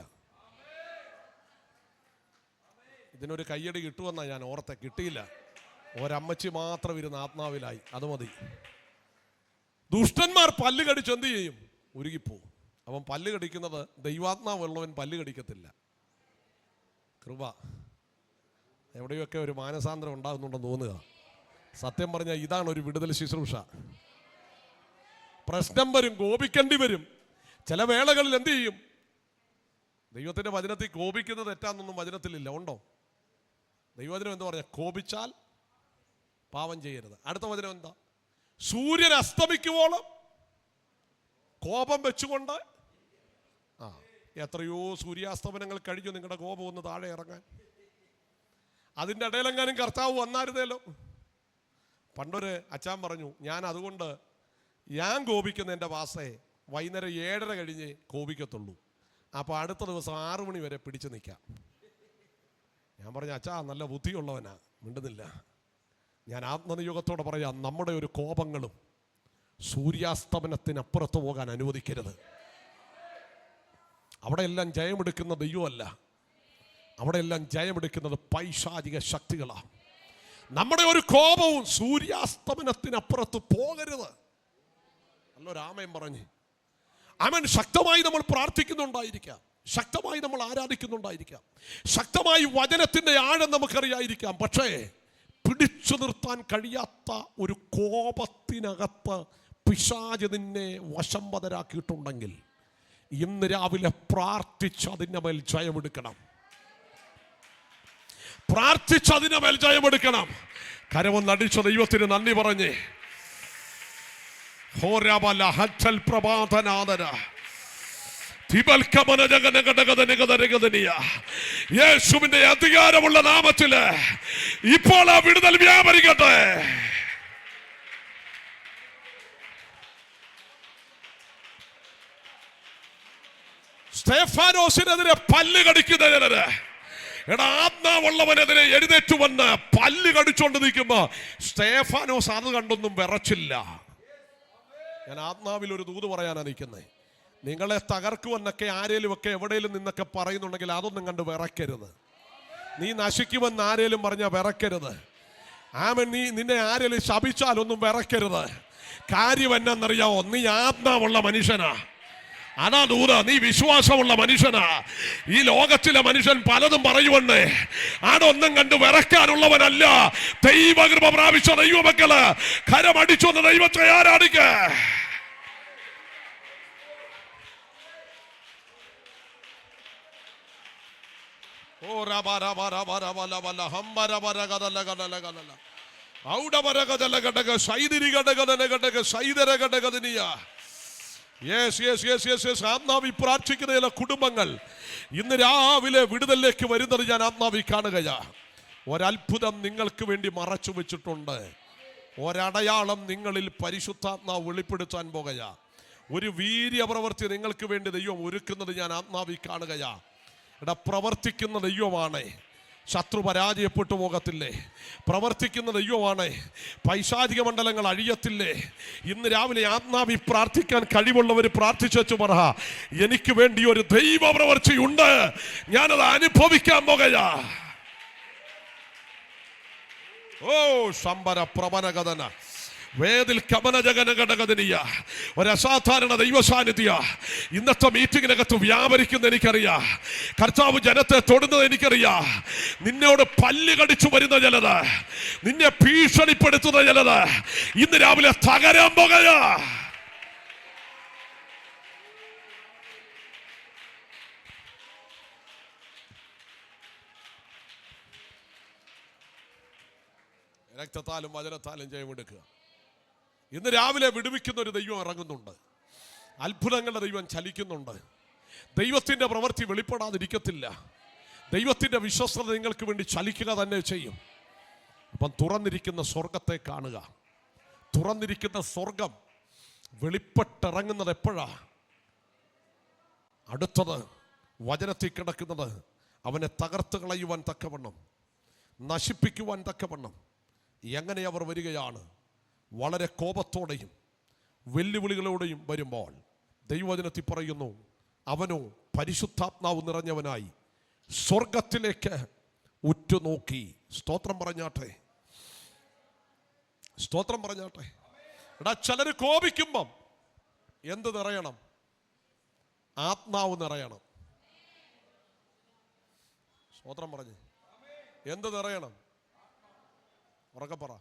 ഇതിനൊരു കയ്യടി കിട്ടുമെന്നാണ് ഞാൻ ഓർത്തെ. കിട്ടിയില്ല. ഒരമ്മച്ചി മാത്രം ഇരുന്ന് ആത്മാവിലായി, അത് മതി. ദുഷ്ടന്മാർ പല്ല് കടിച്ച് എന്ത് ചെയ്യും? ഉരുകിപ്പോവും. അവൻ പല്ല് കടിക്കുന്നത്, ദൈവാത്മാവുള്ളവൻ പല്ല് കടിക്കത്തില്ല. കൃപ. എവിടെയൊക്കെ ഒരു മാനസാന്തരം ഉണ്ടാകുന്നുണ്ടെന്ന് തോന്നുക. സത്യം പറഞ്ഞാൽ ഇതാണ് ഒരു വിടുതൽ ശുശ്രൂഷ. പ്രശ്നം വരും, കോപിക്കേണ്ടി വരും. ചില വേളകളിൽ എന്ത് ചെയ്യും? ദൈവത്തിന്റെ വചനത്തിൽ കോപിക്കുന്നത് തെറ്റാന്നൊന്നും വചനത്തിലില്ല. ഉണ്ടോ? ദൈവവചനം എന്താ പറഞ്ഞ? കോപിച്ചാൽ പാപം ചെയ്യരുത്. അടുത്ത വചനം എന്താ? സൂര്യൻ അസ്തമിക്കുവോളം കോപം വെച്ചുകൊണ്ട്. എത്രയോ സൂര്യാസ്തമനങ്ങൾ കഴിഞ്ഞു നിങ്ങളുടെ കോപം ഒന്ന് താഴെ ഇറങ്ങാൻ. അതിൻ്റെ ഇടയിലെങ്ങാനും കർത്താവ് വന്നായിരുന്നല്ലോ. പണ്ടൊരു അച്ചാൻ പറഞ്ഞു, ഞാൻ അതുകൊണ്ട് ഞാൻ കോപിക്കുന്ന എൻ്റെ വാസേ വൈകുന്നേരം 7:30 കഴിഞ്ഞ് കോപിക്കത്തുള്ളൂ. അപ്പോൾ അടുത്ത ദിവസം 6 മണി വരെ പിടിച്ചു നിൽക്കാം. ഞാൻ പറഞ്ഞു, അച്ഛാ നല്ല ബുദ്ധിയുള്ളവനാ, മിണ്ടുന്നില്ല. ഞാൻ ആത്മനിയോഗത്തോടെ പറയാം, നമ്മുടെ ഒരു കോപങ്ങളും സൂര്യാസ്തമനത്തിനപ്പുറത്ത് പോകാൻ അനുവദിക്കരുത്. അവിടെയെല്ലാം ജയമെടുക്കുന്ന ദൈവമല്ല, അവിടെയെല്ലാം ജയമെടുക്കുന്നത് പൈശാചിക ശക്തികളാണ്. നമ്മുടെ ഒരു കോപവും സൂര്യാസ്തമനത്തിനപ്പുറത്ത് പോകരുത്. നല്ലൊരു ആമേൻ പറഞ്ഞ്. ആമേൻ. ശക്തമായി നമ്മൾ പ്രാർത്ഥിക്കുന്നുണ്ടായിരിക്കാം, ശക്തമായി നമ്മൾ ആരാധിക്കുന്നുണ്ടായിരിക്കാം, ശക്തമായി വചനത്തിൻ്റെ ആഴം നമുക്കറിയായിരിക്കാം. പക്ഷേ പിടിച്ചു നിർത്താൻ കഴിയാത്ത ഒരു കോപത്തിനകത്ത് പിശാച് നിന്നെ വശംവദരാക്കിയിട്ടുണ്ടെങ്കിൽ ഇന്ന് രാവിലെ പ്രാർത്ഥിച്ച് അതിൻ്റെ മേൽ ജയമെടുക്കണം. പ്രാർത്ഥിച്ച് അതിൻ്റെ മേൽ ജയമെടുക്കണം. കരമൊന്നടിച്ച ദൈവത്തിന് നന്ദി പറഞ്ഞേ. യേശുവിന്റെ അധികാരമുള്ള നാമത്തില് ഇപ്പോൾ ആ വിടുതൽ വ്യാപരിക്കട്ടെ. സ്തെഫാനോസിനെതിരെ പല്ല് കടിക്കുന്നതിനെതിരെ, ആത്മാവുള്ളവനെതിരെ എഴുന്നേറ്റ് വന്ന് പല്ല് കടിച്ചോണ്ട് നിൽക്കുമ്പോ സ്തെഫാനോസ് അത് കണ്ടൊന്നും വിറച്ചില്ല. ഞാൻ ആത്മാവിൽ ഒരു ദൂത് പറയാനാണ് നിൽക്കുന്നത്. നിങ്ങളെ തകർക്കുമെന്നൊക്കെ ആരേലും ഒക്കെ എവിടെയും നിന്നൊക്കെ പറയുന്നുണ്ടെങ്കിൽ അതൊന്നും കണ്ട് വിറക്കരുത്. നീ നശിക്കുമെന്ന് ആരേലും പറഞ്ഞാൽ വിറക്കരുത്. ആമൻ. നിന്നെ ആരേലും ശപിച്ചാലൊന്നും വിറക്കരുത്. കാര്യം എന്നാന്നറിയാവോ? നീ ആത്മാവുള്ള മനുഷ്യനാ. അതാ ദൂത. നീ വിശ്വാസമുള്ള മനുഷ്യനാ. ഈ ലോകത്തിലെ മനുഷ്യൻ പലതും പറയുവന്നേ, അതൊന്നും കണ്ട് വിറക്കാനുള്ളവനല്ല. ദൈവകൃപ പ്രാപിച്ച ദൈവമക്കള് കരമടിച്ചു വന്ന ദൈവത്തെ ആരാധിക്ക. ആത്മാവി പ്രാർത്ഥിക്കുന്ന ചില കുടുംബങ്ങൾ ഇന്ന് രാവിലെ വിടുതലിലേക്ക് വരുന്നത് ഞാൻ ആത്മാവി കാണുകയാ. ഒരത്ഭുതം നിങ്ങൾക്ക് വേണ്ടി മറച്ചു വെച്ചിട്ടുണ്ട്. ഒരടയാളം നിങ്ങളിൽ പരിശുദ്ധാത്മാവ് വെളിപ്പെടുത്താൻ പോകുകയാ. ഒരു വീര്യപ്രവൃത്തി നിങ്ങൾക്ക് വേണ്ടി ദൈവം ഒരുക്കുന്നത് ഞാൻ ആത്മാവി കാണുകയാ. പ്രവർത്തിക്കുന്ന ദൈവമാണ്. ശത്രു പരാജയപ്പെട്ടു പോകത്തില്ലേ? പ്രവർത്തിക്കുന്ന ദൈവമാണ്. പൈശാചിക മണ്ഡലങ്ങൾ അഴിയത്തില്ലേ? ഇന്ന് രാവിലെ ആത്മാവി പ്രാർത്ഥിക്കാൻ കഴിവുള്ളവർ പ്രാർത്ഥിച്ചു പറ, എനിക്ക് വേണ്ടി ഒരു ദൈവ പ്രവൃത്തിയുണ്ട്, ഞാനത് അനുഭവിക്കാൻ പോകുകയാ. ഓ ശംബര പ്രബനഗതന വേദിൽ കമനജഗനഘടകതനീയ ഒരസാധാരണ ദൈവ സാന്നിധ്യ ഇന്നത്തെ മീറ്റിങ്ങിനകത്ത് വ്യാപരിക്കുന്ന എനിക്കറിയാം. കർത്താവ് ജനത്തെ തൊടുന്നത് എനിക്കറിയാം. നിന്നോട് പല്ല് കടിച്ചു വരുന്ന ചിലത്, നിന്നെ ഭീഷണിപ്പെടുത്തുന്ന ചിലത് ഇന്ന് രാവിലെ തകരാൻ പോകുകയാ. രക്തത്താലും വചനത്താലും ജയമെടുക്കുക. ഇന്ന് രാവിലെ വിടുവിക്കുന്ന ഒരു ദൈവം ഇറങ്ങുന്നുണ്ട്. അത്ഭുതങ്ങളുടെ ദൈവം ചലിക്കുന്നുണ്ട്. ദൈവത്തിൻ്റെ പ്രവൃത്തി വെളിപ്പെടാതിരിക്കത്തില്ല. ദൈവത്തിൻ്റെ വിശ്വസ്തത നിങ്ങൾക്ക് വേണ്ടി ചലിക്കുക തന്നെ ചെയ്യും. അപ്പം തുറന്നിരിക്കുന്ന സ്വർഗത്തെ കാണുക. തുറന്നിരിക്കുന്ന സ്വർഗം വെളിപ്പെട്ടിറങ്ങുന്നത് എപ്പോഴാ? അടുത്തത് വചനത്തിൽ കിടക്കുന്നത് അവനെ തകർത്ത് കളയുവാൻ തക്കവണ്ണം, നശിപ്പിക്കുവാൻ തക്കവണ്ണം എങ്ങനെ അവർ വരികയാണ്? വളരെ കോപത്തോടെയും വെല്ലുവിളികളോടെയും വരുമ്പോൾ ദൈവവചനത്തിൽ പറയുന്നു, അവനോ പരിശുദ്ധാത്മാവ് നിറഞ്ഞവനായി സ്വർഗത്തിലേക്ക് ഉറ്റുനോക്കി. സ്തോത്രം പറഞ്ഞാട്ടെ, സ്തോത്രം പറഞ്ഞാട്ടെ. ചിലര് കോപിക്കുമ്പം എന്ത് നിറയണം? ആത്മാവ് നിറയണം. സ്തോത്രം പറഞ്ഞ് എന്ത് നിറയണം? ഉറക്കപ്പറ.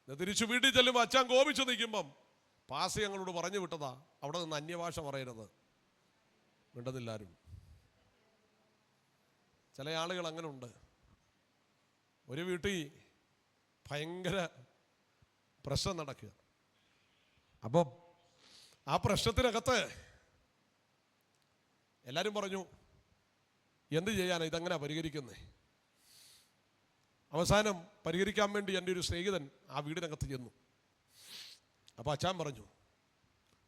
തിരിച്ചു വീട്ടിൽ ചെല്ലുമ്പോൾ അച്ഛൻ കോപിച്ചു നിൽക്കുമ്പം പാസ് ഞങ്ങളോട് പറഞ്ഞു വിട്ടതാ, അവിടെ നിന്ന് അന്യഭാഷ പറയരുത്. മിണ്ടുന്നില്ലാരും. ചില ആളുകൾ അങ്ങനെ ഉണ്ട്. ഒരു വീട്ടിൽ ഭയങ്കര പ്രശ്നം നടക്കുക. അപ്പം ആ പ്രശ്നത്തിനകത്ത് എല്ലാവരും പറഞ്ഞു, എന്ത് ചെയ്യാനാ ഇതെങ്ങനെ പരിഹരിക്കുന്നേ? അവസാനം പരിഹരിക്കാൻ വേണ്ടി എൻ്റെ ഒരു സ്നേഹിതൻ ആ വീടിനകത്ത് ചെന്നു. അപ്പോൾ അച്ഛൻ പറഞ്ഞു,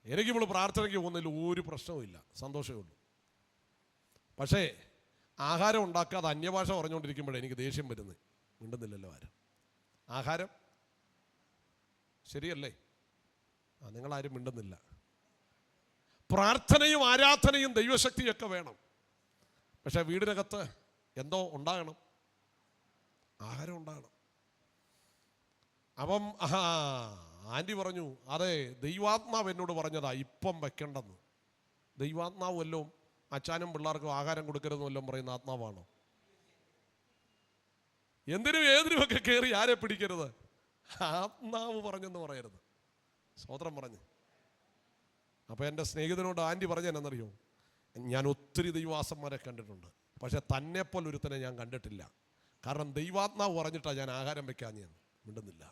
എനിക്കിപ്പോൾ പ്രാർത്ഥനയ്ക്ക് പോകുന്നതിൽ ഒരു പ്രശ്നവുമില്ല, സന്തോഷമേ ഉള്ളൂ. പക്ഷേ ആഹാരം ഉണ്ടാക്കാതെ അന്യഭാഷ പറഞ്ഞുകൊണ്ടിരിക്കുമ്പോഴേ എനിക്ക് ദേഷ്യം വരുന്നത്. മിണ്ടുന്നില്ലല്ലോ ആരും. ആഹാരം ശരിയല്ലേ? നിങ്ങളാരും മിണ്ടുന്നില്ല. പ്രാർത്ഥനയും ആരാധനയും ദൈവശക്തിയൊക്കെ വേണം. പക്ഷെ വീടിനകത്ത് എന്തോ ഉണ്ടാകണം, ആഹാരം ഉണ്ടാകണം. അപ്പം ആൻറ്റി പറഞ്ഞു, അതെ ദൈവാത്മാവ് എന്നോട് പറഞ്ഞതാ ഇപ്പം വെക്കണ്ടെന്ന്. ദൈവാത്മാവ് വല്ലതും അച്ഛനും പിള്ളേർക്കും ആഹാരം കൊടുക്കരുതെന്ന് വല്ലതും പറയുന്ന ആത്മാവാണോ? എന്തിനും ഏതിനുമൊക്കെ കയറി ആരെ പിടിക്കരുത്? ആത്മാവ് പറഞ്ഞെന്ന് പറയരുത്. സ്വതന്ത്രം പറഞ്ഞ്. അപ്പോൾ എൻ്റെ സ്നേഹിതനോട് ആൻറ്റി പറഞ്ഞെന്നറിയോ, ഞാൻ ഒത്തിരി ദൈവാസന്മാരെ കണ്ടിട്ടുണ്ട്, പക്ഷെ തന്നെപ്പോലെ ഒരുത്തനെ ഞാൻ കണ്ടിട്ടില്ല. കാരണം ദൈവാത്മാവ് പറഞ്ഞിട്ടാണ് ഞാൻ ആഹാരം വെക്കാൻ. ഞാൻ മിണ്ടുന്നില്ല.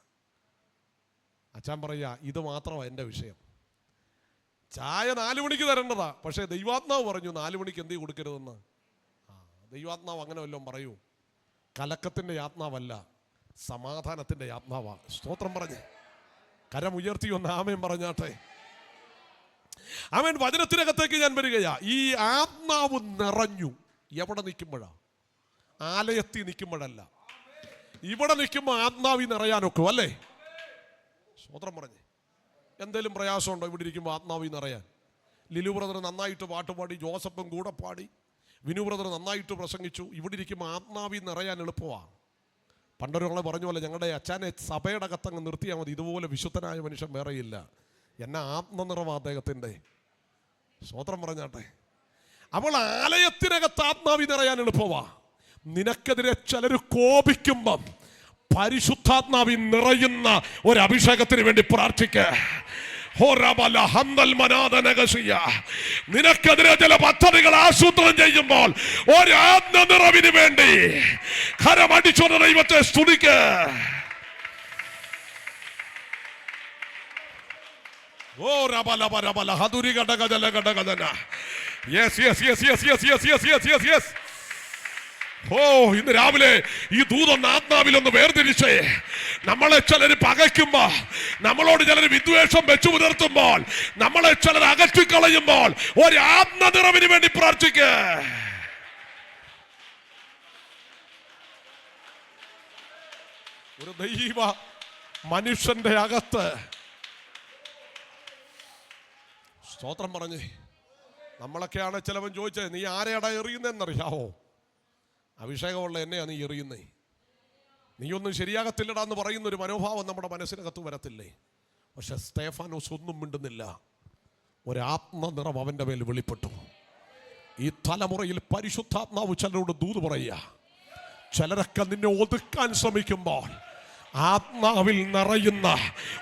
അച്ഛൻ പറയുക, ഇത് മാത്രമാണ് എൻ്റെ വിഷയം. ചായ 4 മണിക്ക് തരേണ്ടതാ, പക്ഷേ ദൈവാത്മാവ് പറഞ്ഞു 4 മണിക്ക് എന്ത് കൊടുക്കരുതെന്ന്. ദൈവാത്മാവ് അങ്ങനെ വല്ലതും പറയൂ? കലക്കത്തിൻ്റെ ആത്മാവല്ല, സമാധാനത്തിൻ്റെ ആത്മാവാ. സ്തോത്രം പറഞ്ഞ് കരമുയർത്തി ഒന്ന് ആമേൻ പറഞ്ഞാട്ടെ. ആമേൻ. വചനത്തിനകത്തേക്ക് ഞാൻ വരികയാ. ഈ ആത്മാവ് നിറഞ്ഞു എവിടെ നിൽക്കുമ്പോഴാ? ആലയത്തിൽ നിൽക്കുമ്പോഴല്ല, ഇവിടെ നിൽക്കുമ്പോൾ ആത്മാവി നിറയാനൊക്കെ അല്ലേ? സ്തോത്രം പറഞ്ഞ്. എന്തേലും പ്രയാസമുണ്ടോ ഇവിടെ ഇരിക്കുമ്പോൾ ആത്മാവി നിറയാൻ? ലിലു ബ്രദർ നന്നായിട്ട് പാട്ടുപാടി, ജോസഫും കൂടെ പാടി, വിനു ബ്രദർ നന്നായിട്ട് പ്രസംഗിച്ചു. ഇവിടെ ഇരിക്കുമ്പോൾ ആത്മാവി നിറയാൻ എളുപ്പമാണ്. പണ്ടൊരാളെ പറഞ്ഞ പോലെ ഞങ്ങളുടെ അച്ഛനെ സഭയുടെ അകത്തങ്ങ് നിർത്തിയാൽ മതി, ഇതുപോലെ വിശുദ്ധനായ മനുഷ്യൻ വേറെയില്ല. എന്നെ ആത്മനിറവാ അദ്ദേഹത്തിൻ്റെ. സ്തോത്രം പറഞ്ഞാട്ടെ. അവൾ ആലയത്തിനകത്ത് ആത്മാവി നിറയാൻ എളുപ്പമാ. നിനക്കെതിരെ ചിലർ കോപിക്കുമ്പം പരിശുദ്ധാത്മാവി നിറയുന്ന ഒരു അഭിഷേകത്തിന് വേണ്ടി പ്രാർത്ഥിക്കുക. നിനക്കെതിരെ ചില പദ്ധതികൾ ആസൂത്രണം ചെയ്യുമ്പോൾ ഒരു ആത്മനിറവിന് വേണ്ടി കരമടിച്ചോന്ന ദൈവത്തെ സ്തുതിക്ക്. ഇന്ന് രാവിലെ ഈ ദൂതൊന്ന് ആത്മാവിലൊന്ന് വേർതിരിച്ചേ. നമ്മളെ ചിലർ പകയ്ക്കുമ്പോ, നമ്മളോട് ചിലർ വിദ്വേഷം വെച്ചു പുലർത്തുമ്പോൾ, നമ്മളെ ചിലർ അകറ്റിക്കളയുമ്പോൾ ഒരു ആത്മനിറവിന് വേണ്ടി പ്രാർത്ഥിക്കുക. ഒരു ദൈവ മനുഷ്യന്റെ അകത്ത് സ്തോത്രം പറഞ്ഞ് നമ്മളൊക്കെയാണ് ചിലവൻ ചോദിച്ചത്, നീ ആരെയാടാ എറിയുന്നതെന്നറിയാവോ? അഭിഷേകമുള്ള എന്നെയാ നീ എറിയുന്നേ. നീ ഒന്നും ശരിയാകത്തില്ലടാന്ന് പറയുന്നൊരു മനോഭാവം നമ്മുടെ മനസ്സിനകത്ത് വരത്തില്ലേ? പക്ഷെ സ്തേഫാനോസ് ഒന്നും മിണ്ടുന്നില്ല. ഒരാത്മനിറം അവൻ്റെ മേൽ വെളിപ്പെട്ടു. ഈ തലമുറയിൽ പരിശുദ്ധാത്മാവ് ചിലരോട് ദൂത് പറയുക. ചിലരൊക്കെ നിന്നെ ഒതുക്കാൻ ശ്രമിക്കുമ്പോൾ ആത്മാവിൽ നിറയുന്ന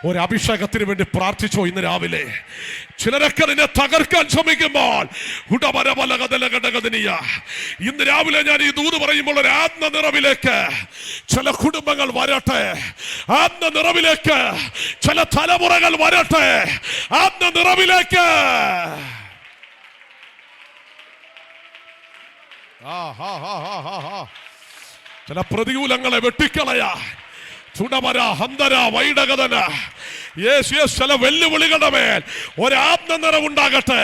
ഒരു അഭിഷേകത്തിന് വേണ്ടി പ്രാർത്ഥിച്ചോ ഇന്ന് രാവിലെ? ചിലരൊക്കെ നിന്നെ തകർക്കാൻ ശ്രമിക്കുമ്പോൾ ഇന്ന് രാവിലെ ഞാൻ ഈ ദൂത് പറയുമ്പോൾ ഒരു ആത്മനിറവിലേക്ക് ചില കുടുംബങ്ങൾ വരട്ടെ. ആത്മനിറവിലേക്ക് ചില തലമുറകൾ വരട്ടെ. ആത്മനിറവിലേക്ക് ചില പ്രതികൂലങ്ങളെ വെട്ടിക്കളയാ. ചുടമര ഹന്തര വൈഡകതന ചില വെല്ലുവിളികളുടെ മേൽ ഒരാത്മനിറവുണ്ടാകട്ടെ.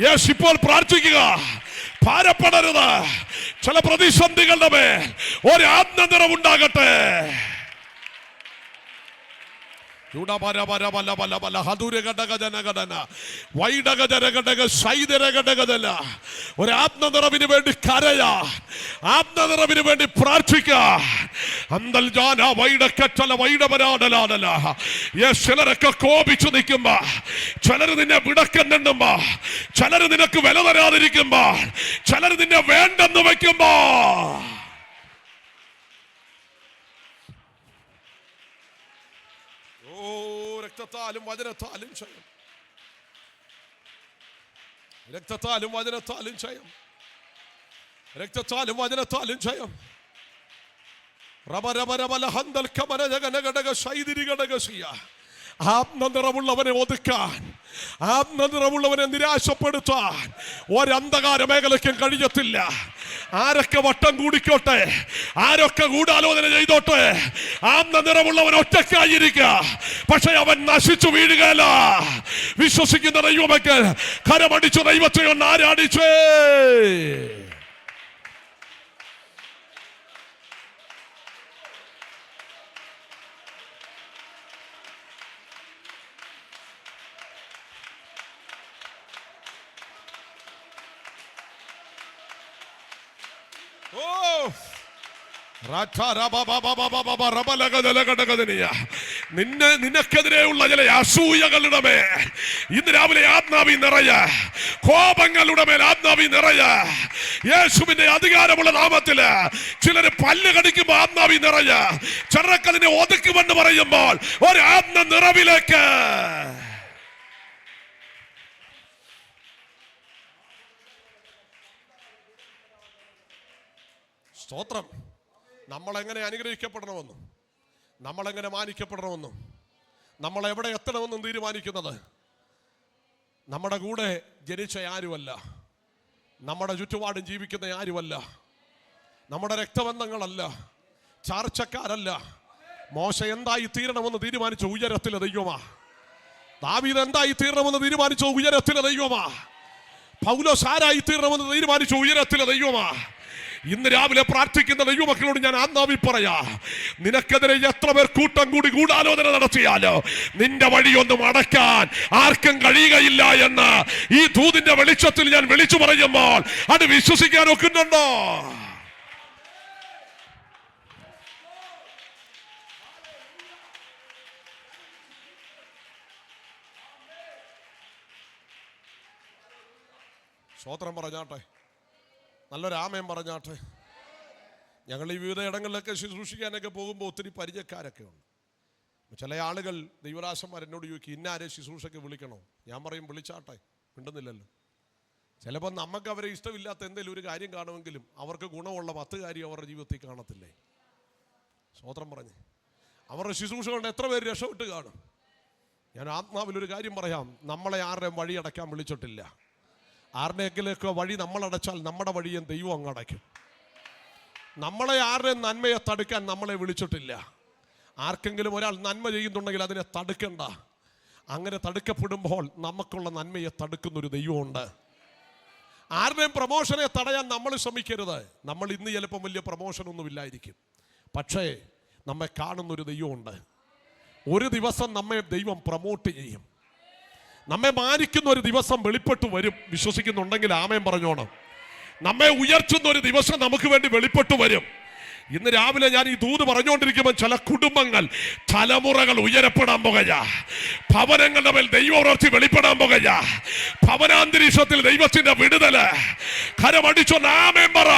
യേശു ഇപ്പോൾ പ്രാർത്ഥിക്കുക. ഭാരപ്പെടരുത്. ചില പ്രതിസന്ധികളുടെ മേൽ ഒരാത്മനിറവുണ്ടാകട്ടെ. ഒരാത്മനിറവിന് വേണ്ടി കരയാ, ആത്മനിറവിന് വേണ്ടി പ്രാർത്ഥിക്കുക. ചിലരൊക്കെ കോപിച്ചു നിൽക്കുമ്പോ, ചിലർ നിന്നെ വിടക്കെന്നുമ്പോ, ചിലർ നിനക്ക് വില തരാതിരിക്കുമ്പോ, ചിലർ നിന്നെ വേണ്ടെന്ന് വെക്കുമ്പോ രക്തത്താലും വചനത്താലും ചെയ്യും. രക്തത്താലും വചനത്താലും ചെയ്യും. രക്തത്താലും വചനത്താലും ചെയ്യും. ആത്മനിറവുള്ളവനെ ഒതുക്കാൻ, ആത്മനിറവുള്ളവനെ നിരാശപ്പെടുത്താൻ ഒരന്ധകാര മേഖലയ്ക്കും കഴിയത്തില്ല. ആരൊക്കെ വട്ടം കൂടിക്കോട്ടെ, ആരൊക്കെ ഗൂഢാലോചന ചെയ്തോട്ടെ, ആത്മനിറവുള്ളവൻ ഒറ്റക്കായിരിക്കുക. പക്ഷെ അവൻ നശിച്ചു വീഴുകയല്ല. വിശ്വസിക്കുന്ന ദൈവമക്കൾ കരമടിച്ചു ദൈവത്തെ ഒന്ന് ആരാധിച്ചേ. നിനക്കെതിരെയുള്ള ചില അസൂയകളുടെ മേൽ ഇന്ന് രാവിലെ ആത്മാവി നിറയ, കോപങ്ങളുടെ മേൽ ആത്മാവി നിറയ, യേശുവിന്റെ അധികാരമുള്ള നാമത്തില് ചിലര് പല്ല് കടിക്കുമ്പോൾ ആത്മാവി നിറയ, ചിലരക്കതിനെ ഒതുക്കുമെന്ന് പറയുമ്പോൾ ഒരു ആത്മ നിറവിലേക്ക്. സ്തോത്രം. നമ്മളെങ്ങനെ അനുഗ്രഹിക്കപ്പെടണമെന്നും നമ്മളെങ്ങനെ മാനിക്കപ്പെടണമെന്നും നമ്മളെവിടെ എത്തണമെന്നും തീരുമാനിക്കുന്നത് നമ്മുടെ കൂടെ ജനിച്ച ആരുമല്ല, നമ്മുടെ ചുറ്റുപാടും ജീവിക്കുന്ന ആരുമല്ല, നമ്മുടെ രക്തബന്ധങ്ങളല്ല, ചാർച്ചക്കാരല്ല. മോശ എന്തായി തീരണമെന്ന് തീരുമാനിച്ച ഉയരത്തിലെ ദൈവമാ. ദാവീദ് എന്തായി തീരണമെന്ന് തീരുമാനിച്ച ഉയരത്തിലെ ദൈവമാ. പൗലോസ് ആരായി തീരണമെന്ന് തീരുമാനിച്ച ഉയരത്തിലെ ദൈവമാ. ഇന്ന് രാവിലെ പ്രാർത്ഥിക്കുന്ന ദൈവമക്കളോട് ഞാൻ ആത്മാവിൽ പറയാ, നിനക്കെതിരെ എത്ര പേർ കൂട്ടം കൂടി ഗൂഢാലോചന നടത്തിയാലോ നിന്റെ വഴിയൊന്നും അടയ്ക്കാൻ ആർക്കും കഴിയുകയില്ല എന്ന് ഈ ദൂതിന്റെ വെളിച്ചത്തിൽ ഞാൻ വിളിച്ചു പറയുമ്പോൾ അത് വിശ്വസിക്കാൻ ഒക്കുന്നുണ്ടോ? സ്തോത്രം പറഞ്ഞാട്ടെ, നല്ലൊരു ആമേൻ പറഞ്ഞാട്ടെ. ഞങ്ങൾ ഈ വിവിധ ഇടങ്ങളിലൊക്കെ ശുശ്രൂഷിക്കാനൊക്കെ പോകുമ്പോൾ ഒത്തിരി പരിചയക്കാരൊക്കെ ഉണ്ട്. ചില ആളുകൾ ദൈവദാസന്മാർ എന്നോട് ചോദിക്കും, ഇന്നാരെ ശുശ്രൂഷയ്ക്ക് വിളിക്കണോ? ഞാൻ പറയും വിളിച്ചാട്ടെ, മിണ്ടുന്നില്ലല്ലോ. ചിലപ്പോൾ നമുക്ക് അവരെ ഇഷ്ടമില്ലാത്ത എന്തെങ്കിലും ഒരു കാര്യം കാണുമെങ്കിലും അവർക്ക് ഗുണമുള്ള 10 കാര്യം അവരുടെ ജീവിതത്തിൽ കാണത്തില്ലേ? സ്തോത്രം പറഞ്ഞ് അവരുടെ ശുശ്രൂഷ കൊണ്ട് എത്ര പേര് രക്ഷപ്പെട്ട് കാണും? ഞാൻ ആത്മാവിലൊരു കാര്യം പറയാം, നമ്മളെ ആരുടെയും വഴി അടയ്ക്കാൻ വിളിച്ചിട്ടില്ല. ആരുടെയെങ്കിലൊക്കെ വഴി നമ്മളടച്ചാൽ നമ്മുടെ വഴിയും ദൈവം അങ്ങ് അടയ്ക്കും. നമ്മളെ ആരുടെയും നന്മയെ തടുക്കാൻ നമ്മളെ വിളിച്ചിട്ടില്ല. ആർക്കെങ്കിലും ഒരാൾ നന്മ ചെയ്യുന്നുണ്ടെങ്കിൽ അതിനെ തടുക്കണ്ട. അങ്ങനെ തടുക്കപ്പെടുമ്പോൾ നമുക്കുള്ള നന്മയെ തടുക്കുന്നൊരു ദൈവമുണ്ട്. ആരുടെയും പ്രമോഷനെ തടയാൻ നമ്മൾ ശ്രമിക്കരുത്. നമ്മൾ ഇന്ന് ചിലപ്പം വലിയ പ്രമോഷനൊന്നും ഇല്ലായിരിക്കും, പക്ഷേ നമ്മെ കാണുന്നൊരു ദൈവമുണ്ട്. ഒരു ദിവസം നമ്മെ ദൈവം പ്രമോട്ട് ചെയ്യും. നമ്മെ മാനിക്കുന്ന ഒരു ദിവസം വെളിപ്പെട്ടു വരും. വിശ്വസിക്കുന്നുണ്ടെങ്കിൽ ആമേൻ പറഞ്ഞോണം. നമ്മെ ഉയർത്തുന്ന ഒരു ദിവസം നമുക്ക് വേണ്ടി വെളിപ്പെട്ടു വരും. ഇന്ന് രാവിലെ ഞാൻ ഈ ദൂത് പറഞ്ഞുകൊണ്ടിരിക്കുമ്പോൾ ചില കുടുംബങ്ങൾ, തലമുറകൾ ഉയരപ്പെടാൻ പോകുക, ഭവനങ്ങളുടെ മേൽ ദൈവപ്രവൃത്തി വെളിപ്പെടാൻ പോകുക, ഭവനാന്തരീക്ഷത്തിൽ ദൈവത്തിന്റെ വിടുതല്. കരമടിച്ചൊന്ന് ആമേൻ പറ.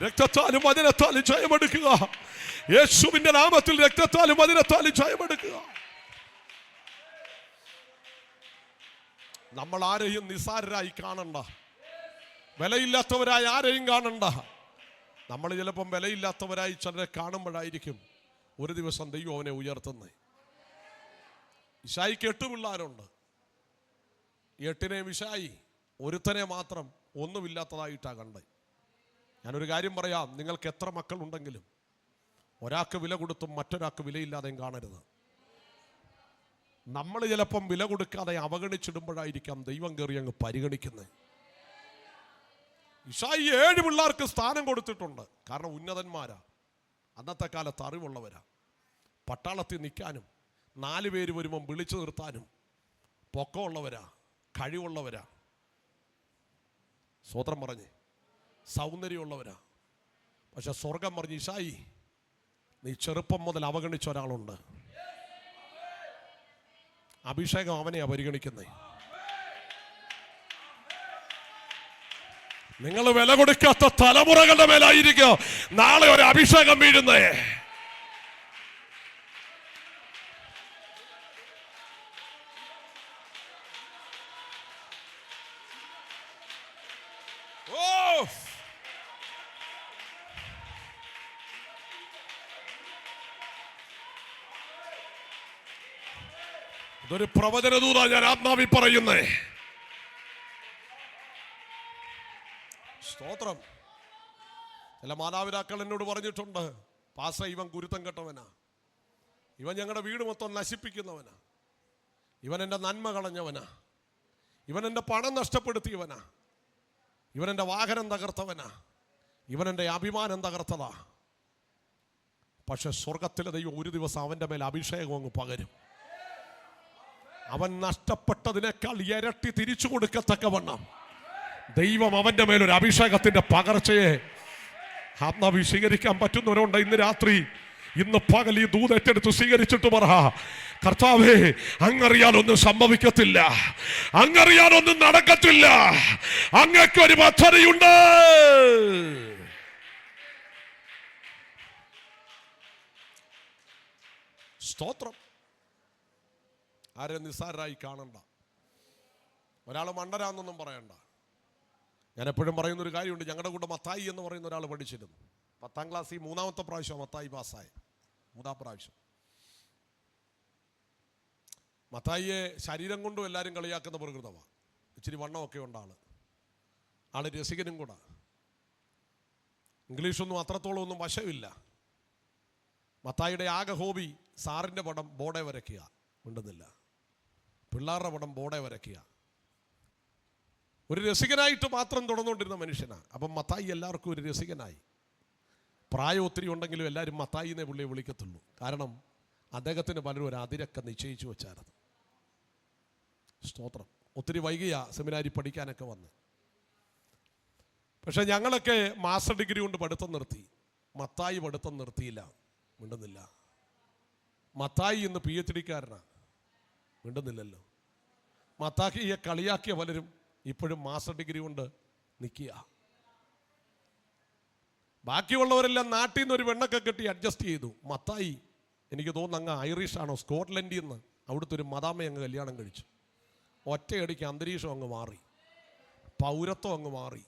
രക്തത്താലും വചനത്താലും ജയമെടുക്കുക. യേശുവിന്റെ നാമത്തിൽ രക്തത്താലും വചനത്താലും ജയമെടുക്കുക. നമ്മൾ ആരെയും നിസാരരായി കാണണ്ട, വിലയില്ലാത്തവരായി ആരെയും കാണണ്ട. നമ്മൾ ചിലപ്പം വിലയില്ലാത്തവരായി ചിലരെ കാണുമ്പോഴായിരിക്കും ഒരു ദിവസം ദൈവം അവനെ ഉയർത്തുന്നത്. ഇശായിക്ക് 8 പിള്ളേരുണ്ട്. 8നെയും ഇശായി ഒരുത്തനെ മാത്രം ഒന്നുമില്ലാത്തതായിട്ടാണ് കണ്ടത്. ഞാനൊരു കാര്യം പറയാം, നിങ്ങൾക്ക് എത്ര മക്കളുണ്ടെങ്കിലും ഒരാൾക്ക് വില കൊടുത്തും മറ്റൊരാൾക്ക് വിലയില്ലാതെയും കാണരുത്. നമ്മൾ ചിലപ്പം വില കൊടുക്കാതെ അവഗണിച്ചിടുമ്പോഴായിരിക്കാം ദൈവം കയറി അങ്ങ് പരിഗണിക്കുന്നത്. ഇശായി 7 പിള്ളേർക്ക് സ്ഥാനം കൊടുത്തിട്ടുണ്ട്. കാരണം ഉന്നതന്മാരാ, അന്നത്തെ കാലത്ത് അറിവുള്ളവരാ, പട്ടാളത്തിൽ നിൽക്കാനും 4 പേര് വരുമ്പം വിളിച്ചു നിർത്താനും പൊക്കമുള്ളവരാ, കഴിവുള്ളവരാ, സ്വതന്ത്രം പറഞ്ഞ് സൗന്ദര്യമുള്ളവരാ. പക്ഷെ സ്വർഗം പറഞ്ഞ് ഇശായി, നീ ചെറുപ്പം മുതൽ അവഗണിച്ച ഒരാളുണ്ട്, അഭിഷേകം അവനെയാ പരിഗണിക്കുന്നേ. നിങ്ങൾ വില കൊടുക്കാത്ത തലമുറകളുടെ മേലായിരിക്കും നാളെ ഒരു അഭിഷേകം വീഴുന്നേ. ഇതൊരു പ്രവചനദൂതാ ഞാൻ ആത്മാവിൽ പറയുന്നേ. സ്തോത്രം. ചില മാതാപിതാക്കൾ എന്നോട് പറഞ്ഞിട്ടുണ്ട്, പാസ ഇവൻ ഗുരുത്തം കെട്ടവനാ, ഇവൻ ഞങ്ങളുടെ വീട് മൊത്തം നശിപ്പിക്കുന്നവനാ, ഇവൻ എൻ്റെ നന്മ കളഞ്ഞവനാ, ഇവൻ എൻ്റെ പണം നഷ്ടപ്പെടുത്തിയവനാ, ഇവൻ എൻ്റെ വാഹനം തകർത്തവനാ, ഇവൻ എൻ്റെ അഭിമാനം തകർത്തതാ. പക്ഷെ സ്വർഗത്തിലെ ദൈവം ഒരു ദിവസം അവൻ്റെ മേൽ അഭിഷേകം അങ്ങ് പകരും. അവൻ നഷ്ടപ്പെട്ടതിനേക്കാൾ ഇരട്ടി തിരിച്ചു കൊടുക്കത്തക്കവണ്ണം ദൈവം അവൻ്റെ മേലൊരു അഭിഷേകത്തിന്റെ പകർച്ചയെ ആത്മാവി സ്വീകരിക്കാൻ പറ്റുന്നവരുണ്ട്. ഇന്ന് രാത്രി, ഇന്ന് പകൽ ഈ ദൂത് ഏറ്റെടുത്ത് സ്വീകരിച്ചിട്ട് പറ, കർത്താവേ, അങ്ങറിയാലൊന്നും സംഭവിക്കത്തില്ല, അങ്ങറിയാലൊന്നും നടക്കത്തില്ല, അങ്ങക്കൊരു പദ്ധതിയുണ്ട്. സ്തോത്രം. ആരെ നിസ്സാരരായി കാണണ്ട, ഒരാൾ മണ്ടരാന്നൊന്നും പറയണ്ട. ഞാൻ എപ്പോഴും പറയുന്നൊരു കാര്യമുണ്ട്, ഞങ്ങളുടെ കൂടെ മത്തായി എന്ന് പറയുന്ന ഒരാൾ പഠിച്ചിരുന്നു. 10ാം ക്ലാസ്സിൽ 3ാമത്തെ പ്രാവശ്യം മത്തായി പാസ്സായി, 3ാം പ്രാവശ്യം. മത്തായിയെ ശരീരം കൊണ്ടും എല്ലാവരും കളിയാക്കുന്ന പ്രകൃതമാണ്, ഇച്ചിരി വണ്ണമൊക്കെ ഉണ്ട് ആള് രസികനും കൂടെ. ഇംഗ്ലീഷൊന്നും അത്രത്തോളം ഒന്നും വശമില്ല. മത്തായിയുടെ ആകെ ഹോബി സാറിൻ്റെ പടം ബോർഡെ വരയ്ക്കുക, മിണ്ടുന്നില്ല, പിള്ളേരുടെ പടം ബോർഡെ വരയ്ക്കുക. ഒരു രസികനായിട്ട് മാത്രം തുടർന്നുകൊണ്ടിരുന്ന മനുഷ്യനാണ്. അപ്പം മത്തായി എല്ലാവർക്കും ഒരു രസികനായി. പ്രായം ഒത്തിരി ഉണ്ടെങ്കിലും എല്ലാവരും മത്തായിനെ പുള്ളിയെ വിളിക്കത്തുള്ളൂ. കാരണം അദ്ദേഹത്തിന് പലരും ഒരു അതിരൊക്കെ നിശ്ചയിച്ചു വെച്ചായിരുന്നു. സ്തോത്രം. ഒത്തിരി വൈകിയ സെമിനാരി പഠിക്കാനൊക്കെ വന്ന്. പക്ഷെ ഞങ്ങളൊക്കെ മാസ്റ്റർ ഡിഗ്രി കൊണ്ട് പഠിത്തം നിർത്തി, മത്തായി പഠിത്തം നിർത്തിയില്ല, മിണ്ടുന്നില്ല. മത്തായി ഇന്ന് PhD കാരനാണ്, മിണ്ടുന്നില്ലല്ലോ. മത്തായിയെ കളിയാക്കിയ പലരും ഇപ്പോഴും മാസ്റ്റർ ഡിഗ്രി കൊണ്ട് നിൽക്കുക. ബാക്കിയുള്ളവരെല്ലാം നാട്ടിൽ നിന്ന് ഒരു വെണ്ണൊക്കെ കെട്ടി അഡ്ജസ്റ്റ് ചെയ്തു. മത്തായി എനിക്ക് തോന്നുന്നു അങ്ങ് ഐറിഷ് ആണോ സ്കോട്ട്ലൻഡിൽ നിന്ന് അവിടുത്തെ ഒരു മദാമയെ അങ്ങ് കല്യാണം കഴിച്ചു. ഒറ്റയടിക്ക് അന്തരീക്ഷം അങ്ങ് മാറി, പൗരത്വം അങ്ങ് മാറി.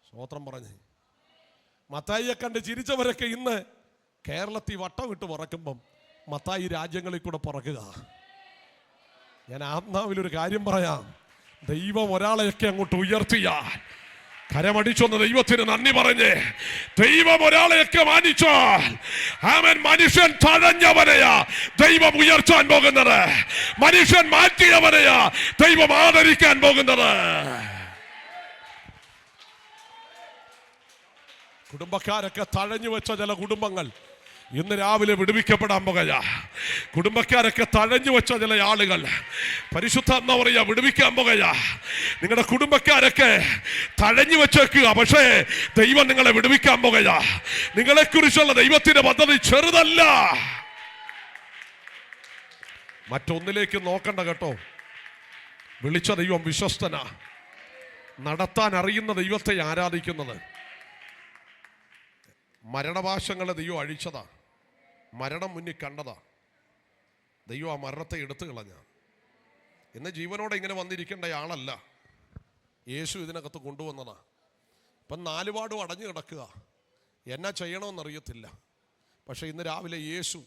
സ്തോത്രം പറഞ്ഞ് മത്തായിയെ കണ്ട് ചിരിച്ചവരൊക്കെ ഇന്ന് കേരളത്തിൽ വട്ടം വിട്ട് പറക്കുമ്പം മത്തായി രാജ്യങ്ങളിൽ കൂടെ പറക്കുക. ഞാൻ ആത്മാവിലൊരു കാര്യം പറയാം, ദൈവം ഒരാളെയൊക്കെ അങ്ങോട്ട് ഉയർത്തിയാൽ, കരമടിച്ചൊന്ന് ദൈവത്തിന് നന്ദി പറഞ്ഞ്, ദൈവം ഒരാളെയൊക്കെ മാനിച്ചാൽ അവൻ മനുഷ്യൻ തഴഞ്ഞവനെയാ ദൈവം ഉയർത്താൻ പോകുന്നത്, മനുഷ്യൻ മാറ്റിയവനെയാ ദൈവം ആദരിക്കാൻ പോകുന്നത്. കുടുംബക്കാരൊക്കെ തഴഞ്ഞു വെച്ച ചില കുടുംബങ്ങൾ ഇന്ന് രാവിലെ വിടുവിക്കപ്പെടാൻ പോകുക. കുടുംബക്കാരൊക്കെ തഴഞ്ഞു വെച്ച ചില ആളുകൾ പരിശുദ്ധാത്മാവ് പറയാ വിടുവിക്കാൻ പോകുക. നിങ്ങളുടെ കുടുംബക്കാരൊക്കെ തഴഞ്ഞു വെച്ചേക്കുക, പക്ഷേ ദൈവം നിങ്ങളെ വിടുവിക്കാൻ പോകുക. നിങ്ങളെക്കുറിച്ചുള്ള ദൈവത്തിന്റെ പദ്ധതി ചെറുതല്ല. മറ്റൊന്നിലേക്ക് നോക്കണ്ട കേട്ടോ. വിളിച്ച ദൈവം വിശ്വസ്തനാ, നടത്താൻ അറിയുന്ന ദൈവത്തെ ആരാധിക്കുന്നത്. മരണപാശങ്ങളെ ദൈവം അഴിച്ചതാ, മരണം മുന്നിൽ കണ്ടതാ, ദൈവം ആ മരണത്തെ എടുത്തു കളഞ്ഞ. ഇന്ന് ജീവനോടെ ഇങ്ങനെ വന്നിരിക്കേണ്ട ആളല്ല, യേശു ഇതിനകത്ത് കൊണ്ടുവന്നതാ. ഇപ്പം 4 പാടും അടഞ്ഞു കിടക്കുക, എന്നാ ചെയ്യണമെന്നറിയത്തില്ല. പക്ഷെ ഇന്ന് രാവിലെ യേശു,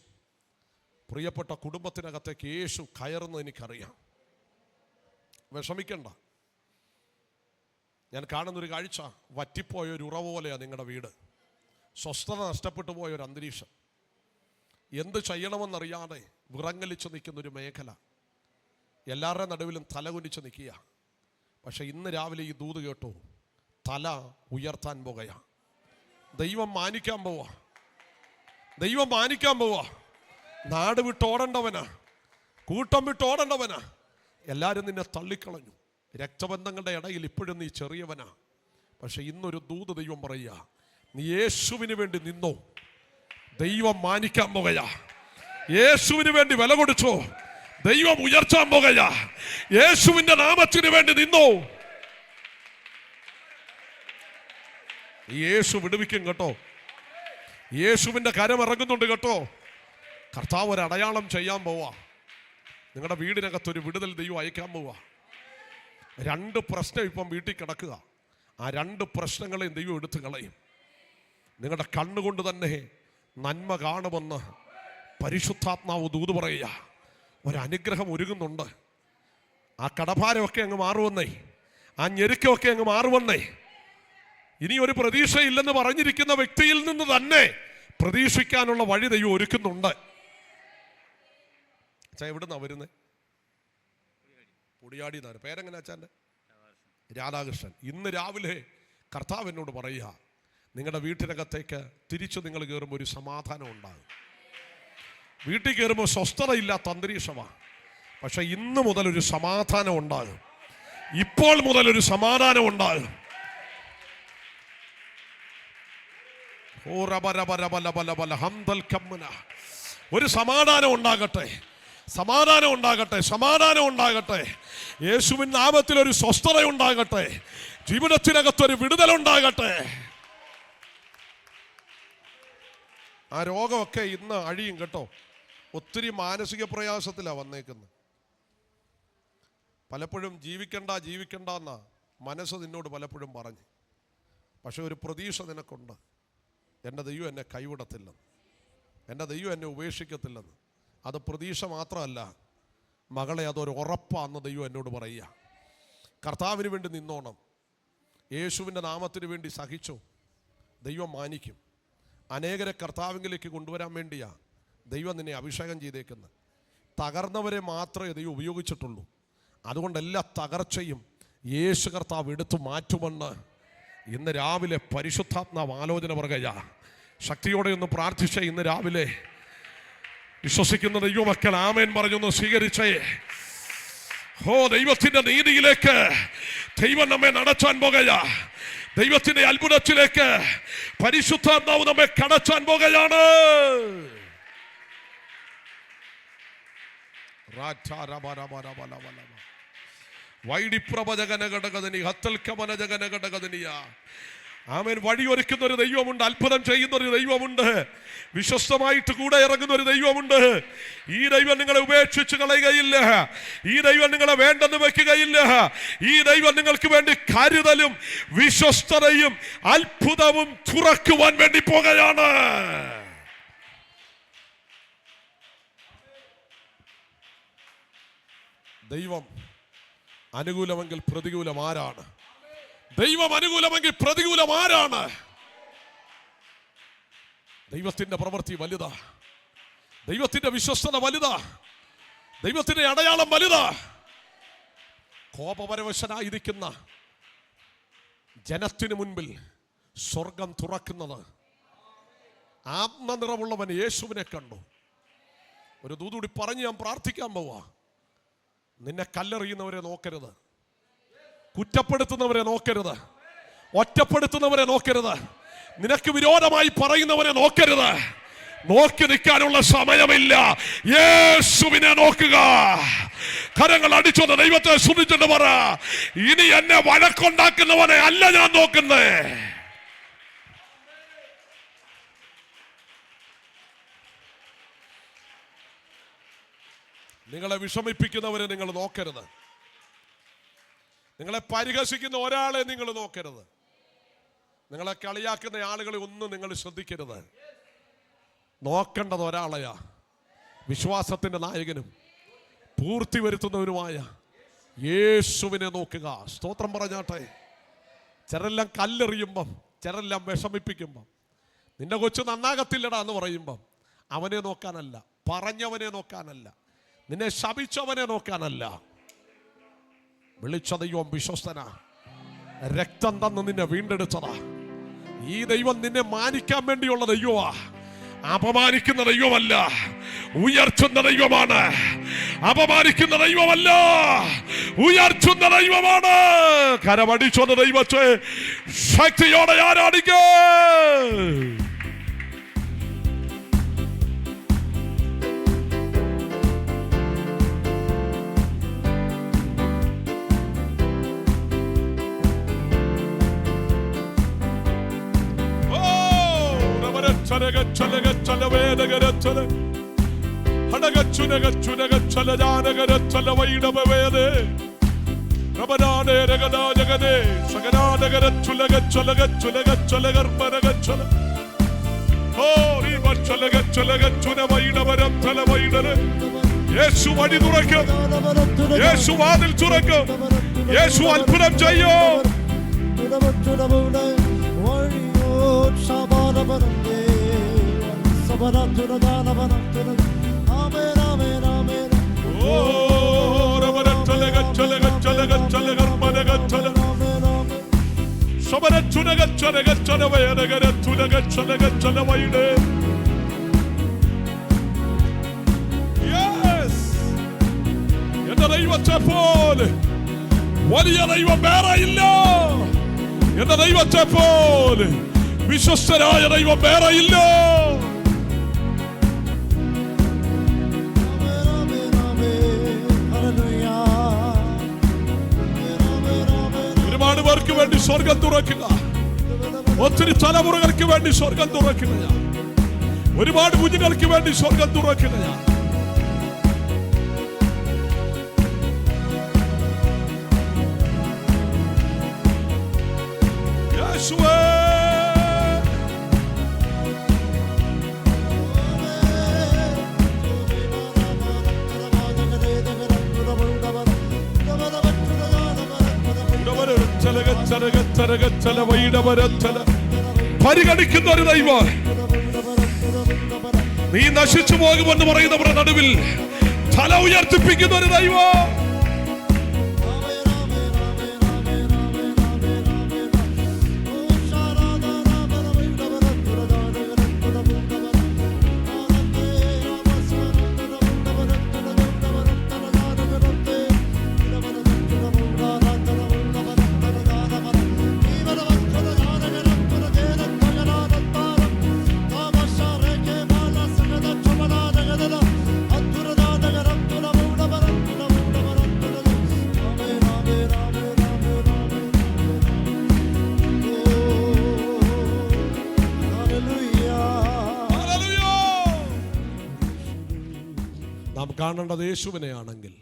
പ്രിയപ്പെട്ട കുടുംബത്തിനകത്തേക്ക് യേശു കയറുന്നത് എനിക്കറിയാം. വിഷമിക്കണ്ട. ഞാൻ കാണുന്നൊരു കാഴ്ച, വറ്റിപ്പോയൊരു ഉറവ് പോലെയാണ് നിങ്ങളുടെ വീട്. സ്വസ്ഥത നഷ്ടപ്പെട്ടു പോയൊരു അന്തരീക്ഷം, എന്ത് ചെയ്യണമെന്നറിയാതെ വിറങ്ങലിച്ച് നിൽക്കുന്നൊരു മേഖല, എല്ലാവരുടെ നടുവിലും തലകുനിച്ച് നിൽക്കുക. പക്ഷെ ഇന്ന് രാവിലെ ഈ ദൂത് കേട്ടോ, തല ഉയർത്താൻ പോകുകയാണ്. ദൈവം മാനിക്കാൻ പോവാ. ദൈവം മാനിക്കാൻ പോവാ. നാട് വിട്ടോടേണ്ടവനാ, കൂട്ടം വിട്ടോടേണ്ടവനാ. എല്ലാവരും നിന്നെ തള്ളിക്കളഞ്ഞു. രക്തബന്ധങ്ങളുടെ ഇടയിൽ ഇപ്പോഴും നീ ചെറിയവനാ. പക്ഷെ ഇന്നൊരു ദൂത് ദൈവം പറയുക, നീ യേശുവിന് വേണ്ടി നിന്നോ, ദൈവം മാനിക്കാൻ പോകുകയാ. യേശുവിന് വേണ്ടി വില കൊടുച്ചോ, ദൈവം ഉയർത്താൻ പോകുകയാ. യേശുവിന്റെ നാമത്തിന് വേണ്ടി നിന്നോ, യേശു വിടുവിക്കും കേട്ടോ. യേശുവിന്റെ കരം ഇറങ്ങുന്നുണ്ട് കേട്ടോ. കർത്താവ് ഒരു അടയാളം ചെയ്യാൻ പോവാ. നിങ്ങളുടെ വീടിനകത്തൊരു വിടുതൽ ദൈവം അയക്കാൻ പോവാ. 2 പ്രശ്നം ഇപ്പം വീട്ടിൽ കിടക്കുക. ആ 2 പ്രശ്നങ്ങളെയും ദൈവം എടുത്തു കളയും. നിങ്ങളുടെ കണ്ണുകൊണ്ട് തന്നെ നന്മ കാണുമെന്ന് പരിശുദ്ധാത്മാവ് ദൂത് പറയുക. ഒരനുഗ്രഹം ഒരുങ്ങുന്നുണ്ട്. ആ കടഭാരമൊക്കെ അങ്ങ് മാറുവന്നേ, ആ ഞെരുക്കമൊക്കെ അങ്ങ് മാറുവന്നേ. ഇനി ഒരു പ്രതീക്ഷയില്ലെന്ന് പറഞ്ഞിരിക്കുന്ന വ്യക്തിയിൽ നിന്ന് തന്നെ പ്രതീക്ഷിക്കാനുള്ള വഴി ദൈവം ഒരുക്കുന്നുണ്ട്. അച്ഛാ എവിടുന്നാ വരുന്നത്? പൊടിയാടി എന്നാണ് പേരെങ്ങനെ അച്ഛൻ്റെ? രാധാകൃഷ്ണൻ. ഇന്ന് രാവിലെ കർത്താവ് എന്നോട് പറയുക, നിങ്ങളുടെ വീട്ടിനകത്തേക്ക് തിരിച്ചു നിങ്ങൾ കയറുമ്പോൾ ഒരു സമാധാനം ഉണ്ടാകും. വീട്ടിൽ കയറുമ്പോൾ സ്വസ്ഥതയില്ലാത്ത അന്തരീക്ഷമാണ്. പക്ഷെ ഇന്ന് മുതൽ ഒരു സമാധാനം ഉണ്ടാകും. ഇപ്പോൾ മുതൽ ഒരു സമാധാനം ഉണ്ടാകും. ഒരു സമാധാനം ഉണ്ടാകട്ടെ, സമാധാനം ഉണ്ടാകട്ടെ, സമാധാനം ഉണ്ടാകട്ടെ. യേശുവിൻ നാമത്തിൽ ഒരു സ്വസ്ഥത ഉണ്ടാകട്ടെ. ജീവിതത്തിനകത്തൊരു വിടുതലുണ്ടാകട്ടെ. ആ രോഗമൊക്കെ ഇന്ന് അഴിയും കേട്ടോ. ഒത്തിരി മാനസിക പ്രയാസത്തിലാണ് വന്നേക്കുന്നത്. പലപ്പോഴും ജീവിക്കണ്ട എന്നാ മനസ്സ് നിന്നോട് പലപ്പോഴും പറഞ്ഞു. പക്ഷെ ഒരു പ്രതീക്ഷ നിനക്കുണ്ട്, എൻ്റെ ദൈവം എന്നെ കൈവിടത്തില്ലെന്ന്, എൻ്റെ ദൈവം എന്നെ ഉപേക്ഷിക്കത്തില്ലെന്ന്. അത് പ്രതീക്ഷ മാത്രമല്ല മകളെ, അതൊരു ഉറപ്പാന്ന് ദൈവം എന്നോട് പറയുക. കർത്താവിന് വേണ്ടി നിന്നോണം, യേശുവിൻ്റെ നാമത്തിന് വേണ്ടി സഹിച്ചോ, ദൈവം മാനിക്കും. അനേകരെ കർത്താവിലേക്ക് കൊണ്ടുവരാൻ വേണ്ടിയാ ദൈവം നിന്നെ അഭിഷേകം ചെയ്തേക്കുന്നത്. തകർന്നവരെ മാത്രമേ ദൈവം ഉപയോഗിച്ചിട്ടുള്ളൂ. അതുകൊണ്ട് എല്ലാ തകർച്ചയും യേശു കർത്താവ് എടുത്തു മാറ്റുമെന്ന് ഇന്ന് രാവിലെ പരിശുദ്ധാത്മാവ് ആലോചന പറയുക. ശക്തിയോടെ ഒന്ന് പ്രാർത്ഥിച്ചേ. ഇന്ന് രാവിലെ വിശ്വസിക്കുന്ന ദൈവമക്കൾ ആമേൻ പറഞ്ഞൊന്ന് സ്വീകരിച്ചേ. ദൈവത്തിന്റെ നീതിയിലേക്ക് ദൈവം നമ്മെ നടത്താൻ പോകുക. ദൈവത്തിന്റെ അത്ഭുതത്തിലേക്ക് പരിശുദ്ധാത്മാവ് നമ്മെ കടത്താൻ പോകുകയാണ്. ആമേൻ. വഴിയൊരുക്കുന്ന ഒരു ദൈവമുണ്ട്, അത്ഭുതം ചെയ്യുന്ന ഒരു ദൈവമുണ്ട്, വിശ്വസ്തമായിട്ട് കൂടെ ഇറങ്ങുന്ന ഒരു ദൈവമുണ്ട്. ഈ ദൈവം നിങ്ങളെ ഉപേക്ഷിച്ച് കളയുകയില്ല. ഈ ദൈവം നിങ്ങളെ വേണ്ടെന്ന് വെക്കുകയില്ല. ഈ ദൈവം നിങ്ങൾക്ക് വേണ്ടി കരുതലും വിശ്വസ്തതയും അത്ഭുതവും തുറക്കുവാൻ വേണ്ടി പോകുകയാണ്. ദൈവം അനുകൂലമെങ്കിൽ പ്രതികൂലം ആരാണ്? ദൈവം അനുകൂലമെങ്കിൽ പ്രതികൂലം ആരാണ്? ദൈവത്തിന്റെ പ്രവൃത്തി വലുതാ, ദൈവത്തിന്റെ വിശ്വസ്തത വലുതാ, ദൈവത്തിന്റെ അടയാളം വലുതാ. കോപപരവശനായിരിക്കുന്ന ജനത്തിനു മുൻപിൽ സ്വർഗം തുറക്കുന്നത്. ആത്മനിറവുള്ളവൻ യേശുവിനെ കണ്ടു. ഒരു ദൂതുകൂടി പറഞ്ഞ് ഞാൻ പ്രാർത്ഥിക്കാൻ പോവാ. നിന്നെ കല്ലെറിയുന്നവരെ നോക്കരുത്, കുറ്റപ്പെടുത്തുന്നവരെ നോക്കരുത്, ഒറ്റപ്പെടുത്തുന്നവരെ നോക്കരുത്, നിനക്ക് വിരോധമായി പറയുന്നവരെ നോക്കരുത്. നോക്കി നിൽക്കാനുള്ള സമയമില്ല. യേശുവിനെ നോക്കുക. കരങ്ങൾ അടിച്ചോന്ന് ദൈവത്തെ സ്തുതിച്ചിട്ട് പറ, ഇനി എന്നെ വഴക്കുണ്ടാക്കുന്നവനെ അല്ല ഞാൻ നോക്കുന്നേ. നിങ്ങളെ വിഷമിപ്പിക്കുന്നവരെ നിങ്ങൾ നോക്കരുത്. നിങ്ങളെ പരിഹസിക്കുന്ന ഒരാളെ നിങ്ങൾ നോക്കരുത്. നിങ്ങളെ കളിയാക്കുന്ന ആളുകളെ ഒന്നും നിങ്ങൾ ശ്രദ്ധിക്കരുത്. നോക്കേണ്ടത് ഒരാളെയാ, വിശ്വാസത്തിന്റെ നായകനും പൂർത്തി വരുത്തുന്നവരുമായ യേശുവിനെ നോക്കുക. സ്തോത്രം പറഞ്ഞാട്ടെ. ചിലരെല്ലാം കല്ലെറിയുമ്പം, ചിലരെല്ലാം വിഷമിപ്പിക്കുമ്പം, നിന്റെ കൊച്ചു നന്നാകത്തില്ലടാ എന്ന് പറയുമ്പം അവനെ നോക്കാനല്ല, പറഞ്ഞവനെ നോക്കാനല്ല, നിന്നെ ശപിച്ചവനെ നോക്കാനല്ല. വിളിച്ച ദൈവം വിശ്വസ്തനാ. രക്തം തന്ന് നിന്നെ വീണ്ടെടുത്തതാ. ഈ ദൈവം നിന്നെ മാനിക്കാൻ വേണ്ടിയുള്ള ദൈവമാ. അപമാനിക്കുന്ന ദൈവമല്ല, ഉയർത്തുന്ന ദൈവമാണ്. അപമാനിക്കുന്ന ദൈവമല്ല, ഉയർത്തുന്ന ദൈവമാണ്. കരമടിച്ചൊന്ന് ദൈവത്തെ ശക്തിയോടെ ആരാധിക്കേ. യേശു വഴി തുറക്കും, യേശു വാതിൽ തുറക്കും, യേശു അത്ഭുതം ചെയ്യും. എന്റെ ദൈവത്തെ പോലെ വലിയ ദൈവം വേറെ ഇല്ല. എന്റെ ദൈവത്തെ പോലെ വിശ്വസ്തരായ ദൈവം വേറെ ഇല്ല. ഒരുപാട് പേർക്ക് വേണ്ടി സ്വർഗം തുറക്കുക, ഒത്തിരി തലമുറകൾക്ക് വേണ്ടി സ്വർഗം തുറക്കുക, ഒരുപാട് കുഞ്ഞുങ്ങൾക്ക് വേണ്ടി സ്വർഗം തുറക്കുക. യേശുവേ പരിഗണിക്കുന്ന ഒരു ദൈവം. നീ നശിച്ചു പോകുമെന്ന് പറയുന്നവരുടെ നടുവിൽ തല ഉയർത്തിപ്പിക്കുന്ന ഒരു ദൈവം. നാം കാണേണ്ടത് യേശുവിനെയാണെങ്കിൽ,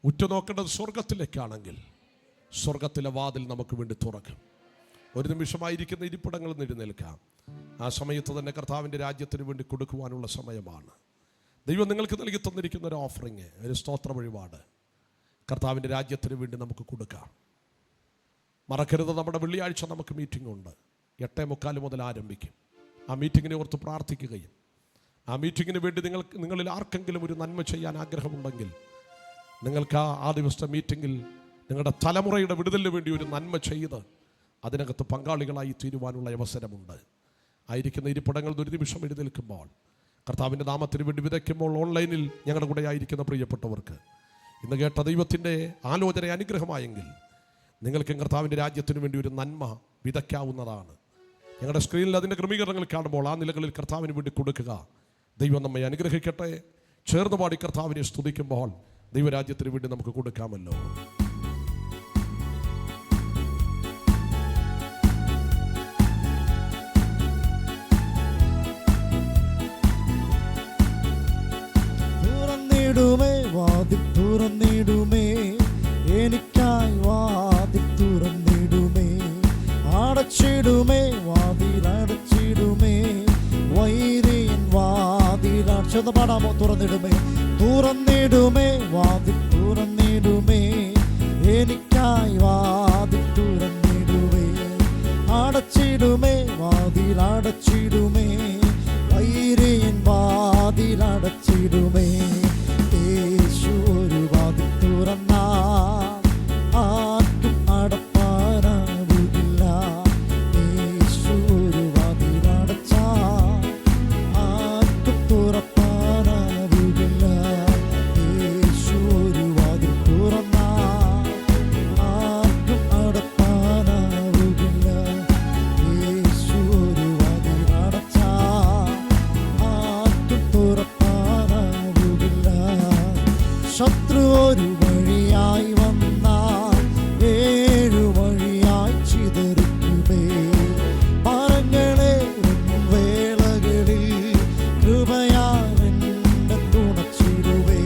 ഉറ്റുനോക്കേണ്ടത് സ്വർഗത്തിലേക്കാണെങ്കിൽ, സ്വർഗത്തിലെ വാതിൽ നമുക്ക് വേണ്ടി തുറക്കും. ഒരു നിമിഷമായിരിക്കുന്ന ഇരിപ്പിടങ്ങളിൽ നിന്ന് എഴുന്നേൽക്കാം. ആ സമയത്ത് തന്നെ കർത്താവിൻ്റെ രാജ്യത്തിന് വേണ്ടി കൊടുക്കുവാനുള്ള സമയമാണ്. ദൈവം നിങ്ങൾക്ക് നൽകി തന്നിരിക്കുന്ന ഒരു ഓഫറിങ്, ഒരു സ്തോത്ര വഴിപാട് കർത്താവിൻ്റെ രാജ്യത്തിന് വേണ്ടി നമുക്ക് കൊടുക്കാം. മറക്കരുത്, നമ്മുടെ വെള്ളിയാഴ്ച നമുക്ക് മീറ്റിംഗ് ഉണ്ട്. 8:45 മുതൽ ആരംഭിക്കും. ആ മീറ്റിങ്ങിനെ ഓർത്ത് പ്രാർത്ഥിക്കുകയും ആ മീറ്റിങ്ങിന് വേണ്ടി നിങ്ങളിൽ ആർക്കെങ്കിലും ഒരു നന്മ ചെയ്യാൻ ആഗ്രഹമുണ്ടെങ്കിൽ നിങ്ങൾക്ക് ആ ദിവസത്തെ മീറ്റിങ്ങിൽ നിങ്ങളുടെ തലമുറയുടെ വിടുതലിന് വേണ്ടി ഒരു നന്മ ചെയ്ത് അതിനകത്ത് പങ്കാളികളായി തീരുവാനുള്ള അവസരമുണ്ട്. ആയിരിക്കുന്ന ഇരിപ്പിടങ്ങളിൽ ഒരു നിമിഷം എഴുന്നേൽക്കുമ്പോൾ, കർത്താവിൻ്റെ നാമത്തിന് വേണ്ടി വിതയ്ക്കുമ്പോൾ, ഓൺലൈനിൽ ഞങ്ങളുടെ കൂടെ ആയിരിക്കുന്ന പ്രിയപ്പെട്ടവർക്ക് ഇന്ന് കേട്ട ദൈവത്തിൻ്റെ ആലോചന അനുഗ്രഹമായെങ്കിൽ നിങ്ങൾക്ക് കർത്താവിൻ്റെ രാജ്യത്തിന് വേണ്ടി ഒരു നന്മ വിതയ്ക്കാവുന്നതാണ്. ഞങ്ങളുടെ സ്ക്രീനിൽ അതിൻ്റെ ക്രമീകരണങ്ങൾ കാണുമ്പോൾ ആ നിലകളിൽ കർത്താവിന് വേണ്ടി കൊടുക്കുക. ദൈവം നമ്മെ അനുഗ്രഹിക്കട്ടെ. ചേർന്ന് പാടി കർത്താവിനെ സ്തുതിക്കുമ്പോൾ ദൈവരാജ്യത്തിന് വേണ്ടി നമുക്ക് കൊടുക്കാമല്ലോ. തുറന്നിടുമേ വാതിൽ തുറന്നിടുമേ, എനിക്കായി വാതിൽ തുറന്നിടുമേ. അടച്ചിടുമേ വാതിൽ അടച്ചിടുമേ, വൈരിയൻ വാതിൽ അടച്ചത് പാടാമോ? തുറന്നിടുമേ തുറന്നിടുമേ വാതിൽ തുറന്നിടുമേ, എനിക്കായി വാതിൽ തുറന്നിടുമേ. അടച്ചിടുമേ വാതിൽ അടച്ചിടുമേ, വൈരിയൻ വാതിൽ അടച്ചിടുമേ. യേശു ഒരു വാതിൽ തുറന്നാൽ ആർക്കും അടപ്പാൻ ശത്രു ഒരു വഴിയായി വന്നാൽ 7 വഴിയായി ചിതറിക്കുമേ. മരങ്ങളേറും വേളകളിൽ കൃപയാൽ എന്നെ തുണച്ചിടുവേ.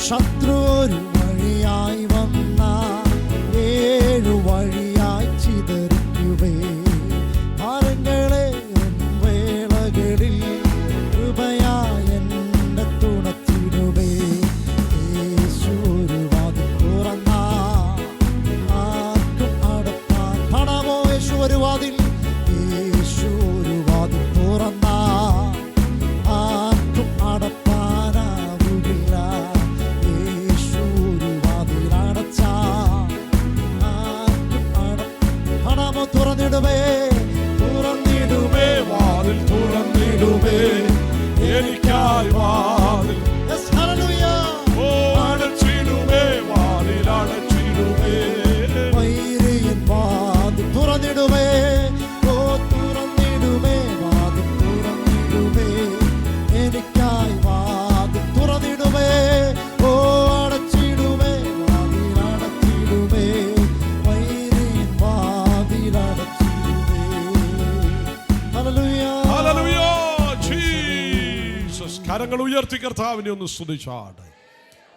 ശത്രു ഒരു വഴിയായി വന്നാൽ 7 വഴിയായി ചിതറിക്കുമേ. മരങ്ങളേറും വേളകളിൽ കൃപയാൽ എന്നെ തുണച്ചിടുവേ. യേശു ഒരു വാതിൽ തുറന്നാൽ ആർക്കും അടപ്പാൻ പണമോ. യേശു ഒരു വാതിൽ, യേശു ഒരു വാതിൽ തുറന്നാൽ ആർക്കും അടപ്പാനാവുകില്ല. യേശു ഒരു വാതിൽ അടച്ചാൽ ആർക്കും പണമോ. തുറന്നിടുമേ, തുറന്നിടുമേ, വാതിൽ തുറന്നിടുമേ, എനിക്കായി വാതിൽ Yes, hallelujah. അടച്ചിടുമേ, വാതിൽ അടച്ചിടുമേ. വൈരിയൻ വാതിൽ തുറന്നിടുമേ, ഓ തുറന്നിടുമേ, വാതിൽ തുറന്നിടുമേ, എനിക്കായി വാതിൽ തുറന്നിടുമേ, ഓ അടച്ചിടുമേ, വാതിൽ അടച്ചിടുമേ, വൈരിയൻ വാതിൽ അടച്ചിടുമേ. ഹല്ലേലൂയ. Hallelujah, Jesus. കരങ്ങൾ ഉയർത്തി കർത്താവിനെ ഒന്ന് സ്തുതിച്ചാട്ടെ.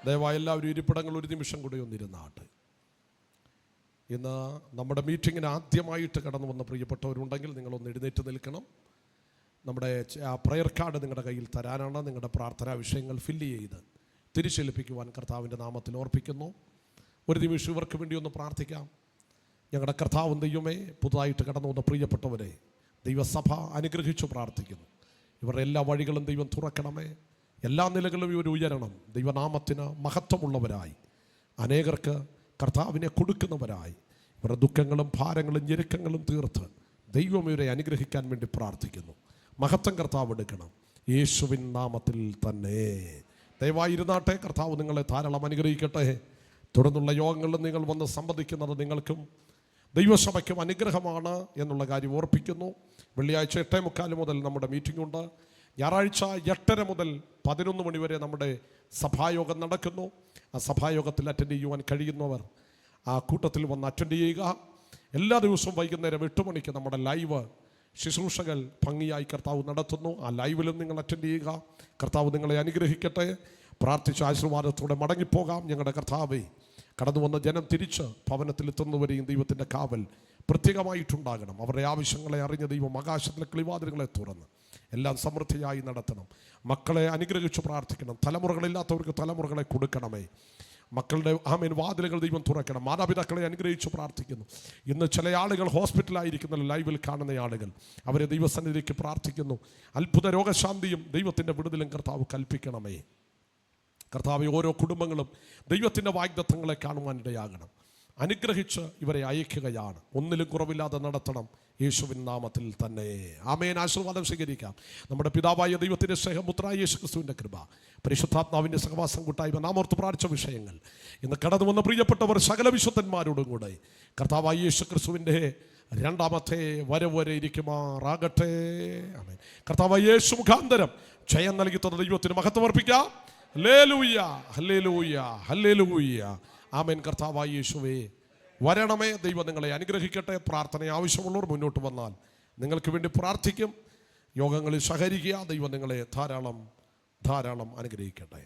ദയവായി എല്ലാവരും ഇരിപ്പിടങ്ങൾ ഒരു നിമിഷം കൂടി ഒന്നിരുന്നാട്ടെ. ഇന്ന് നമ്മുടെ മീറ്റിങ്ങിന് ആദ്യമായിട്ട് കടന്നു വന്ന പ്രിയപ്പെട്ടവരുണ്ടെങ്കിൽ നിങ്ങളൊന്ന് എഴുന്നേറ്റ് നിൽക്കണം. നമ്മുടെ ആ പ്രയർ കാർഡ് നിങ്ങളുടെ കയ്യിൽ തരാനാണ്. നിങ്ങളുടെ പ്രാർത്ഥനാ വിഷയങ്ങൾ ഫില്ല് ചെയ്ത് തിരിച്ചേൽപ്പിക്കുവാൻ കർത്താവിൻ്റെ നാമത്തിൽ ഓർപ്പിക്കുന്നു. ഒരു നിമിഷം ഇവർക്ക് വേണ്ടി ഒന്ന് പ്രാർത്ഥിക്കാം. ഞങ്ങളുടെ കർത്താവും ദൈവമേ, പുതുതായിട്ട് കടന്നു വന്ന പ്രിയപ്പെട്ടവരെ ദൈവസഭ അനുഗ്രഹിച്ചു പ്രാർത്ഥിക്കുന്നു. ഇവരുടെ എല്ലാ വഴികളും ദൈവം തുറക്കണമേ. എല്ലാ നിലകളും ഇവർ ഉയരണം. ദൈവനാമത്തിന് മഹത്വമുള്ളവരായി അനേകർക്ക് കർത്താവിനെ കൊടുക്കുന്നവരായി ഇവരുടെ ദുഃഖങ്ങളും ഭാരങ്ങളും ഞെരുക്കങ്ങളും തീർത്ത് ദൈവം ഇവരെ അനുഗ്രഹിക്കാൻ വേണ്ടി പ്രാർത്ഥിക്കുന്നു. മഹത്വം കർത്താവ് എടുക്കണം, യേശുവിൻ നാമത്തിൽ തന്നെ. ദയവായി ഇരുന്നാട്ടെ. കർത്താവ് നിങ്ങളെ ധാരാളം അനുഗ്രഹിക്കട്ടെ. തുടർന്നുള്ള യോഗങ്ങളിൽ നിങ്ങൾ വന്ന് സംബന്ധിക്കുന്നത് നിങ്ങൾക്കും ദൈവസഭയ്ക്കും അനുഗ്രഹമാണ് എന്നുള്ള കാര്യം ഓർപ്പിക്കുന്നു. വെള്ളിയാഴ്ച 8:45 മുതൽ നമ്മുടെ മീറ്റിംഗ് ഉണ്ട്. ഞായറാഴ്ച 8:30 മുതൽ 11 മണി വരെ നമ്മുടെ സഭായോഗം നടക്കുന്നു. ആ സഭായോഗത്തിൽ അറ്റൻഡ് ചെയ്യുവാൻ കഴിയുന്നവർ ആ കൂട്ടത്തിൽ വന്ന് അറ്റൻഡ് ചെയ്യുക. എല്ലാ ദിവസവും വൈകുന്നേരം 8 മണിക്ക് നമ്മുടെ ലൈവ് ശുശ്രൂഷകൾ ഭംഗിയായി കർത്താവ് നടത്തുന്നു. ആ ലൈവിലും നിങ്ങൾ അറ്റൻഡ് ചെയ്യുക. കർത്താവ് നിങ്ങളെ അനുഗ്രഹിക്കട്ടെ. പ്രാർത്ഥിച്ച ആശീർവാദത്തോടെ മടങ്ങിപ്പോകാം. ഞങ്ങളുടെ കർത്താവേ, കടന്നു വന്ന ജനം തിരിച്ച് ഭവനത്തിലെത്തുന്നവരെയും ദൈവത്തിൻ്റെ കാവൽ പ്രത്യേകമായിട്ടുണ്ടാകണം. അവരുടെ ആവശ്യങ്ങളെ അറിഞ്ഞ ദൈവം ആകാശത്തിലെ കിളിവാതിലുകളെ തുറന്ന് എല്ലാം സമൃദ്ധിയായി നടത്തണം. മക്കളെ അനുഗ്രഹിച്ച് പ്രാർത്ഥിക്കണം. തലമുറകളില്ലാത്തവർക്ക് തലമുറകളെ കൊടുക്കണമേ. മക്കളുടെ വാതിലുകൾ ദൈവം തുറക്കണം. മാതാപിതാക്കളെ അനുഗ്രഹിച്ച് പ്രാർത്ഥിക്കുന്നു. ഇന്ന് ചില ആളുകൾ ഹോസ്പിറ്റലായിരിക്കുന്ന ലൈവിൽ കാണുന്ന ആളുകൾ, അവരെ ദൈവസന്നിധിയിലേക്ക് പ്രാർത്ഥിക്കുന്നു. അത്ഭുത രോഗശാന്തിയും ദൈവത്തിൻ്റെ വിടുതലും കർത്താവ് കൽപ്പിക്കണമേ. കർത്താവ് ഓരോ കുടുംബങ്ങളും ദൈവത്തിൻ്റെ വാഗ്ദത്തങ്ങളെ കാണുവാനിടയാകണം. അനുഗ്രഹിച്ച് ഇവരെ അയക്കുകയാണ്. ഒന്നിലും കുറവില്ലാതെ നടത്തണം, യേശുവിൻ നാമത്തിൽ തന്നെ. ആമേൻ. ആശീർവാദം സ്വീകരിക്കാം. നമ്മുടെ പിതാവായ ദൈവത്തിൻ്റെ സ്നേഹം, പുത്രനായ യേശു ക്രിസ്തുവിൻ്റെ കൃപ, പരിശുദ്ധാത്മാവിൻ്റെ സഹവാസം കൂട്ടായ്മ, നാം ഓർത്ത് പ്രാർത്ഥിച്ച വിഷയങ്ങൾ ഇന്ന് കടന്നു വന്ന പ്രിയപ്പെട്ടവർ സകല വിശുദ്ധന്മാരോടും കൂടെ കർത്താവായ യേശു ക്രിസ്തുവിൻ്റെ രണ്ടാമത്തെ വരവ് വരെ ഇരിക്കുമാറാകട്ടെ. ആമേൻ. കർത്താവായ യേശു മുഖാന്തരം ജയം നൽകി തന്ന ദൈവത്തിന് മഹത്വം അർപ്പിക്കാം. ഹല്ലേലൂയ, ഹല്ലേലൂയ, ഹല്ലേലൂയ. ആമേൻ. കർത്താവായ യേശുവേ, വരണമേ. ദൈവം നിങ്ങളെ അനുഗ്രഹിക്കട്ടെ. പ്രാർത്ഥന ആവശ്യമുള്ളവർ മുന്നോട്ട് വന്നാൽ നിങ്ങൾക്ക് വേണ്ടി പ്രാർത്ഥിക്കും. യോഗങ്ങളിൽ സഹകരിക്കുക. ദൈവം നിങ്ങളെ ധാരാളം ധാരാളം അനുഗ്രഹിക്കട്ടെ.